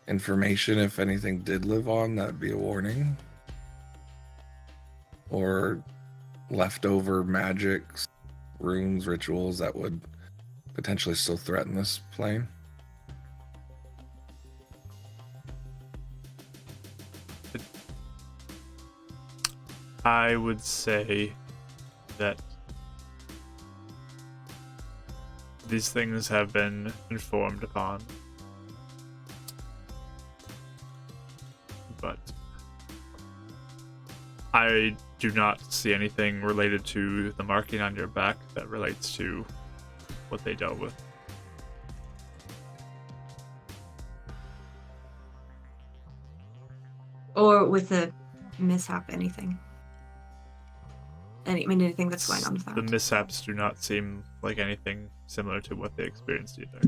information if anything did live on? That'd be a warning. Or leftover magics, runes, rituals that would potentially still threaten this plane? I would say that these things have been informed upon, but I do not see anything related to the marking on your back that relates to what they dealt with. Or with the mishap, anything. Anything that's going on with that. The mishaps do not seem like anything similar to what they experienced either.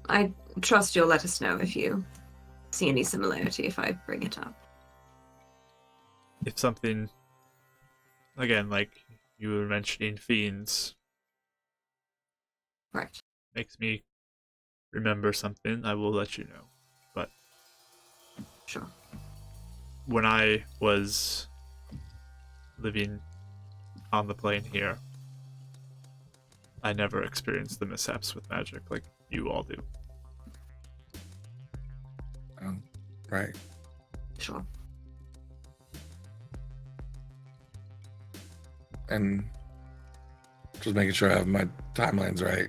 I trust you'll let us know if you see any similarity if I bring it up. If something, again, like you were mentioning fiends, Right. makes me remember something, I will let you know. But Sure. when I was living on the plane here, I never experienced the mishaps with magic like you all do. Right. Sure. And just making sure I have my timelines right.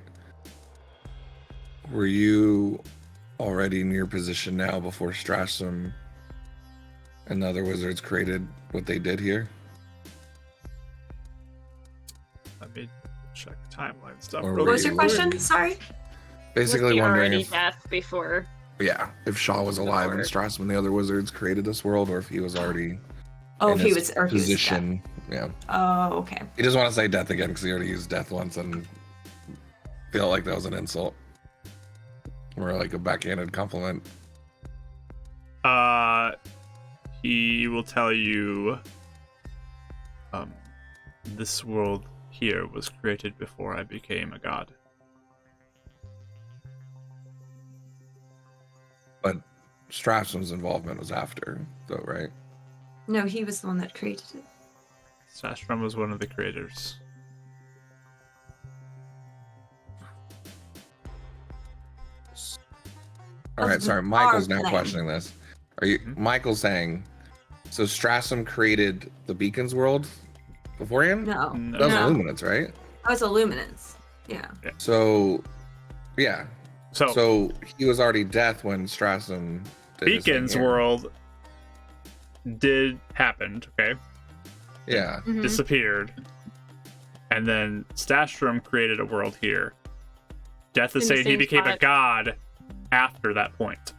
Were you already in your position now before Strassum and the other wizards created what they did here? Let me check timeline stuff. Or real What was quick. your question? Sorry. Basically Was he wondering already if, death before. yeah, if Shaw was alive when Before. Strassum and the other wizards created this world, or if he was already Oh, in if he his was or he was dead. position. Yeah. Oh, okay. He doesn't want to say death again because he already used death once and feel like that was an insult. Or like a backhanded compliment. He will tell you this world here was created before I became a god. But Strassum's involvement was after, though, right? No, he was the one that created it. Sastram was one of the creators. All right, Of sorry. our Michael's now plan. questioning this. Are you? Mhm. Michael's saying, so Strassum created the Beacon's world beforehand? No. No. That was No. Illuminance, right? That was Illuminance. Yeah. So, yeah. So, So he was already death when Strassum did his thing Beacon's here. world happened, okay? Yeah. Mhm. Disappeared. And then Stashram created a world here. Death is In the saying he same became a spot. god after that point.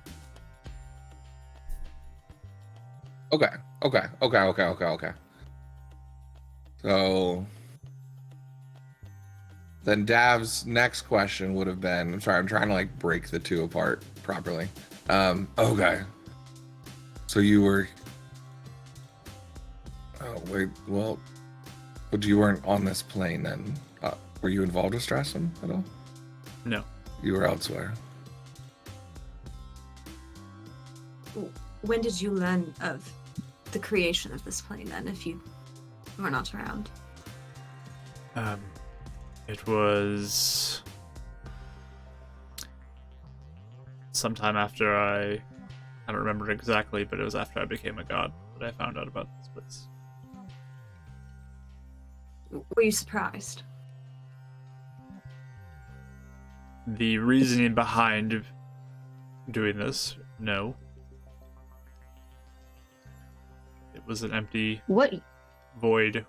Okay. So then Dav's next question would have been, I'm sorry, I'm trying to like break the two apart properly. Okay. So you were, oh wait, well, but you weren't on this plane then. Were you involved with Strassum at all? No. You were elsewhere. When did you learn of the creation of this plane then, if you were not around? It was sometime after I don't remember exactly, but it was after I became a god that I found out about this place. Were you surprised? The reasoning behind doing this, no. It was an empty What? void.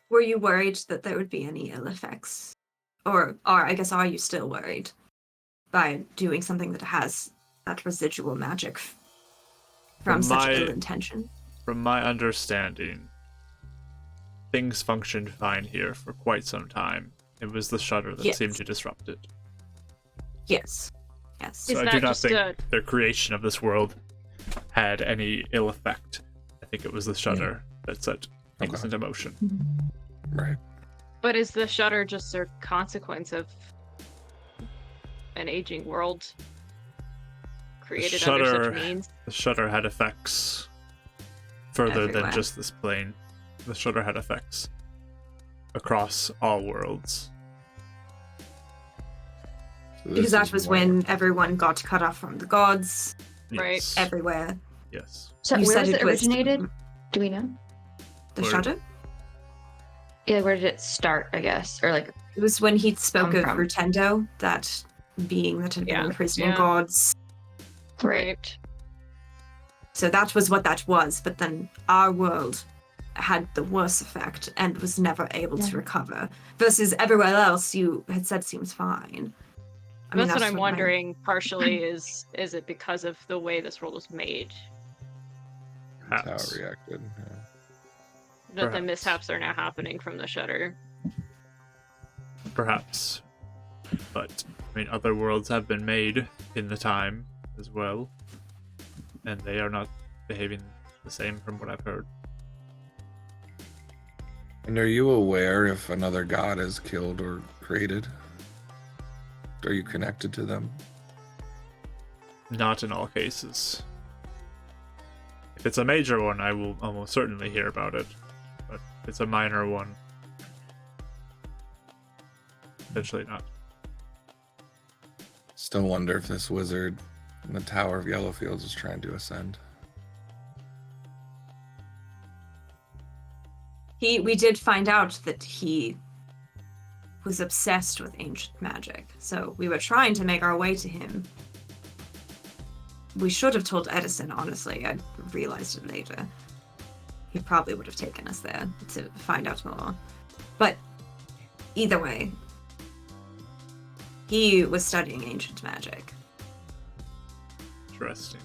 Were you worried that there would be any ill effects? Or I guess, are you still worried by doing something that has that residual magic from such ill intention? From my understanding, things functioned fine here for quite some time. It was the shutter that Yes. seemed to disrupt it. Yes. Yes. So Is I that do not just think their creation of this world had any ill effect. I think it was the shutter that set things Okay. into motion. Right. But is the shutter just a consequence of an aging world created under shutter- such means? The shutter had effects further than Everywhere. just this plane. The shutter had effects across all worlds. So this Because that is was more- when everyone got cut off from the gods Right. Yes. everywhere. Yes. So You where said was it it was- originated? Do we know? The Where- Shudder? Yeah, where did it start, I guess? Or like, It was when he spoke Come of from. Rutendo, that being that had been Yeah, imprisoning yeah. gods. Right. So that was what that was, but then our world had the worst effect and was never able to Yeah. recover. Versus everywhere else you had said seems fine. I mean, That's what I'm my- wondering partially is it because of the way this world was made That's Perhaps. how it reacted. Yeah. that the Perhaps. mishaps are now happening from the shutter? Perhaps. But, I mean, other worlds have been made in the time as well. And they are not behaving the same from what I've heard. And are you aware if another god is killed or created? Are you connected to them? Not in all cases. If it's a major one, I will almost certainly hear about it. But if it's a minor one, potentially not. Still wonder if this wizard in the Tower of Yellowfields is trying to ascend. We did find out that he was obsessed with ancient magic, so we were trying to make our way to him. We should have told Edison, honestly. I realized it later. He probably would have taken us there to find out more. But either way, he was studying ancient magic. Interesting.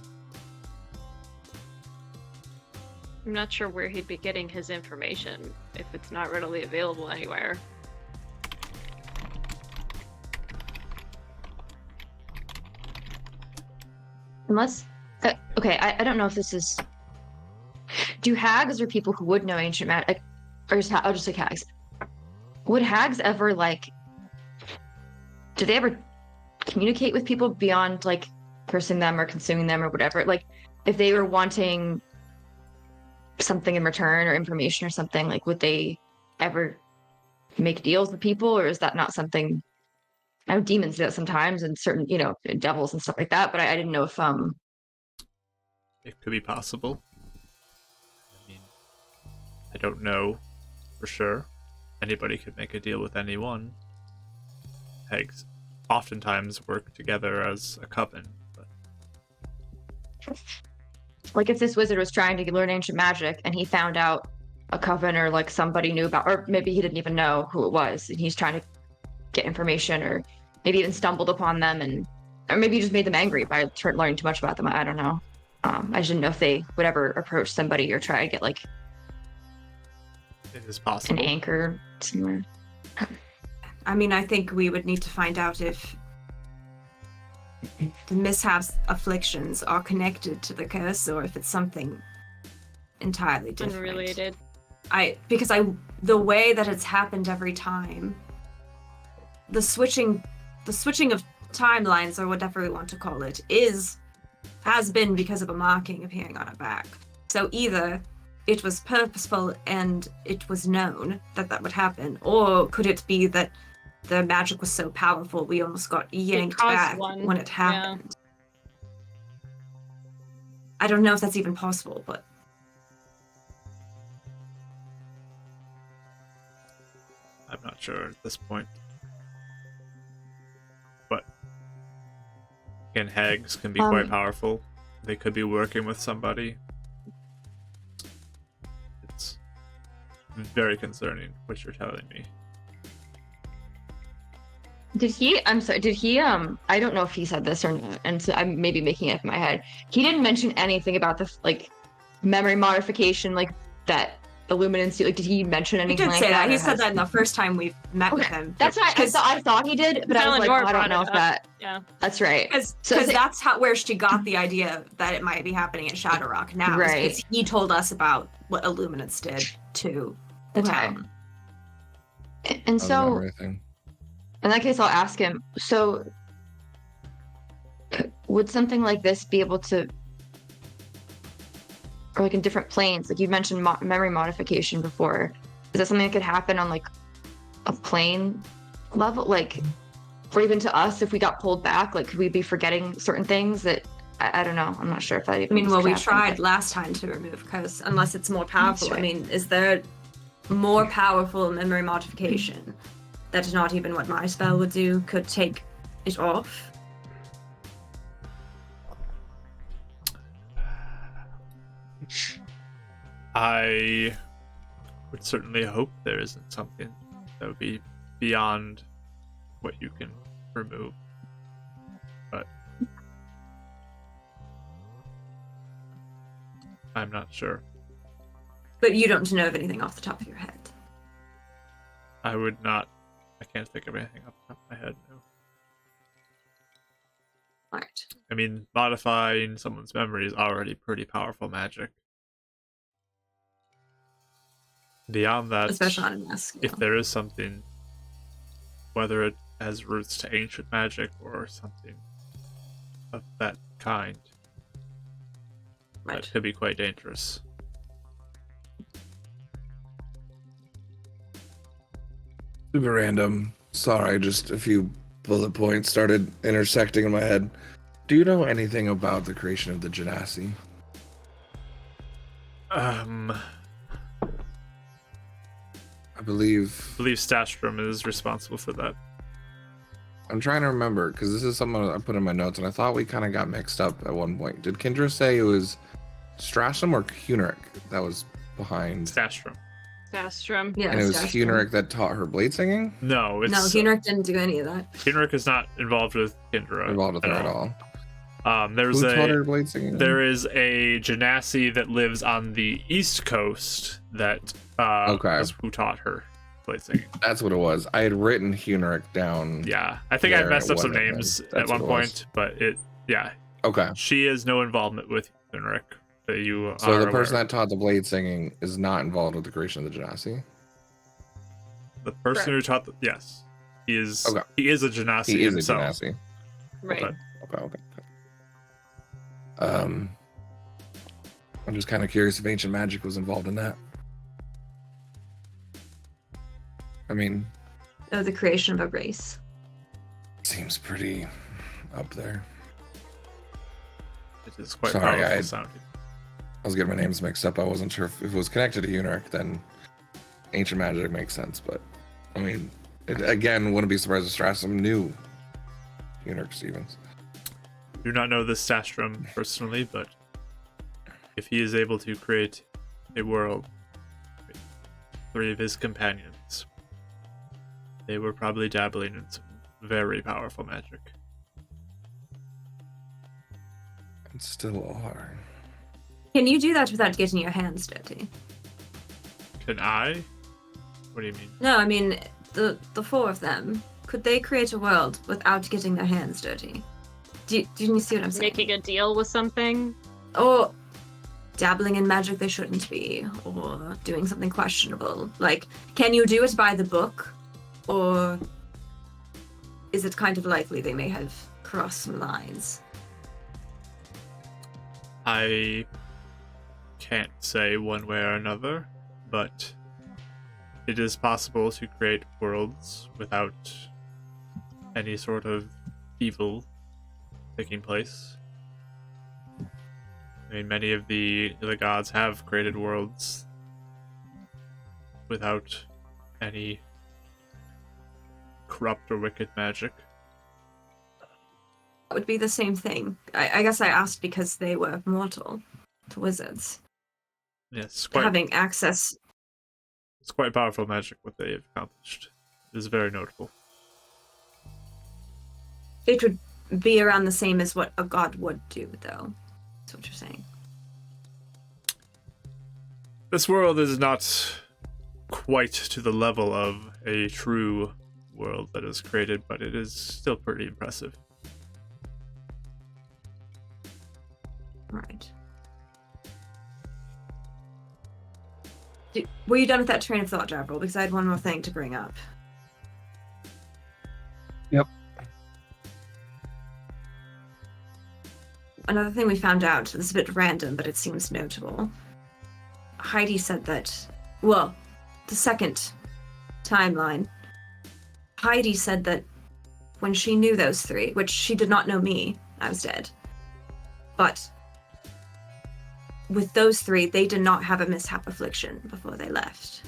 I'm not sure where he'd be getting his information if it's not readily available anywhere. unless, okay, I don't know if this is. Do hags or people who would know ancient magic, or just, I'll just say hags. Would hags ever like? Do they ever communicate with people beyond like cursing them or consuming them or whatever? Like, if they were wanting something in return or information or something, like would they ever make deals with people, or is that not something? I know demons do that sometimes, and certain, devils and stuff like that. But I didn't know if It could be possible. I mean, I don't know for sure. Anybody could make a deal with anyone. Hags oftentimes work together as a coven. But like if this wizard was trying to learn ancient magic and he found out a coven or like somebody knew about, or maybe he didn't even know who it was, and he's trying to get information, or maybe even stumbled upon them, and or maybe he just made them angry by learning too much about them. I don't know. I just didn't know if they would ever approach somebody or try to get like It is an possible. anchor somewhere. I mean, I think we would need to find out if the Mishaps afflictions are connected to the curse or if it's something entirely different. Unrelated. Because the way that it's happened every time, the switching of timelines, or whatever we want to call it, has been because of a marking appearing on her back. So either it was purposeful and it was known that would happen, or could it be that the magic was so powerful we almost got yanked caused back one. when it happened? I don't know if that's even possible, but I'm not sure at this point. But again, hags can be quite powerful. They could be working with somebody. It's very concerning what you're telling me. Did he? I'm sorry. Did he? I don't know if he said this or not, and so I'm maybe making it up in my head. He didn't mention anything about the like memory modification, like that illuminancy. Like, did he mention he anything did like say that. or He said has- that in the first time we've met with him. That's right. I thought he did, but I was like, Eleanor oh, I don't brought know it if that. Yeah. That's right. Because So is it- that's where she got the idea that it might be happening at Shadowrock now. Right. Because he told us about what Illuminants did to the Okay. town. And That was so, everything. in that case, I'll ask him. So, would something like this be able to, or like in different planes? Like you mentioned memory modification before. Is that something that could happen on like a plane level, like, or even to us if we got pulled back? Like, could we be forgetting certain things that I don't know. I'm not sure if that. I mean, well, we could happen, tried but- last time to remove curse, unless it's more powerful. That's I right. mean, is there more powerful memory modification that not even what my spell would do could take it off? I would certainly hope there isn't something that would be beyond what you can remove. But I'm not sure. But you don't know of anything off the top of your head. I would not. I can't think of anything off the top of my head. No. All right. I mean, modifying someone's memory is already pretty powerful magic. Beyond that, Especially on a mask. if there is something, whether it has roots to ancient magic or something of that kind, Right. that could be quite dangerous. Super random. Sorry, just a few bullet points started intersecting in my head. Do you know anything about the creation of the Genasi? I believe Stastrom is responsible for that. I'm trying to remember because this is something I put in my notes, and I thought we kind of got mixed up at one point. Did Kendra say it was Strassim or Huneric that was behind? Stastrom. Astrum. Yeah, And it was Stastrom. Huneric that taught her blade singing? No, it's No, Huneric didn't do any of that. Huneric is not involved with Kindra. Involved with her at all. There's Who taught her blade singing? there is a Genasi that lives on the East Coast that is who taught her blade singing. That's what it was. I had written Huneric down. Yeah, I think I There, messed it up some wasn't names him. at That's one what it was. point, but yeah, Okay. she has no involvement with Huneric that you So are the person aware that taught the blade singing is not involved with the creation of the Genasi? of. The person who taught yes, he is Okay. he is a Genasi He is himself. a Genasi. Right. But Okay. I'm just kind of curious if ancient magic was involved in that. I mean, Of the creation of a race. seems pretty up there. it is quite Sorry, powerful I- sounding. I was getting my names mixed up. I wasn't sure if it was connected to Huneric, then ancient magic makes sense. But I mean, it, again, wouldn't be surprised if Strassim knew Huneric Stevens. Do not know this Stastrom personally, but if he is able to create a world 3 of his companions. They were probably dabbling in some very powerful magic. And still are. Can you do that without getting your hands dirty? Can I? What do you mean? No, I mean the 4 of them. Could they create a world without getting their hands dirty? Do you see what I'm saying? Making a deal with something. Or dabbling in magic they shouldn't be, or doing something questionable. Like, can you do it by the book, or is it kind of likely they may have crossed some lines? I can't say one way or another, but it is possible to create worlds without any sort of evil taking place. I mean, many of the gods have created worlds without any corrupt or wicked magic. That would be the same thing. I guess I asked because they were mortal to wizards. Yes, Having access. it's quite powerful magic what they have accomplished. It is very notable. It would be around the same as what a god would do, though. That's what you're saying. This world is not quite to the level of a true world that is created, but it is still pretty impressive. Right. Were you done with that train of thought, Javril? Because I had one more thing to bring up. Yep. Another thing we found out, this is a bit random, but it seems notable. Heidi said that, well, the second timeline, Heidi said that when she knew those 3, which she did not know me, I was dead, but with those 3, they did not have a mishap affliction before they left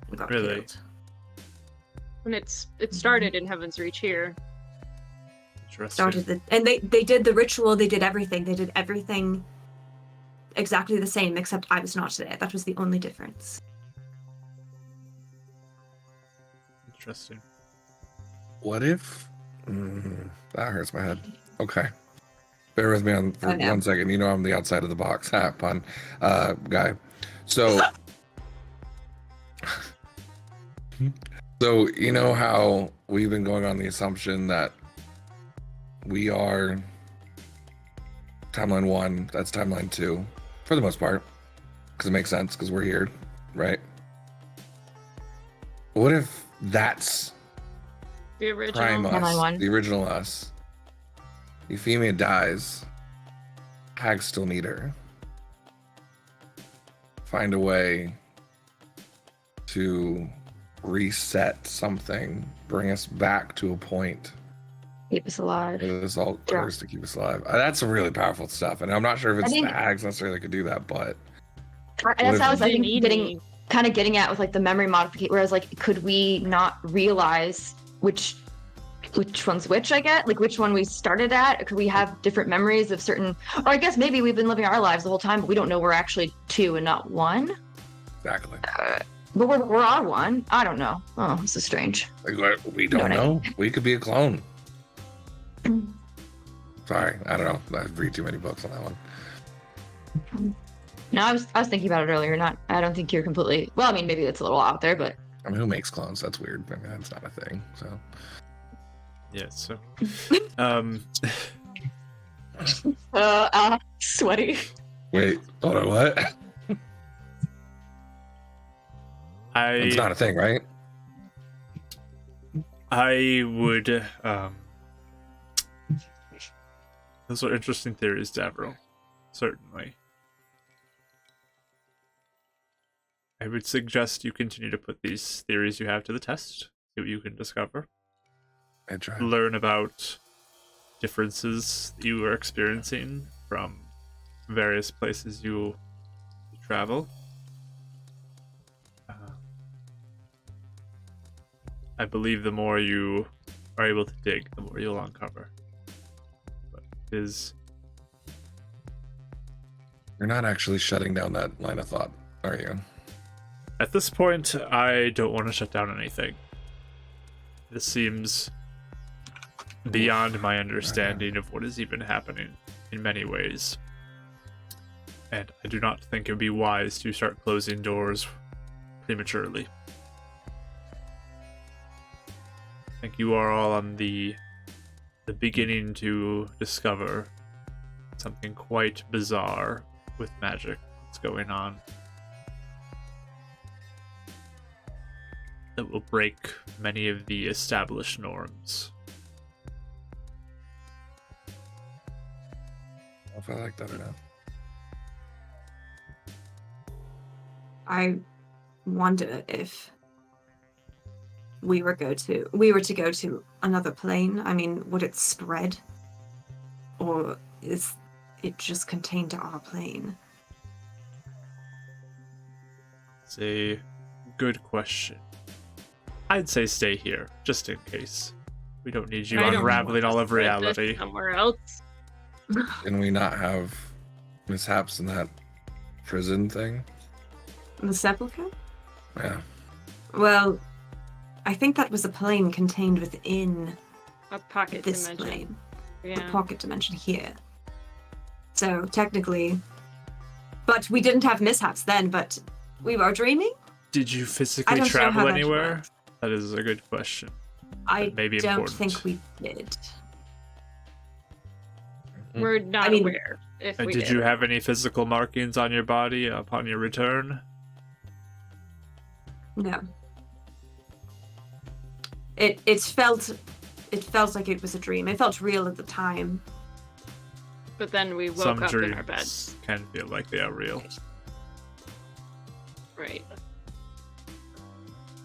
and got Really? killed. And it started in Heaven's Reach here. Interesting. And they did the ritual, they did everything. They did everything exactly the same, except I was not there. That was the only difference. Interesting. What if? That hurts my head. Okay. Bear with me for 1 second. You know I'm the outside of the box pun guy. So, so you know how we've been going on the assumption that we are timeline 1, that's timeline 2, for the most part, because it makes sense, because we're here, right? What if that's The original. Prime Timeline us, 1. the original us? Euphemia dies. Hags still need her. Find a way to reset something, bring us back to a point Keep us alive. where this all Yeah. occurs to keep us alive. That's some really powerful stuff, and I'm not sure if it's think- the hags necessarily could do that, but That's how I was They like need getting me. kind of getting at with like the memory modification. Whereas like, could we not realize which one's which? I get like which one we started at. Or could we have different memories of certain? Or I guess maybe we've been living our lives the whole time, but we don't know we're actually 2 and not 1. exactly. But we're on 1. I don't know. Oh, this is strange. Like, we don't No, know. We could be a clone. Sorry, I don't know. I read too many books on that one. No, I was thinking about it earlier. I don't think you're completely. Well, I mean, maybe it's a little out there, but I mean, who makes clones? That's weird. I mean, that's not a thing. So Yeah, so sweaty. wait, hold on, what? It's I not a thing, right? would those are interesting theories, Davro. Certainly. I would suggest you continue to put these theories you have to the test. See what you can discover. I try. Learn about differences you are experiencing from various places you travel. I believe the more you are able to dig, the more you'll uncover. But it is You're not actually shutting down that line of thought, are you? At this point, I don't want to shut down anything. This seems beyond my understanding of what is even happening in many ways. And I do not think it would be wise to start closing doors prematurely. I think you are all on the beginning to discover something quite bizarre with magic that's going on that will break many of the established norms. I don't know if I like that or not. I wonder if we were to go to another plane. I mean, would it spread? Or is it just contained to our plane? It's a good question. I'd say stay here, just in case. We don't need you I don't unraveling all of spread this reality. somewhere else. Can we not have mishaps in that prison thing? The sepulchre? Yeah. Well, I think that was a plane contained within A pocket this dimension. plane. Yeah. The pocket dimension here. So technically, but we didn't have mishaps then, but we were dreaming? Did you I physically don't know how travel that anywhere? works. That is a good question. I That may be don't important. think we did. We're not I mean, aware if we Did you have any physical markings on your body upon your return? No. It felt like it was a dream. It felt real at the time. But then we woke Some up dreams in our beds. can feel like they are real. Right.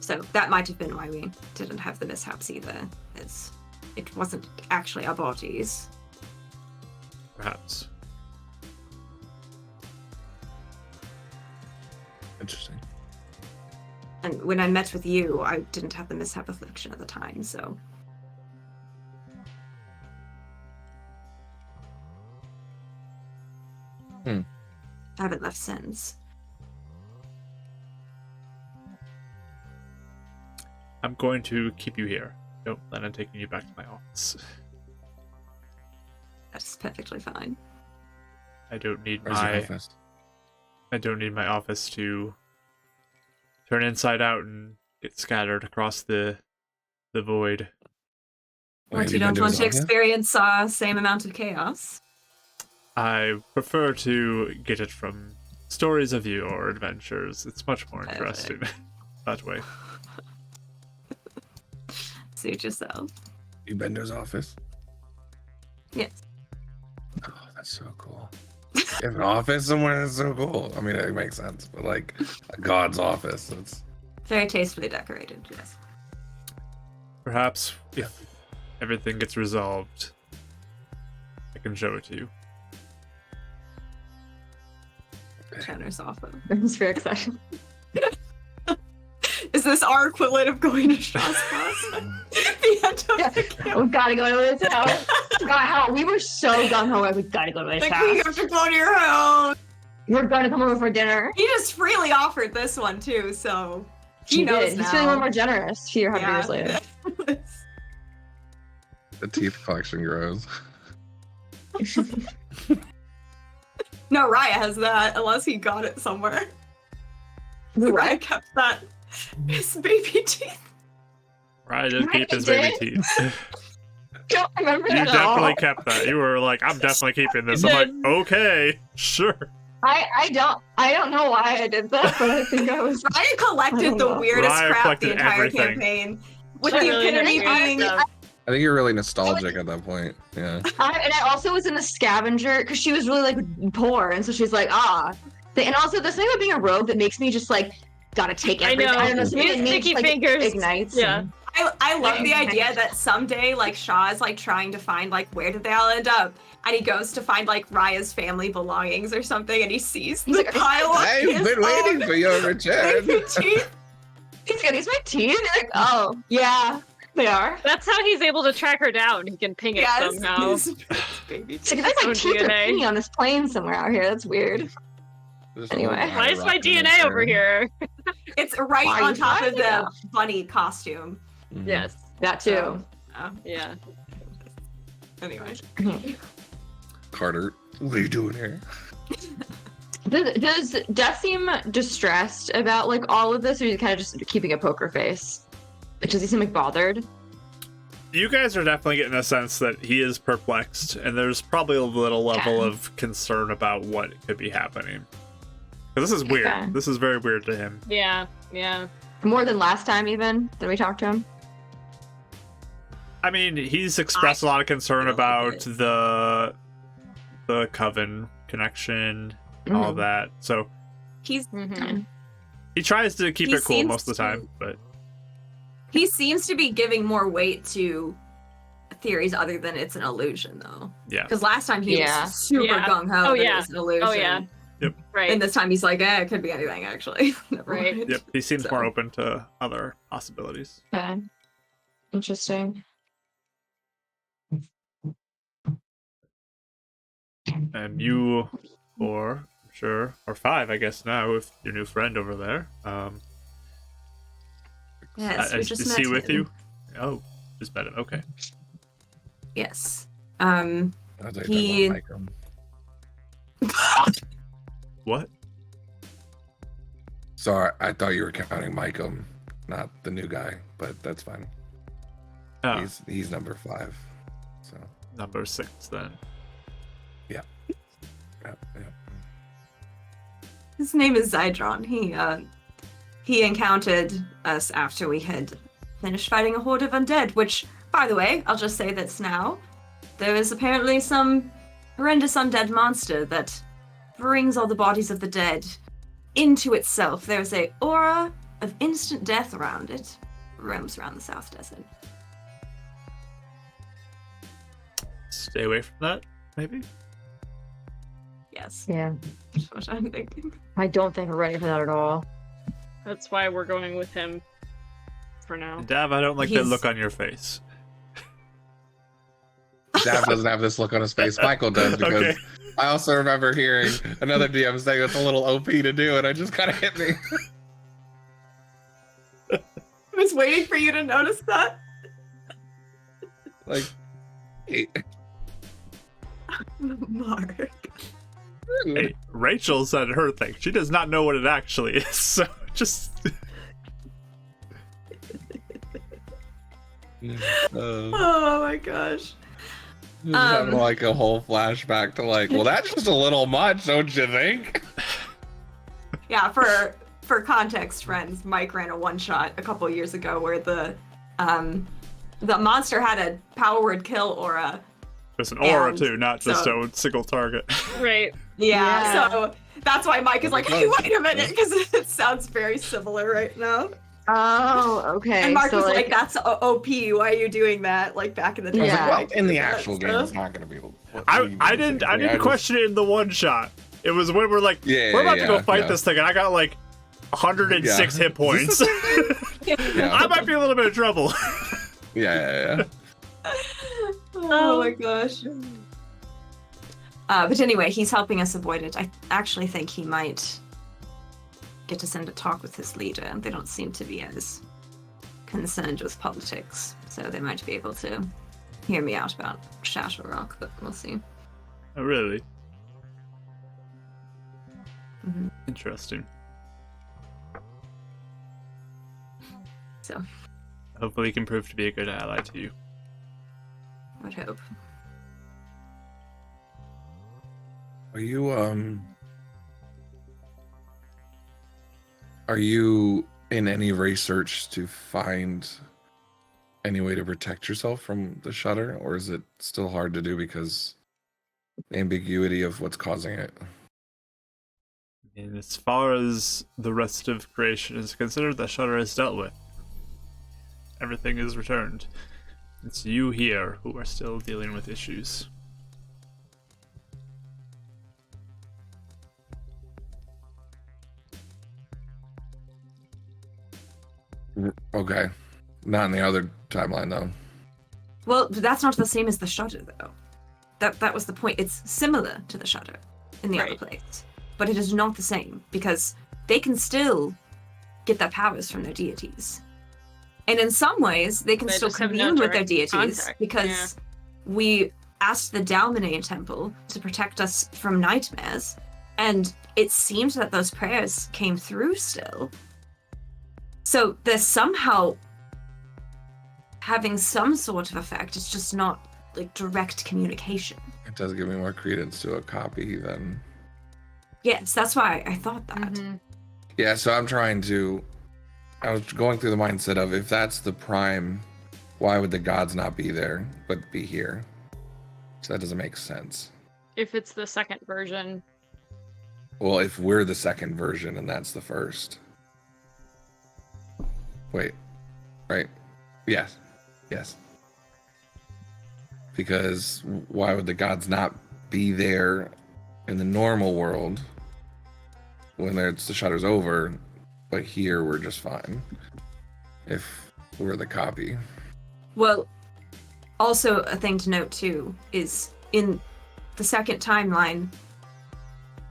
So that might have been why we didn't have the mishaps either. It wasn't actually our bodies. Perhaps. Interesting. And when I met with you, I didn't have the mishap affliction at the time, so. Hmm. I haven't left since. I'm going to keep you here. Don't plan on taking you back to my office. That's perfectly fine. I don't need Where's your my office? I don't need my office to turn inside out and get scattered across the void. Wait, What, have you been don't to want his to office? experience same amount of chaos? I prefer to get it from stories of your adventures. It's much more interesting that way. Suit yourself. You been to his office? Yes. Oh, that's so cool. You have an office somewhere? That's so cool. I mean, it makes sense, but like a god's office. That's Very tastefully decorated, yes. Perhaps if everything gets resolved, I can show it to you. Generous offer. It's very exciting. Is this our equivalent of going to Shaw's class? The end of Yeah. the camp. We gotta go to his house. God, how we were so gung ho. We gotta go to his Like, we have house. to go to your house. We're gonna come over for dinner. He just freely offered this one too, so he knows did. now. He's feeling a little more generous. Here, 100 years later. the teeth collection grows. No, Raya has that, unless he got it somewhere. Raya kept that. His baby teeth. Right, did Right, keep his you baby did? teeth. Don't remember You that at all. definitely kept that. You were like, I'm definitely keeping this. I'm like, okay, sure. I don't know why I did that, but I think I was. Raya collected the Oh. weirdest Raya crap collected the entire everything. campaign. With She the really epitome did weird being stuff. I think you're really nostalgic at that point. Yeah. And I also was in the scavenger because she was really like poor, and so she's like, And also, there's something about being a rogue that makes me just like gotta take I everything. know. I don't know. Something These in me sticky just, like, fingers. ignites. Yeah. and- I love the Yeah. idea that someday, like, Shaw is, like, trying to find, like, where did they all end up? And he goes to find, like, Raya's family belongings or something, and he sees the like, pile of I've his been waiting own for your return. baby teeth. He's got these my teeth. And you're like, oh yeah, they are. That's how he's able to track her down. He can ping it Yes, somehow. his baby It's teeth. like my own teeth are DNA. pinging on this plane somewhere out here. That's weird. Just Anyway. a little Why is my rock in his DNA over hair. here? It's right Why are on you top of finding the out? bunny costume. Mhm. Yes. That too. So, Yeah. anyway. Carter, what are you doing here? Does Death seem distressed about like all of this, or is he kind of just keeping a poker face? Does he seem like bothered? You guys are definitely getting a sense that he is perplexed, and there's probably a little level of concern about what could be happening. Because this is weird. Okay. This is very weird to him. Yeah. Yeah. More than last time, even that we talked to him. I mean, he's expressed a lot of concern feel about it. the coven connection, all Mhm. that. So He's Mm-hmm. he tries to keep He it cool seems most of the to- time, but he seems to be giving more weight to theories other than it's an illusion, though. yeah. Because last time he Yeah. was super Yeah. gung ho Oh, that it yeah. was an illusion. Oh, yeah. Right. And this time he's like, it could be anything, actually. Never Right. mind. Yep, he seems So- more open to other possibilities. Okay. Interesting. And you, four, I'm sure, or five, I guess now, with your new friend over there. Yes, we is just is met he with him. you? Oh, just met him. Okay. Yes. I thought you He- were talking about Mike. What? Sorry, I thought you were counting Mike, not the new guy, but that's fine. Oh, He's number 5. So number 6 then. yeah. His name is Zydron. He encountered us after we had finished fighting a horde of undead, which, by the way, I'll just say this now. There is apparently some horrendous undead monster that brings all the bodies of the dead into itself. There's a aura of instant death around it. Roams around the South Desert. Stay away from that, maybe? Yes, Yeah. that's what I'm thinking. I don't think we're ready for that at all. That's why we're going with him for now. And Dav, I don't like that He's- look on your face. Dav doesn't have this look on his face. Michael does, because Okay. I also remember hearing another DM saying it's a little OP to do, and it just kind of hit me. I was waiting for you to notice that. Like, hey, Mark. Hey, Rachel said her thing. She does not know what it actually is, so just... Oh my gosh. just having like a whole flashback to like, well, that's just a little much, don't you think? Yeah, for context, friends, Mike ran a one-shot a couple years ago where the monster had a power word kill aura. There's an aura, And too, not just so- a single target. Right. Yeah, so that's why Mike is like, hey, Because- wait a minute, because it sounds very similar right now. Oh, okay. And Mark so was like, that's OP, why are you doing that? Like back in the day. I was Yeah. like, well, Mike in the did that actual game, stuff. it's not going to be. what I we didn't I just- question it in the one shot. It was when we're like, Yeah, we're about to go yeah, fight yeah. this thing, and I got like 106 Yeah. hit points. Yeah. I might be a little bit of trouble. Yeah. Oh my gosh. But anyway, he's helping us avoid it. I actually think he might get to send a talk with his leader, and they don't seem to be as concerned with politics, so they might be able to hear me out about Shadow Rock, but we'll see. Oh, really? Mhm. Interesting. So, Hopefully he can prove to be a good ally to you. I would hope. Are you in any research to find any way to protect yourself from the shutter, or is it still hard to do because the ambiguity of what's causing it? And as far as the rest of creation is considered, the shutter is dealt with. Everything is returned. It's you here who are still dealing with issues. Okay. Not in the other timeline, though. Well, that's not the same as the Shudder, though. That was the point. It's similar to the Shudder in the other Right. place, but it is not the same because they can still get their powers from their deities. And in some ways, they can They still just have no commune with their direct deities contact, because we asked the Dalmane Temple to protect us from nightmares, and it seemed that those prayers came through still. So they're somehow having some sort of effect. It's just not like direct communication. It does give me more credence to a copy than. Yes, that's why I thought that. Mhm. Yeah, so I was going through the mindset of if that's the prime, why would the gods not be there but be here? So that doesn't make sense. If it's the second version, Well, if we're the second version and that's the first. Wait, right? Yes. Because why would the gods not be there in the normal world when the shutter's over, but here we're just fine if we're the copy? Well, also a thing to note too is in the second timeline,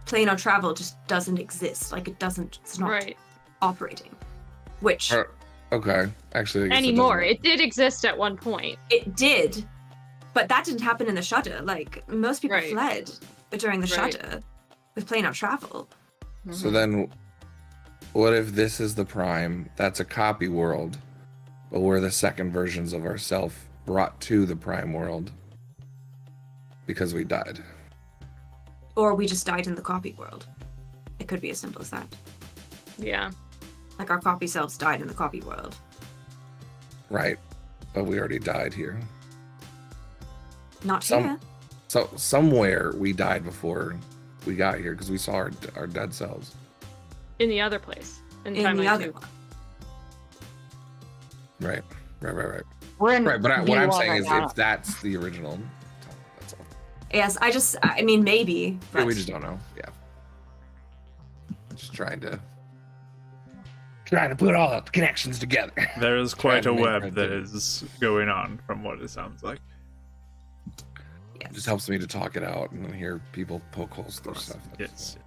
planar travel just doesn't exist. Like it's not right? operating. Which Okay, actually, I guess Anymore. it It did exist at one point. it did, but that didn't happen in the Shudder. Like most people Right. fled during the Right. Shudder with planar travel. doesn't. So then, what if this is the prime? That's a copy world, but we're the second versions of ourselves brought to the prime world because we died. Or we just died in the copy world. It could be as simple as that. Yeah. Like our copy selves died in the copy world. Right, but we already died here. Not Some- here. So somewhere we died before we got here because we saw our dead selves. In the other place. In In timeline the other 2. one. Right. We're in Right, but what V1 I'm saying right is now. if that's the original, that's all. Yes, I mean, maybe. Yeah, But we just don't know. Yeah. Just trying to put all the connections together. There is quite a Trying to make web right that there. is going on from what it sounds like. It just helps me to talk it out and then hear people poke holes through stuff. Yes.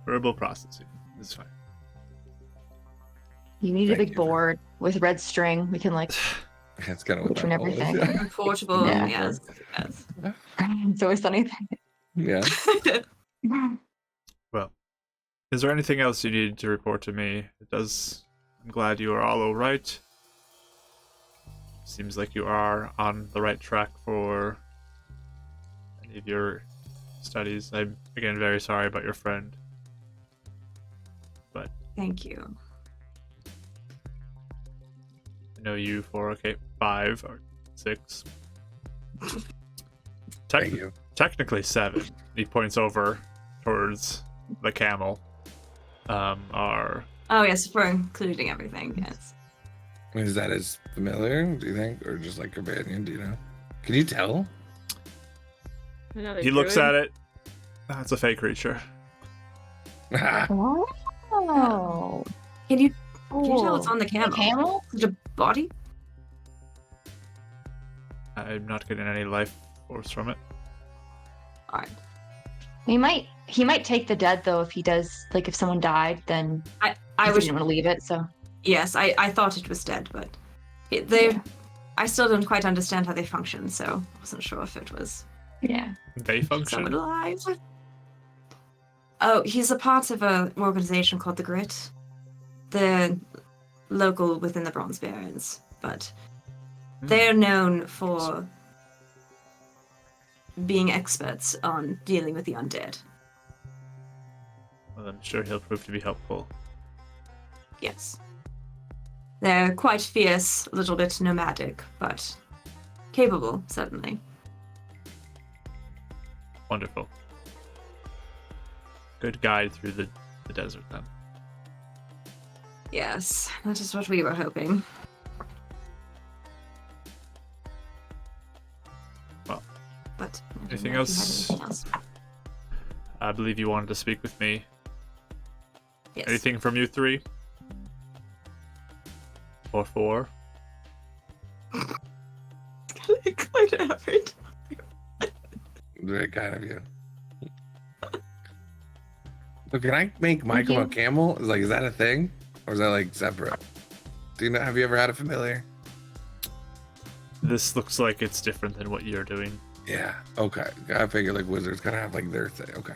Verbal processing is fine. You need a Thank big you. board with red string. We can like That's kind of what Which one that goal is, everything. portable. Yeah. Yes. it's always funny. Yeah. Well, is there anything else you need to report to me? I'm glad you are all right. Seems like you are on the right track for any of your studies. I'm again very sorry about your friend. But Thank you. I know you for 5 or 6. Thank you. Technically 7. He points over towards the camel. Are Oh yes, for including everything. Yes. Is that as familiar, do you think? Or just like companion, do you know? Can you tell? Another he looks druid. at it. That's a fake creature. Oh. Can you tell it's on the camel? Camel? Is it a body? I'm not getting any life force from it. Alright. He might take the dead though if he does. Like if someone died, then I he was didn't want to leave it. So yes, I thought it was dead, but I still don't quite understand how they function, so I wasn't sure if it was yeah. They someone function. alive. Oh, he's a part of an organization called the Grit. They're local within the Bronze Barons, but they're known for being experts on dealing with the undead. Well, I'm sure he'll prove to be helpful. Yes. They're quite fierce, a little bit nomadic, but capable, certainly. Wonderful. Good guide through the desert then. Yes, that is what we were hoping. Well, but I didn't anything know if you had else? anything else. I believe you wanted to speak with me. Yes. Anything from you 3? Or 4? Quite an effort. Very kind of you. So can I make Michael a camel? Is that a thing? Or is that like separate? Do you know? Have you ever had a familiar? This looks like it's different than what you're doing. Yeah. Okay. I figure like wizards gotta have like their thing. Okay.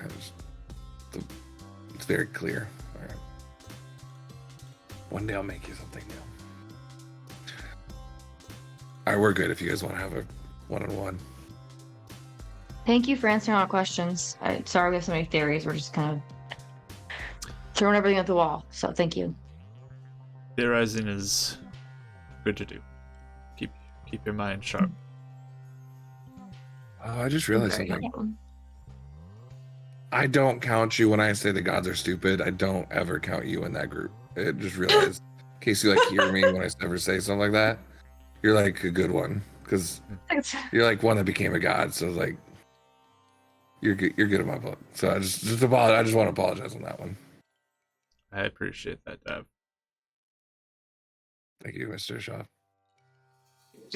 It's very clear. All right. One day I'll make you something new. All right, we're good if you guys want to have a one-on-one. Thank you for answering all our questions. Sorry we have so many theories. We're just kind of throwing everything at the wall. So thank you. Theorizing is good to do. Keep your mind sharp. Oh, I just realized Very something. helpful. I don't count you when I say the gods are stupid. I don't ever count you in that group. I just realized, in case you like hear me when I ever say something like that, you're like a good one because you're like one that became a god. So like, you're good in my book. So I just apologize. I just want to apologize on that one. I appreciate that, Dev. Thank you, Mr. Shaw.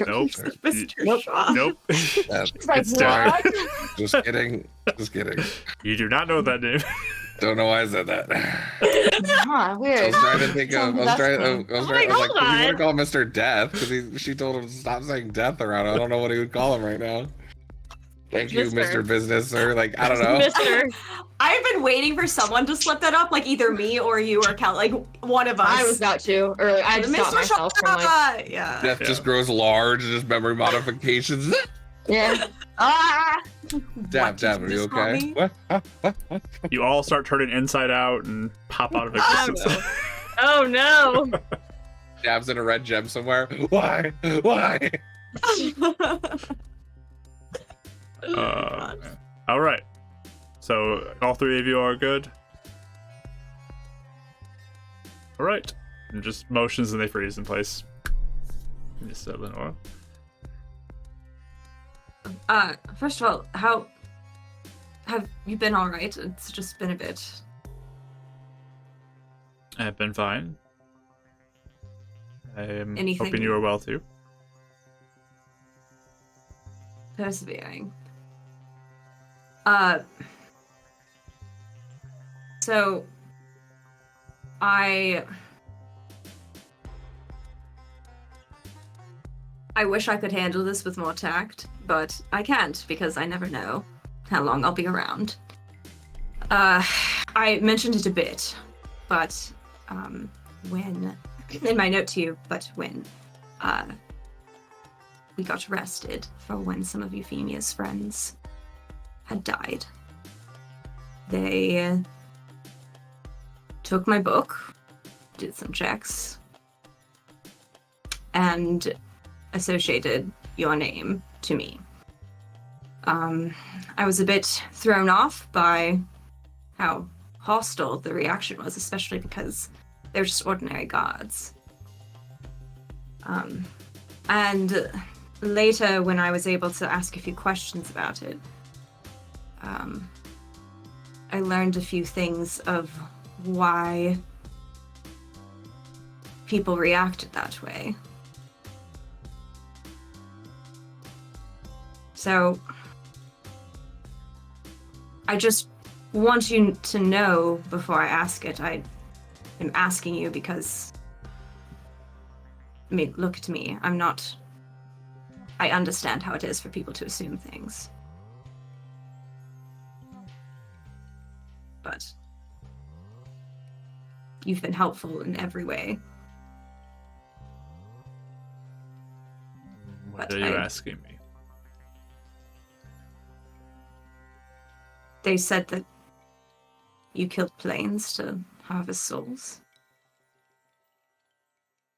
Nope. Mr. Shaw. Nope. It's like, It's Dev. what? Just kidding. Just kidding. You do not know that name. Don't know why I said that. Huh, I weird. was trying to think of. I was Sounds like, hold you want to on. call him Mr. Death because she told him to stop saying death around. I don't know what he would call him right now. Thank you, Mr. Mr. Business, or like I don't know. Mister. I've been waiting for someone to slip that up, like either me or you or Kel, like one of us. I was about to, or I just stopped myself from like, yeah. Death just grows large, just memory modifications. yeah. Ah! Dab, What dab, did are you you just call okay? me? What? You all start turning inside out and pop out of existence. Oh no. Dab's in a red gem somewhere. Why? Why? All right. So all three of you are good. All right. And just motions and they freeze in place. Just Lenora. First of all, how have you been? All right. It's just been a bit. I've been fine. I am Anything- hoping you are well too. Persevering. So I wish I could handle this with more tact, but I can't because I never know how long I'll be around. I mentioned it a bit, but when in my note to you, but when we got arrested for when some of Euphemia's friends had died. They took my book, did some checks, and associated your name to me. I was a bit thrown off by how hostile the reaction was, especially because they're just ordinary gods. And later, when I was able to ask a few questions about it, I learned a few things of why people reacted that way. So, I just want you to know before I ask it, I am asking you because, I mean, look at me. I understand how it is for people to assume things. But you've been helpful in every way. What But are you I- asking me? They said that you killed planes to harvest souls.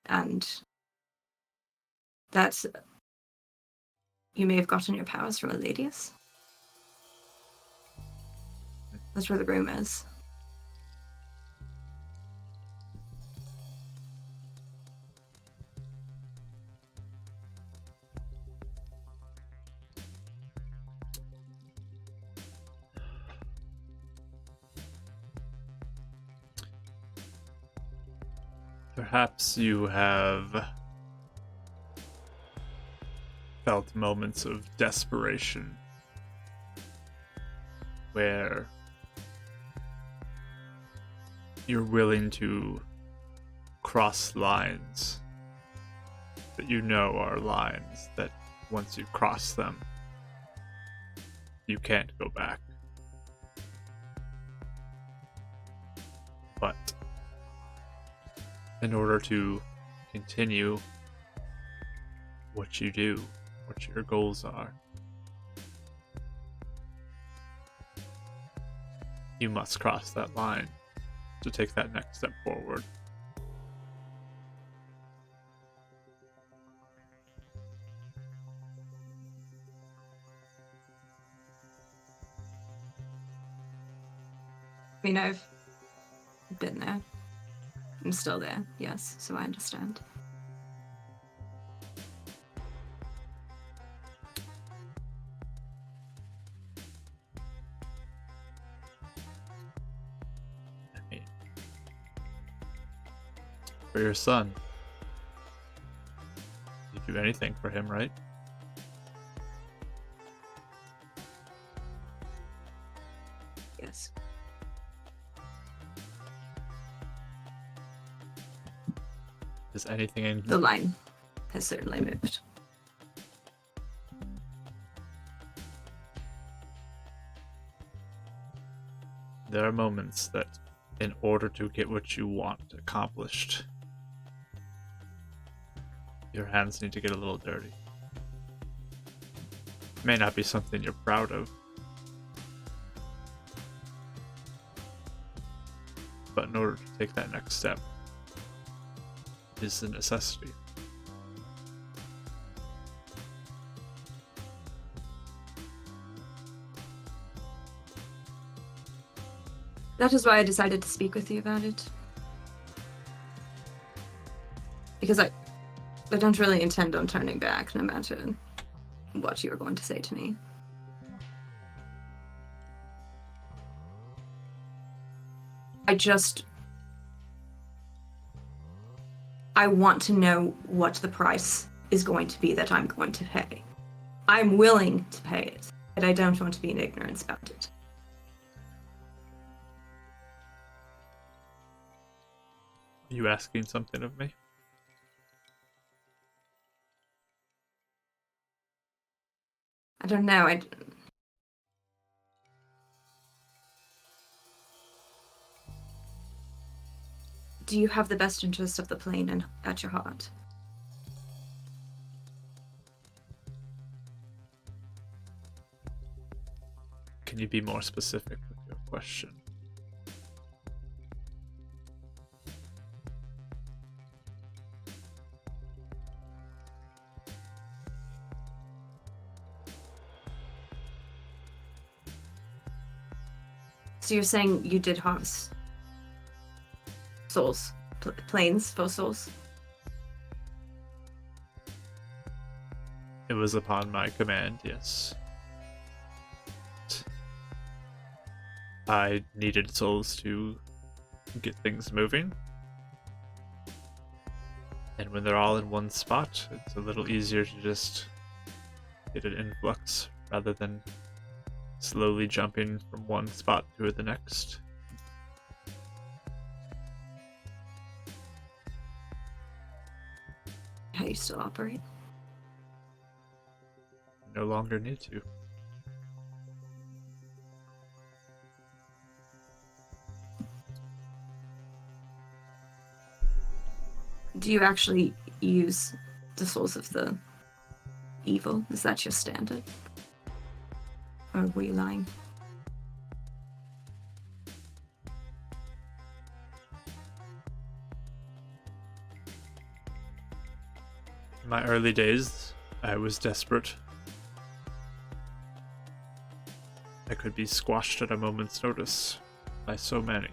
And that you may have gotten your powers from Eladius. That's where the room is. Perhaps you have felt moments of desperation where you're willing to cross lines that you know are lines that once you cross them, you can't go back. But in order to continue what you do, what your goals are, you must cross that line to take that next step forward. I mean, I've been there. I'm still there, yes, so I understand. I mean, for your son, you do anything for him, right? Yes. Is anything in The line has certainly moved. There are moments that, in order to get what you want accomplished, your hands need to get a little dirty. May not be something you're proud of, but in order to take that next step is a necessity. That is why I decided to speak with you about it. Because I don't really intend on turning back, no matter what you are going to say to me. I want to know what the price is going to be that I'm going to pay. I'm willing to pay it, but I don't want to be in ignorance about it. Are you asking something of me? I don't know. Do you have the best interest of the plane at your heart? Can you be more specific with your question? So you're saying you did harvest souls, planes for souls? It was upon my command, yes. I needed souls to get things moving. And when they're all in one spot, it's a little easier to just get an influx rather than slowly jumping from one spot to the next. How you still operate? No longer need to. Do you actually use the souls of the evil? Is that your standard? Or were you lying? In my early days, I was desperate. I could be squashed at a moment's notice by so many.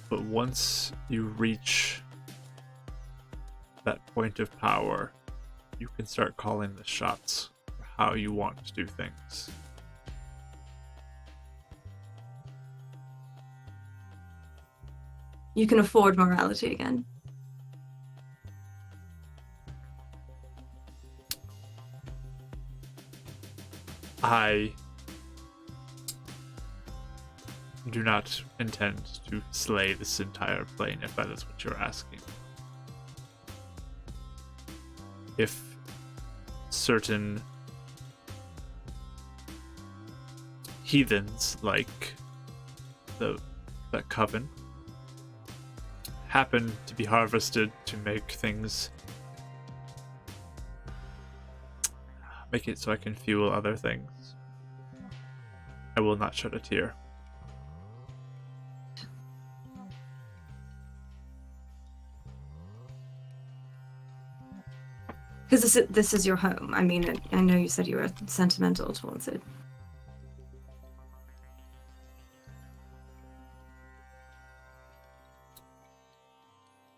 But once you reach that point of power, you can start calling the shots for how you want to do things. You can afford morality again. do not intend to slay this entire plane, if that is what you're asking. If certain heathens like the coven happen to be harvested to make it so I can fuel other things, I will not shed a tear. Because this is your home. I mean, I know you said you were sentimental towards it.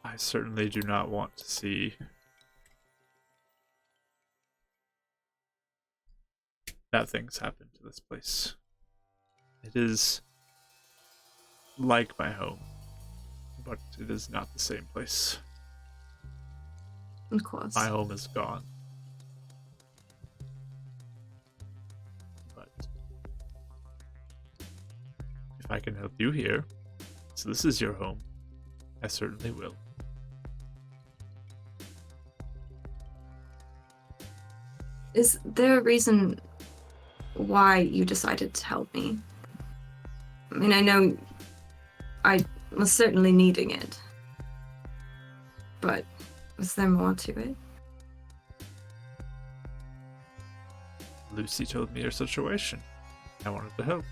I certainly do not want to see bad things happen to this place. It is like my home, but it is not the same place. Of course. My home is gone. But if I can help you here, so this is your home, I certainly will. Is there a reason why you decided to help me? I mean, I know I was certainly needing it, but was there more to it? Lucy told me your situation. I wanted to help.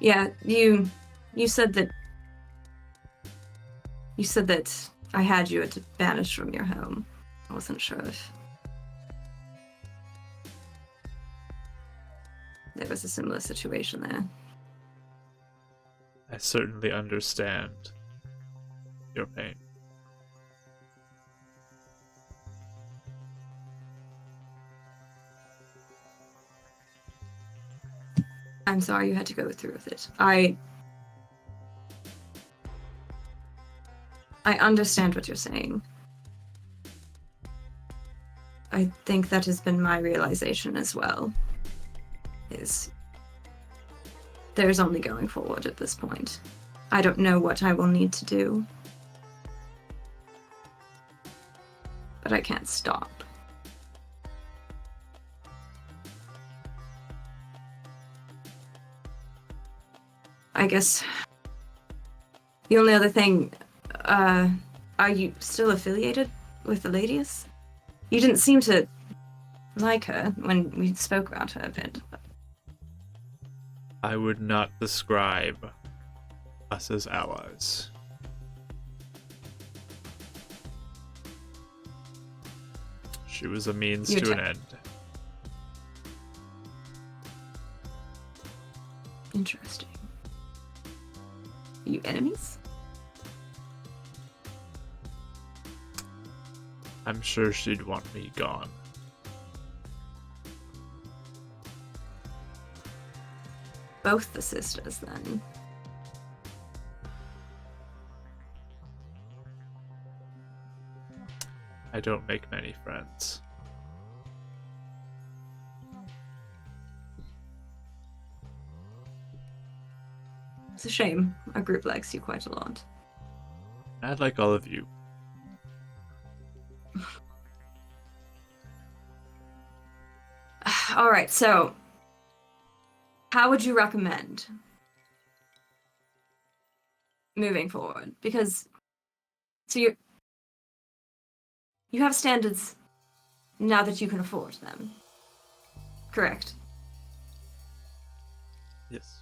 Yeah, you said that I had you banished from your home. I wasn't sure if there was a similar situation there. I certainly understand your pain. I'm sorry you had to go through with it. I understand what you're saying. I think that has been my realization as well. Is there's only going forward at this point. I don't know what I will need to do, but I can't stop. I guess the only other thing, are you still affiliated with the Ladies? You didn't seem to like her when we spoke about her a bit. I would not describe us as allies. She was a means to an end. Interesting. Are you enemies? I'm sure she'd want me gone. Both the sisters, then. I don't make many friends. It's a shame. Our group likes you quite a lot. I'd like all of you. All right, so how would you recommend moving forward? Because so you have standards now that you can afford them, correct? Yes.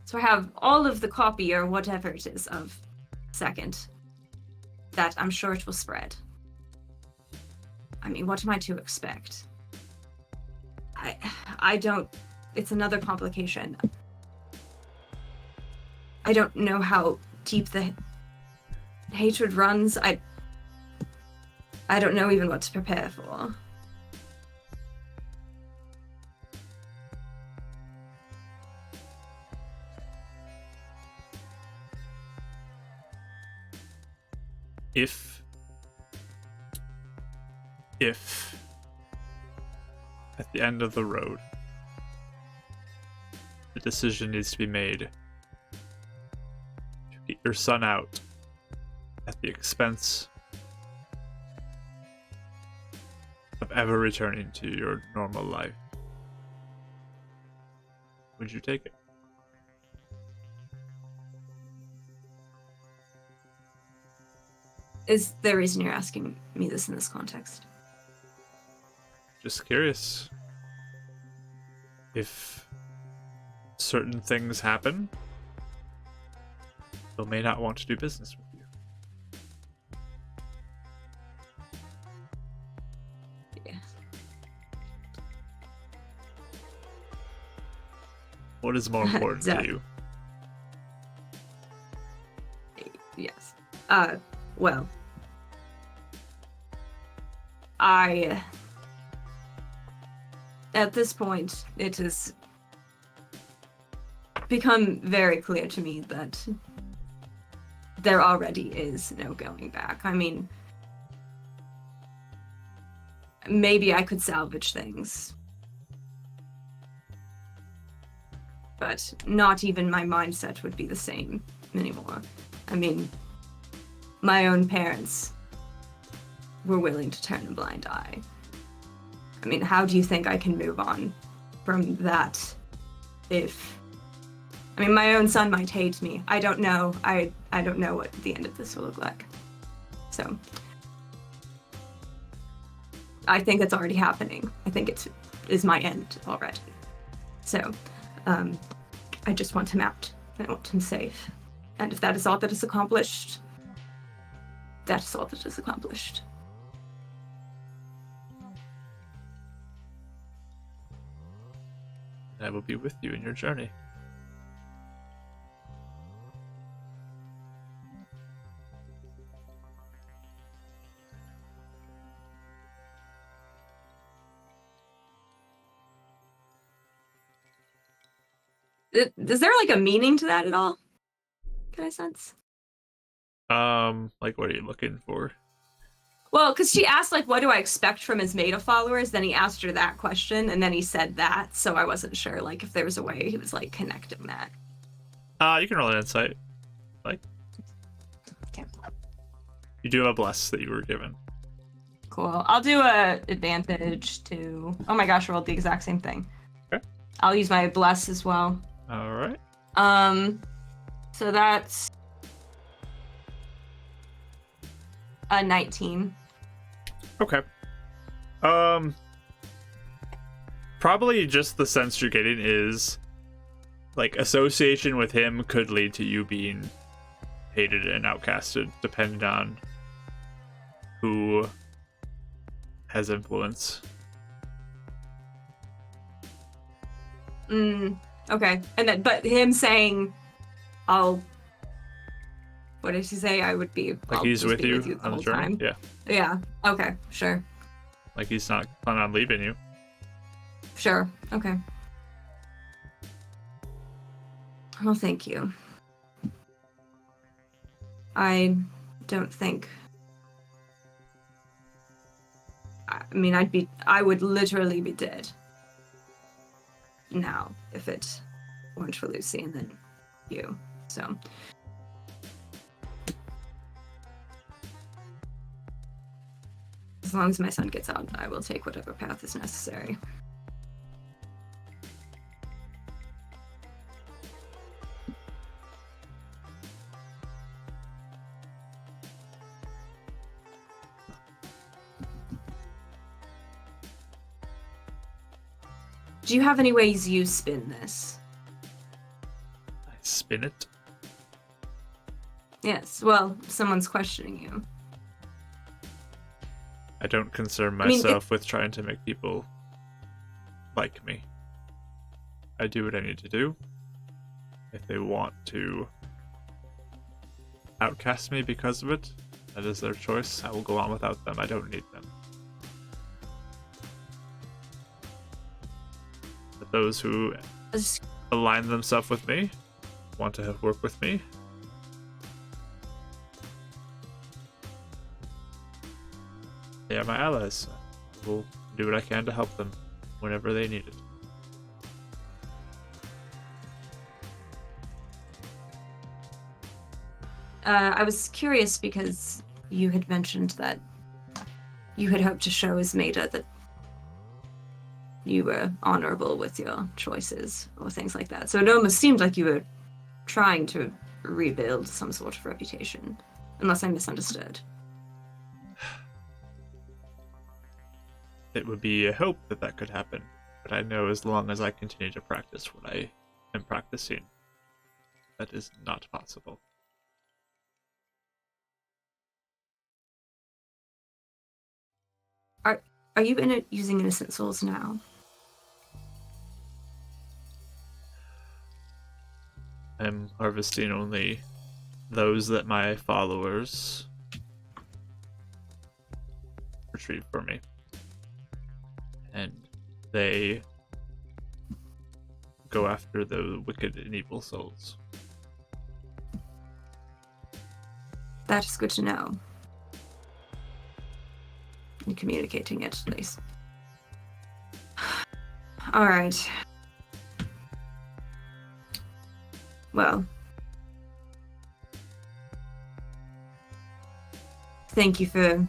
So I have all of the copy or whatever it is of Second that I'm sure it will spread. I mean, what am I to expect? I don't... It's another complication. I don't know how deep the hatred runs. I don't know even what to prepare for. if at the end of the road the decision needs to be made to get your son out at the expense of ever returning to your normal life, would you take it? Is there a reason you're asking me this in this context? Just curious. If certain things happen, they may not want to do business with you. Yeah. What is more important to you? Yes. Well, at this point, it has become very clear to me that there already is no going back. I mean, maybe I could salvage things, but not even my mindset would be the same anymore. I mean, my own parents were willing to turn a blind eye. I mean, how do you think I can move on from that if... I mean, my own son might hate me. I don't know. I don't know what the end of this will look like. So, I think it's already happening. I think it is my end already. So, I just want him out. I want him safe. And if that is all that is accomplished, that is all that is accomplished. I will be with you in your journey. Is there like a meaning to that at all? Can I sense? Like, what are you looking for? Well, because she asked, like, what do I expect from his Meta followers? Then he asked her that question, and then he said that, so I wasn't sure, like, if there was a way he was, like, connecting that. You can roll an insight. Like, Okay. you do have a bless that you were given. Cool. I'll do a advantage to... Oh my gosh, I rolled the exact same thing. Okay. I'll use my bless as well. All right. So that's... a 19. Okay. Probably just the sense you're getting is like association with him could lead to you being hated and outcasted, depending on who has influence. Okay. And then, but him saying, I'll... What did she say? I would be... Like I'll he's just with be you the on the whole journey? time. Yeah. Yeah. Okay. Sure. Like he's not planning on leaving you. Sure. Okay. Well, thank you. I don't think... I mean, I would literally be dead now if it weren't for Lucy and then you. So... As long as my son gets out, I will take whatever path is necessary. Do you have any ways you spin this? I spin it. Yes, well, someone's questioning you. I don't concern I mean, myself with trying to make people like me. I do what I need to do. If they want to outcast me because of it, that is their choice. I will go on without them. I don't need them. But those who align themselves with me, want to work with me, are my allies. I will do what I can to help them whenever they need it. I was curious because you had mentioned that you had hoped to show Ismeda that you were honorable with your choices or things like that. So it almost seemed like you were trying to rebuild some sort of reputation, unless I misunderstood. It would be a hope that that could happen, but I know as long as I continue to practice what I am practicing, that is not possible. Are you using innocent souls now? I'm harvesting only those that my followers retrieve for me. And they go after the wicked and evil souls. That is good to know. And communicating it, at least. Alright. Well. Thank you for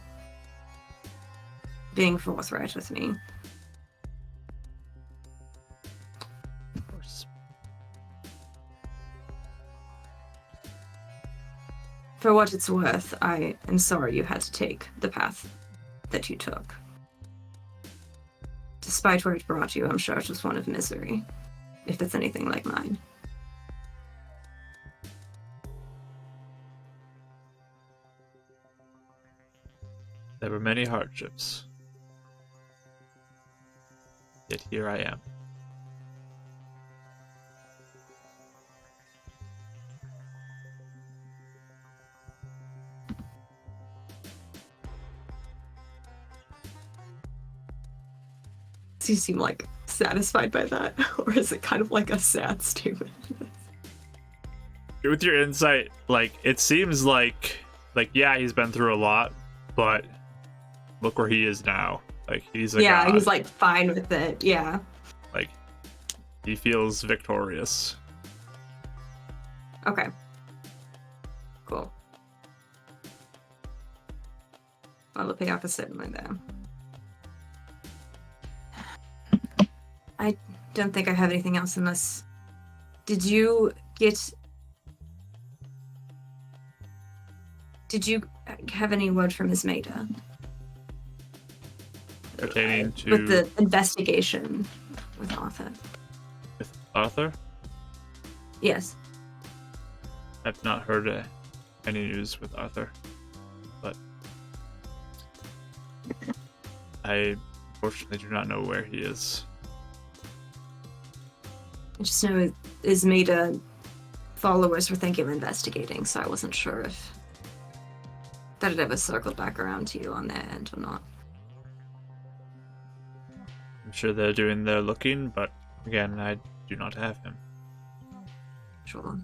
being forthright with me. Of course. For what it's worth, I am sorry you had to take the path that you took. Despite where it brought you, I'm sure it was one of misery, if it's anything like mine. There were many hardships. Yet here I am. Do you seem like satisfied by that? Or is it kind of like a sad statement? With your insight, like, it seems like yeah, he's been through a lot, but look where he is now. Like, he's a god. He's like fine with it. Yeah. Like, he feels victorious. Okay. Cool. Well, the payoff is certainly there. I don't think I have anything else unless... Did you have any word from Ismeda? Pertaining to... With the investigation with Arthur. With Arthur? Yes. I've not heard any news with Arthur, but I unfortunately do not know where he is. I just know Ismeda followers were thinking of investigating, so I wasn't sure if that had ever circled back around to you on their end or not. I'm sure they're doing their looking, but again, I do not have him. Sure.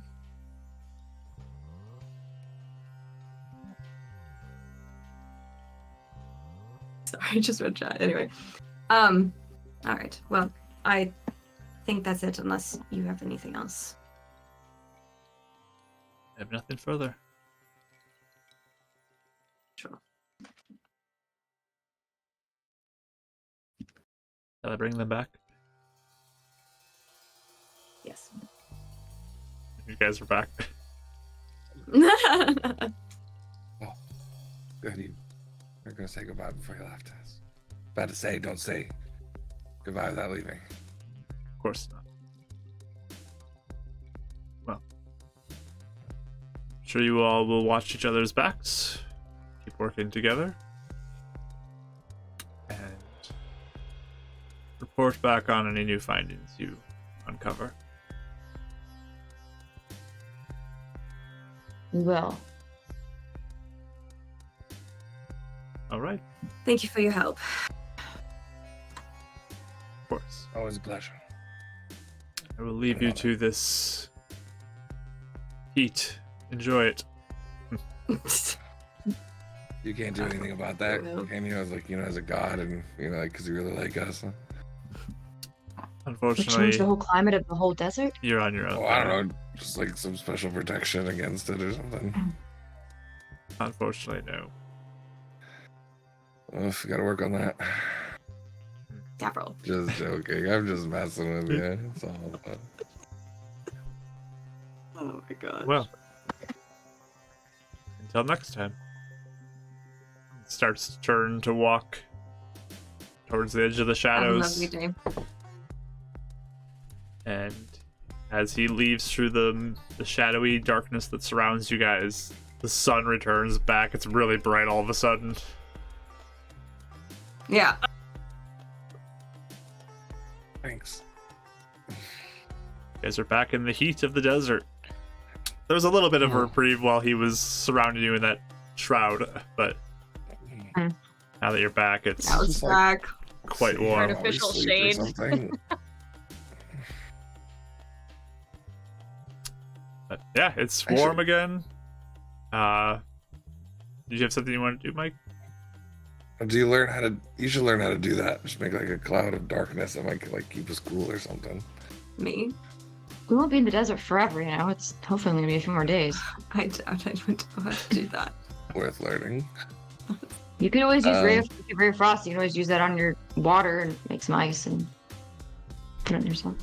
Sorry, I just read chat. Anyway. Alright. Well, I think that's it, unless you have anything else. I have nothing further. Sure. Shall I bring them back? Yes. You guys are back. Good. You're gonna say goodbye before you left us. About to say, don't say goodbye without leaving. Of course not. Well, I'm sure you all will watch each other's backs, keep working together, and report back on any new findings you uncover. We will. All right. Thank you for your help. Of course. Always a pleasure. I will leave you to this heat. Enjoy it. You can't do anything about that. Can you? I was like, as a god, and like, because you really like us. We Unfortunately, change the whole climate of the whole desert. you're on your own. Oh, I don't know, just like some special protection against it or something. Unfortunately, no. Oof, gotta work on that. Gavril. Just joking. I'm just messing with you. It's all fun. Oh my god. Well, until next time. Starts to turn to walk towards the edge of the Have a shadows. lovely day. And as he leaves through the shadowy darkness that surrounds you guys, the sun returns back. It's really bright all of a sudden. Yeah. Thanks. You guys are back in the heat of the desert. There was a little bit of a reprieve while he was surrounding you in that shroud, but now that you're back, it's That was back. quite warm. Artificial Sleep or shade. something. But yeah, it's Actually- warm again. Did you have something you want to do, Mike? Do you learn how to? You should learn how to do that. Just make like a cloud of darkness that might like keep us cool or something. Me? We won't be in the desert forever, It's hopefully only gonna be a few more days. I doubt I would know how to do that. Worth learning. You could always use Ray of Frost. You can always use that on your water and make some ice and put it on yourself.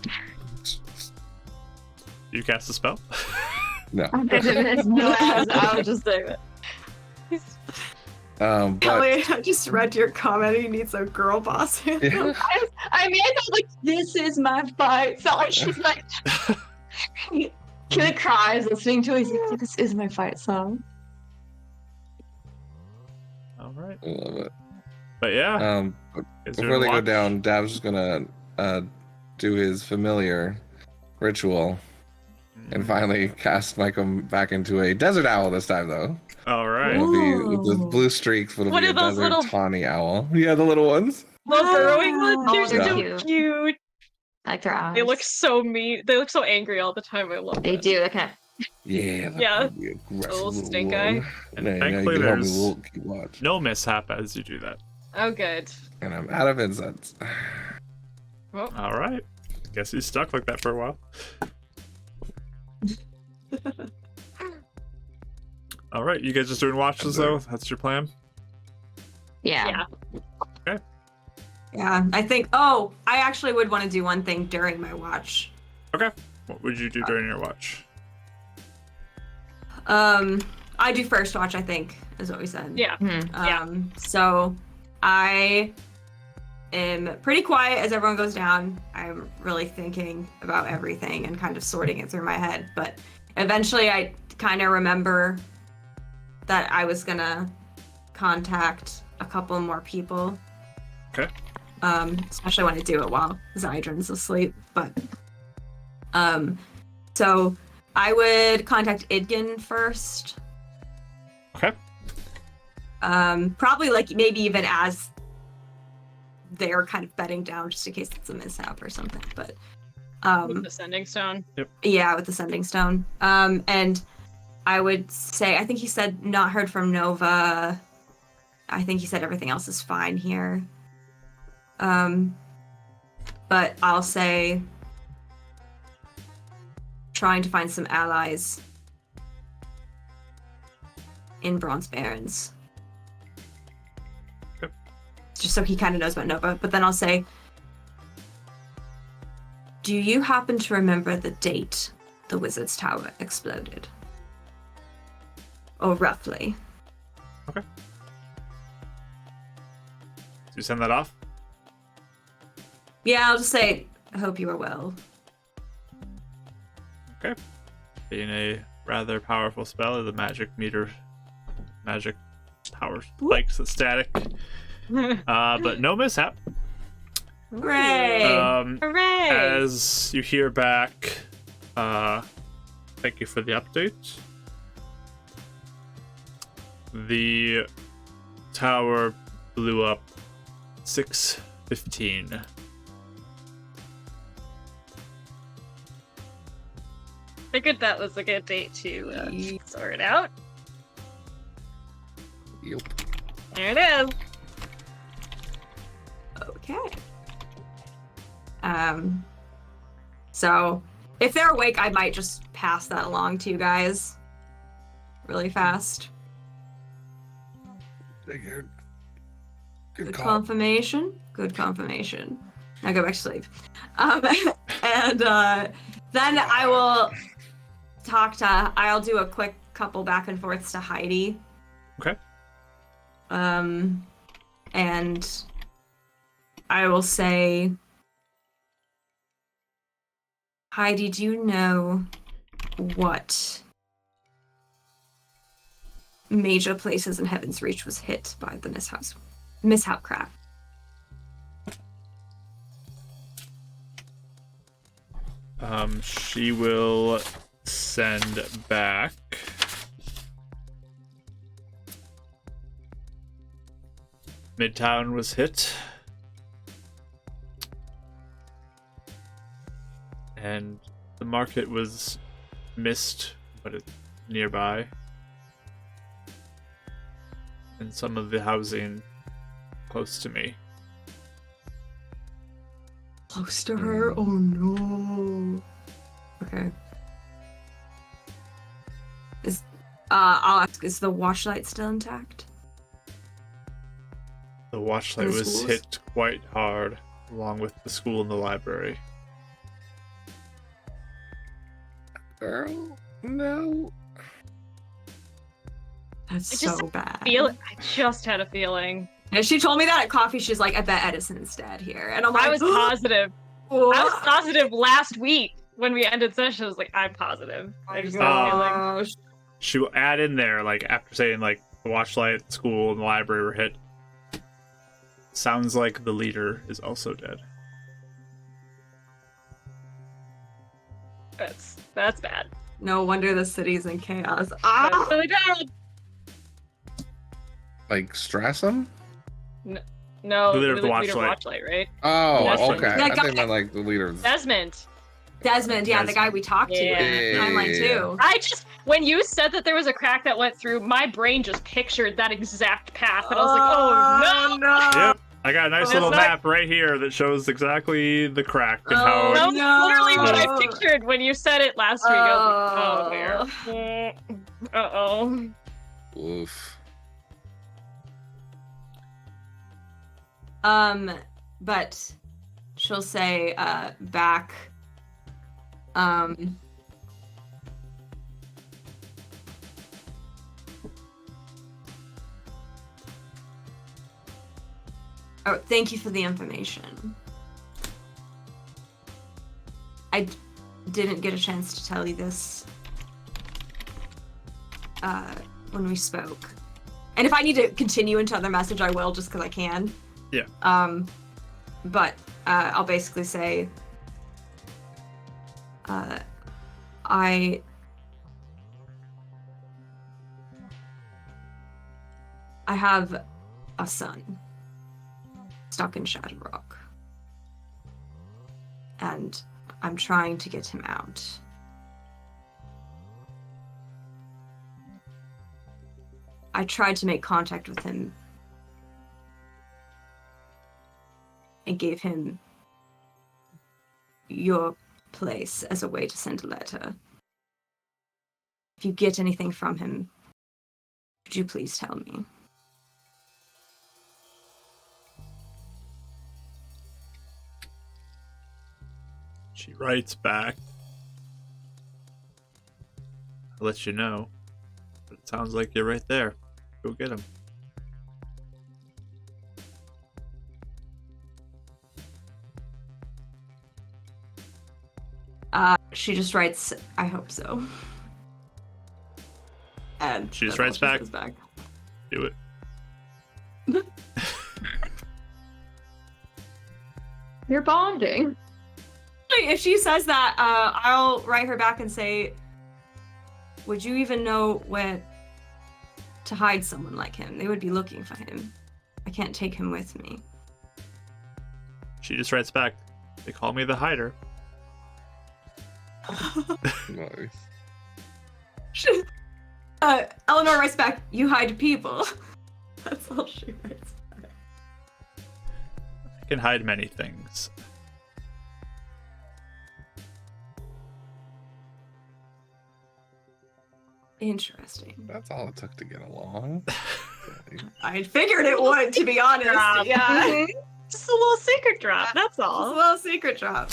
You cast a spell? No. I was just saying that. But Kelly, I just read your comment. He needs a girl boss. yeah, I mean, I was like, this is my fight. So like, she's like, Kelly cries listening to it. He's like, this is my fight song. All right. I love it. But yeah. But guys before doing they go watch? down, Dab's just gonna do his familiar ritual and finally cast Michael back into a desert owl this time, though. All right. It'll be with the Ooh. blue streaks, but it'll What be are a those desert little- tawny owl. Yeah, the little ones. Those burrowing ones, Oh, they're they're so cute. cute. I like their eyes. They look so mean. They look so angry all the time. I love They them. do. They kind of. Yeah. that Yeah. would be a aggressive Little little stink one. eye. And Yeah, thankfully you can help me there's keep watch. no mishap as you do that. Oh, good. And I'm out of incense. Well, All right. Guess he's stuck like that for a while. All right. You guys just doing watches though? That's your plan? Yeah. yeah. Yeah, I think. Oh, I actually would want to do one thing during my watch. Okay. What would you do during your watch? I do first watch. I think is what we said. Yeah. yeah. So I am pretty quiet as everyone goes down. I'm really thinking about everything and kind of sorting it through my head. But eventually, I kind of remember that I was gonna contact a couple more people. Okay. Especially when I do it while Zydron's asleep. But so I would contact Idgen first. Okay. Probably like maybe even as they're kind of bedding down, just in case it's a mishap or something. But With the sending stone. yeah, with the sending stone. And I would say, I think he said not heard from Nova. I think he said everything else is fine here. But I'll say trying to find some allies in Bronze Barrens. Okay. Just so he kind of knows about Nova. But then I'll say, do you happen to remember the date the Wizard's Tower exploded? Or roughly? Do you send that off? Yeah, I'll just say, I hope you are well. Okay. Being a rather powerful spell, the magic power spikes the static. But no mishap. Hooray! Hooray! As you hear back, thank you for the update. The tower blew up 6:15. Figured that was a good date to sort it out. Yep. There it is. Okay. So if they're awake, I might just pass that along to you guys really fast. Figured. Good Good call. confirmation. Good confirmation. Now go back to sleep. And then I will I'll do a quick couple back and forths to Heidi. Okay. And I will say, Heidi, do you know what major places in Heaven's Reach was hit by the mishap craft? She will send back. Midtown was hit. And the market was missed, but it's nearby. And some of the housing close to me. Close to her? Oh no. Okay. I'll ask, is the watchlight still intact? The watchlight In the was schools? hit quite hard, along with the school and the library. Girl, no. That's I just so bad. I just had a feeling. And she told me that at coffee, she's like, I bet Edison's dead here. And I'm like, I was positive. what? I was positive last week when we ended session. I was like, I'm positive. I just had a feeling. Gosh. She will add in there, like, after saying, like, the watchlight, school, and the library were hit. Sounds like the leader is also dead. That's bad. No wonder the city's in chaos. That's Ah! really bad. Like Strassum? No, The leader of the leader Watchlight. Watchlight, right? Oh, Desmond. okay. That I guy- think meant like the leader of Desmond. Desmond, yeah, the guy we talked to Yeah. in the timeline Yeah. too. I just, when you said that there was a crack that went through, my brain just pictured that exact path, and I was like, oh no! Yep. I got a nice That's little not- map right here that shows exactly the crack and Oh, how That was literally what I no. pictured when you said it last week. I was like, oh, dear. Uh-oh. Oof. But she'll say, back, oh, thank you for the information. I didn't get a chance to tell you this when we spoke. And if I need to continue into other message, I will, just because I can. Yeah. But I'll basically say, I have a son stuck in Shadowrock, and I'm trying to get him out. I tried to make contact with him and gave him your place as a way to send a letter. If you get anything from him, could you please tell me? she writes back. I'll let you know. But it sounds like you're right there. Go get him. She just writes, I hope so. And She just that's all writes she says back. Do it. You're bonding. If she says that, I'll write her back and say, would you even know where to hide someone like him? They would be looking for him. I can't take him with me. She just writes back. They call me the hider. Nice. Eleanor writes back, you hide people. That's all she writes. I can hide many things. Interesting. That's all it took to get along. I figured it would, to be honest. Drop. Yeah. Just a little secret drop. That's Just a all. little secret drop.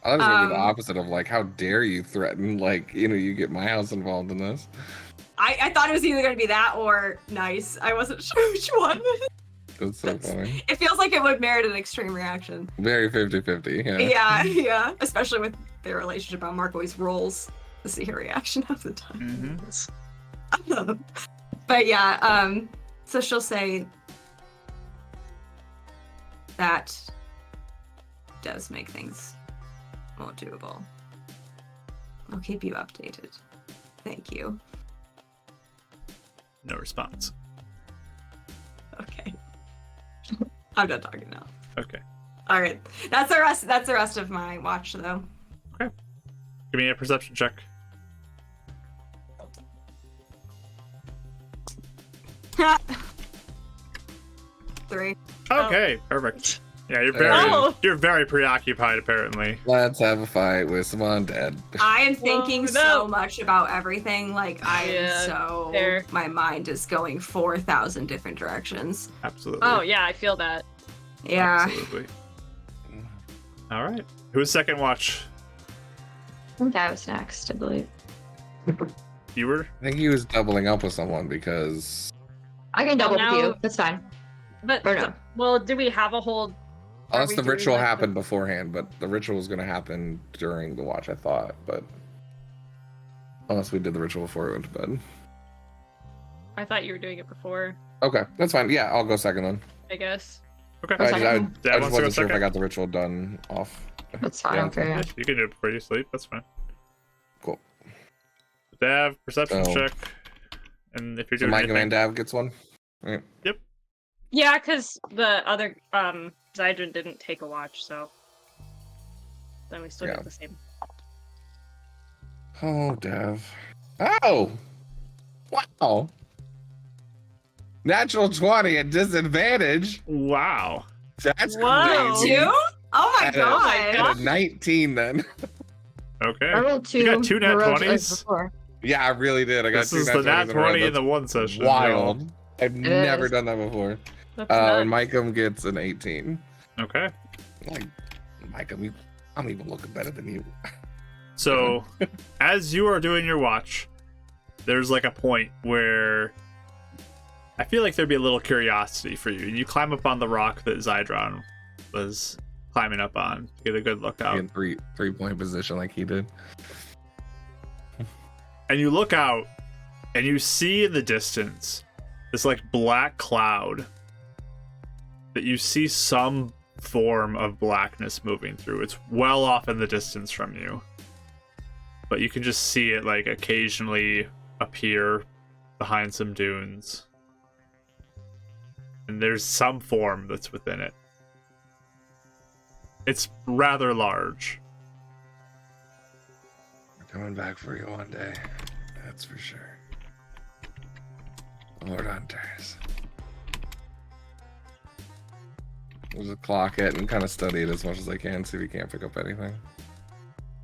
I was gonna be the Um, opposite of like, how dare you threaten? Like, you get my house involved in this. I thought it was either going to be that or nice. I wasn't sure which one. That's so funny. It feels like it would merit an extreme reaction. Very 50-50. Yeah. Yeah, yeah. Especially with their relationship, how Mark always rolls to see her reaction half the time. But yeah, so she'll say that does make things more doable. I'll keep you updated. Thank you. No response. Okay. I'm done talking now. Okay. All right. That's the rest of my watch though. Give me a perception check. Three. Okay, perfect. Yeah, Oh. you're very preoccupied apparently. Let's have a fight with some undead. I am thinking Whoa, so no. much about everything. Like I am Yeah, so fair. my mind is going 4,000 different directions. Absolutely. Oh yeah, I feel that. Yeah. Absolutely. All right. Who's second watch? I think I was next, I believe. You were? I think he was doubling up with someone because I can double now- with you. That's fine. But Or no. well, do we have a whole? unless we the doing, ritual like, the- happened beforehand, but the ritual was going to happen during the watch, I thought. But unless we did the ritual before we went to bed. I thought you were doing it before. Okay, that's fine. Yeah, I'll go second then. I guess. Okay. That's I fine. Dad just wants to go wasn't sure if I second? got the ritual done off. That's fine. Yeah. Okay. Yeah, you can do it before you sleep. That's fine. Cool. Dav, perception So- check. And if you're So doing Micah anything, and Dav gets one. Yeah, because the other Zydron didn't take a watch, so then we still Yeah. get the same. Oh, Dav. Oh! Wow! Natural 20 at disadvantage. wow. That's Whoa. crazy. Two? Oh my At a- god. At a 19 then. Okay. I rolled two. You got two nat heroics 20s? before. Yeah, I really did. I got This two is nat the nat 20s in a row. 20 in That's the one session. wild. I've never is. done that before. That's And nuts. Micah gets an 18. Okay. Like, Micah, I'm even looking better than you. So, as you are doing your watch, there's like a point where I feel like there'd be a little curiosity for you. You climb up on the rock that Zydron was climbing up on to get a good look out. In three-point position like he did. And you look out and you see in the distance this like black cloud that you see some form of blackness moving through. It's well off in the distance from you, but you can just see it like occasionally appear behind some dunes, and there's some form that's within it. It's rather large. We're coming back for you one day. That's for sure. Lord Hunters. We'll just clock it and kind of study it as much as I can, see if we can't pick up anything.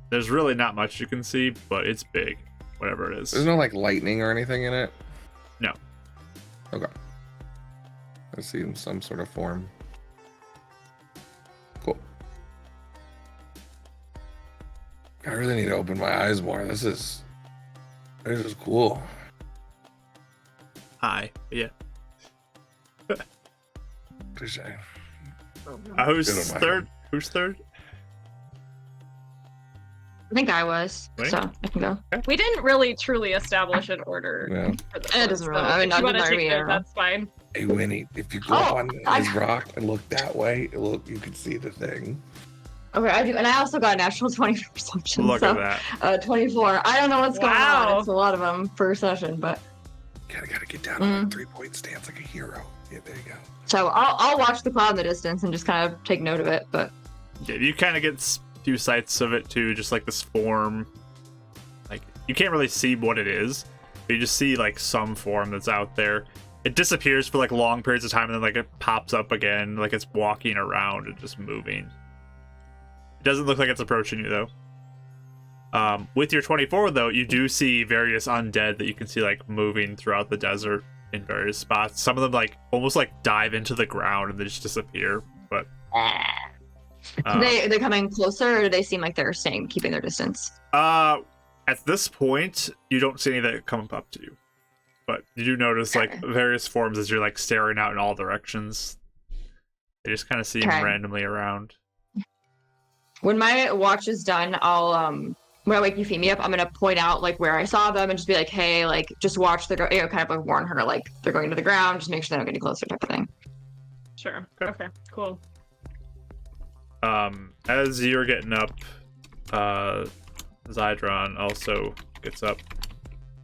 There's really not much you can see, but it's big, whatever it is. There's no like lightning or anything in it? No. Okay. I see in some sort of form. Cool. I really need to open my eyes more. This is cool. Hi. Yeah. Touche. Who's Good on my third? Who's third? I think I was. Wait. So I can go. We didn't really truly establish an order. Yeah. For this It one, doesn't so really- I mean, if you not want to that take we it, are. that's fine. Hey Winnie, if you go Oh, on I- his rock and look that way, you can see the thing. Okay, I do, and I also got a natural 20 for perception. Look so, at that. 24. I don't know what's going Wow. on. It's a lot of them per session, but Gotta get down on a 3-point stance like a hero. Yeah, there you go. so I'll watch the cloud in the distance and just kind of take note of it. But Yeah, you kind of get a few sights of it too, just like this form. Like you can't really see what it is, but you just see like some form that's out there, it disappears for like long periods of time, and then like it pops up again, like it's walking around and just moving. It doesn't look like it's approaching you though. With your 24 though, you do see various undead that you can see like moving throughout the desert in various spots. Some of them like almost like dive into the ground and they just disappear. But They coming closer, or do they seem like they're keeping their distance? at this point, you don't see any that come up to you. But you do notice like various forms as you're like staring out in all directions. They just kind of seem randomly around. When my watch is done, I'll when I wake Euphemia up, I'm gonna point out like where I saw them and just be like, hey, like just watch the kind of like warn her like they're going to the ground, just make sure they don't get any closer type of thing. Sure. Okay. Cool. As you're getting up, Zydron also gets up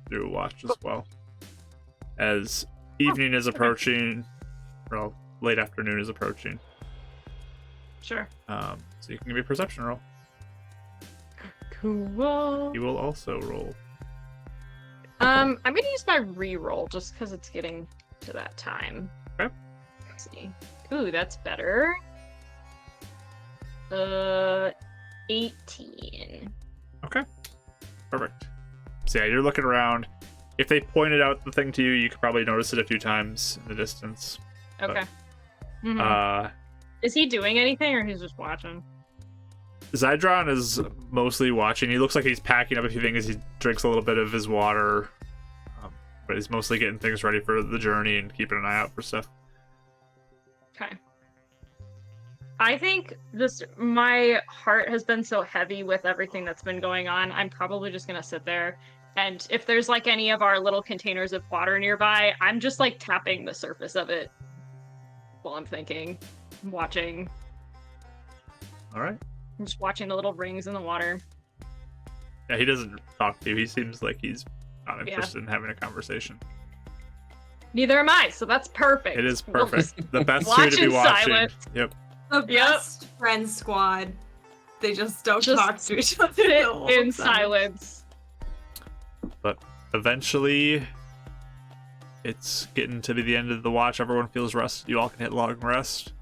through a watch as well. As evening is approaching, well, late afternoon is approaching. Sure. So you can give me a perception roll. Cool. You will also roll. I'm gonna use my reroll just because it's getting to that time. Okay. Let's see. Ooh, that's better. 18. Okay. Perfect. So yeah, you're looking around. If they pointed out the thing to you, you could probably notice it a few times in the distance. Okay. But, is he doing anything, or he's just watching? Zydron is mostly watching. He looks like he's packing up a few things. He drinks a little bit of his water, but he's mostly getting things ready for the journey and keeping an eye out for stuff. Okay. I think just my heart has been so heavy with everything that's been going on. I'm probably just gonna sit there, and if there's like any of our little containers of water nearby, I'm just like tapping the surface of it while I'm thinking, watching. All right. I'm just watching the little rings in the water. Yeah, he doesn't talk to you. He seems like he's not interested in having a conversation. Neither am I, so that's perfect. It is perfect. The best Watch two to be in watching. silence. Yep. The best friend squad. They just don't talk to each other. Sit in silence. But eventually, it's getting to be the end of the watch. Everyone feels rested. You all can hit long rest.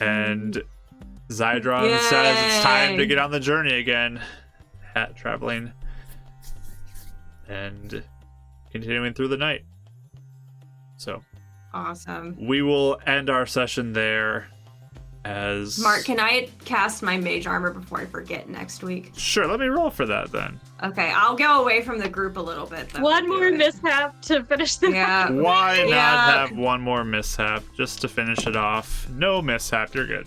And Zydron says it's time to get on the journey again. Traveling and continuing through the night. So awesome. We will end our session there. As Mark, can I cast my mage armor before I forget next week? Sure, let me roll for that then. Okay, I'll go away from the group a little bit. One more mishap to finish the night. Why not have one more mishap just to finish it off? No mishap, you're good.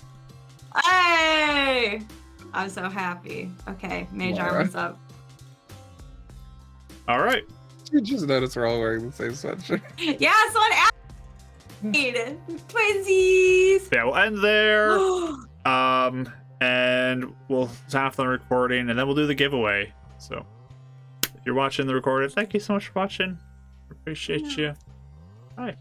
Hey! I'm so happy. Okay, mage armor's up. All right. You just noticed we're all wearing the same sweatshirt. Yeah, so what? Twinsies. Yeah, we'll end there. And we'll sign off the recording, and then we'll do the giveaway. So, if you're watching the recording, thank you so much for watching. Appreciate you. Bye.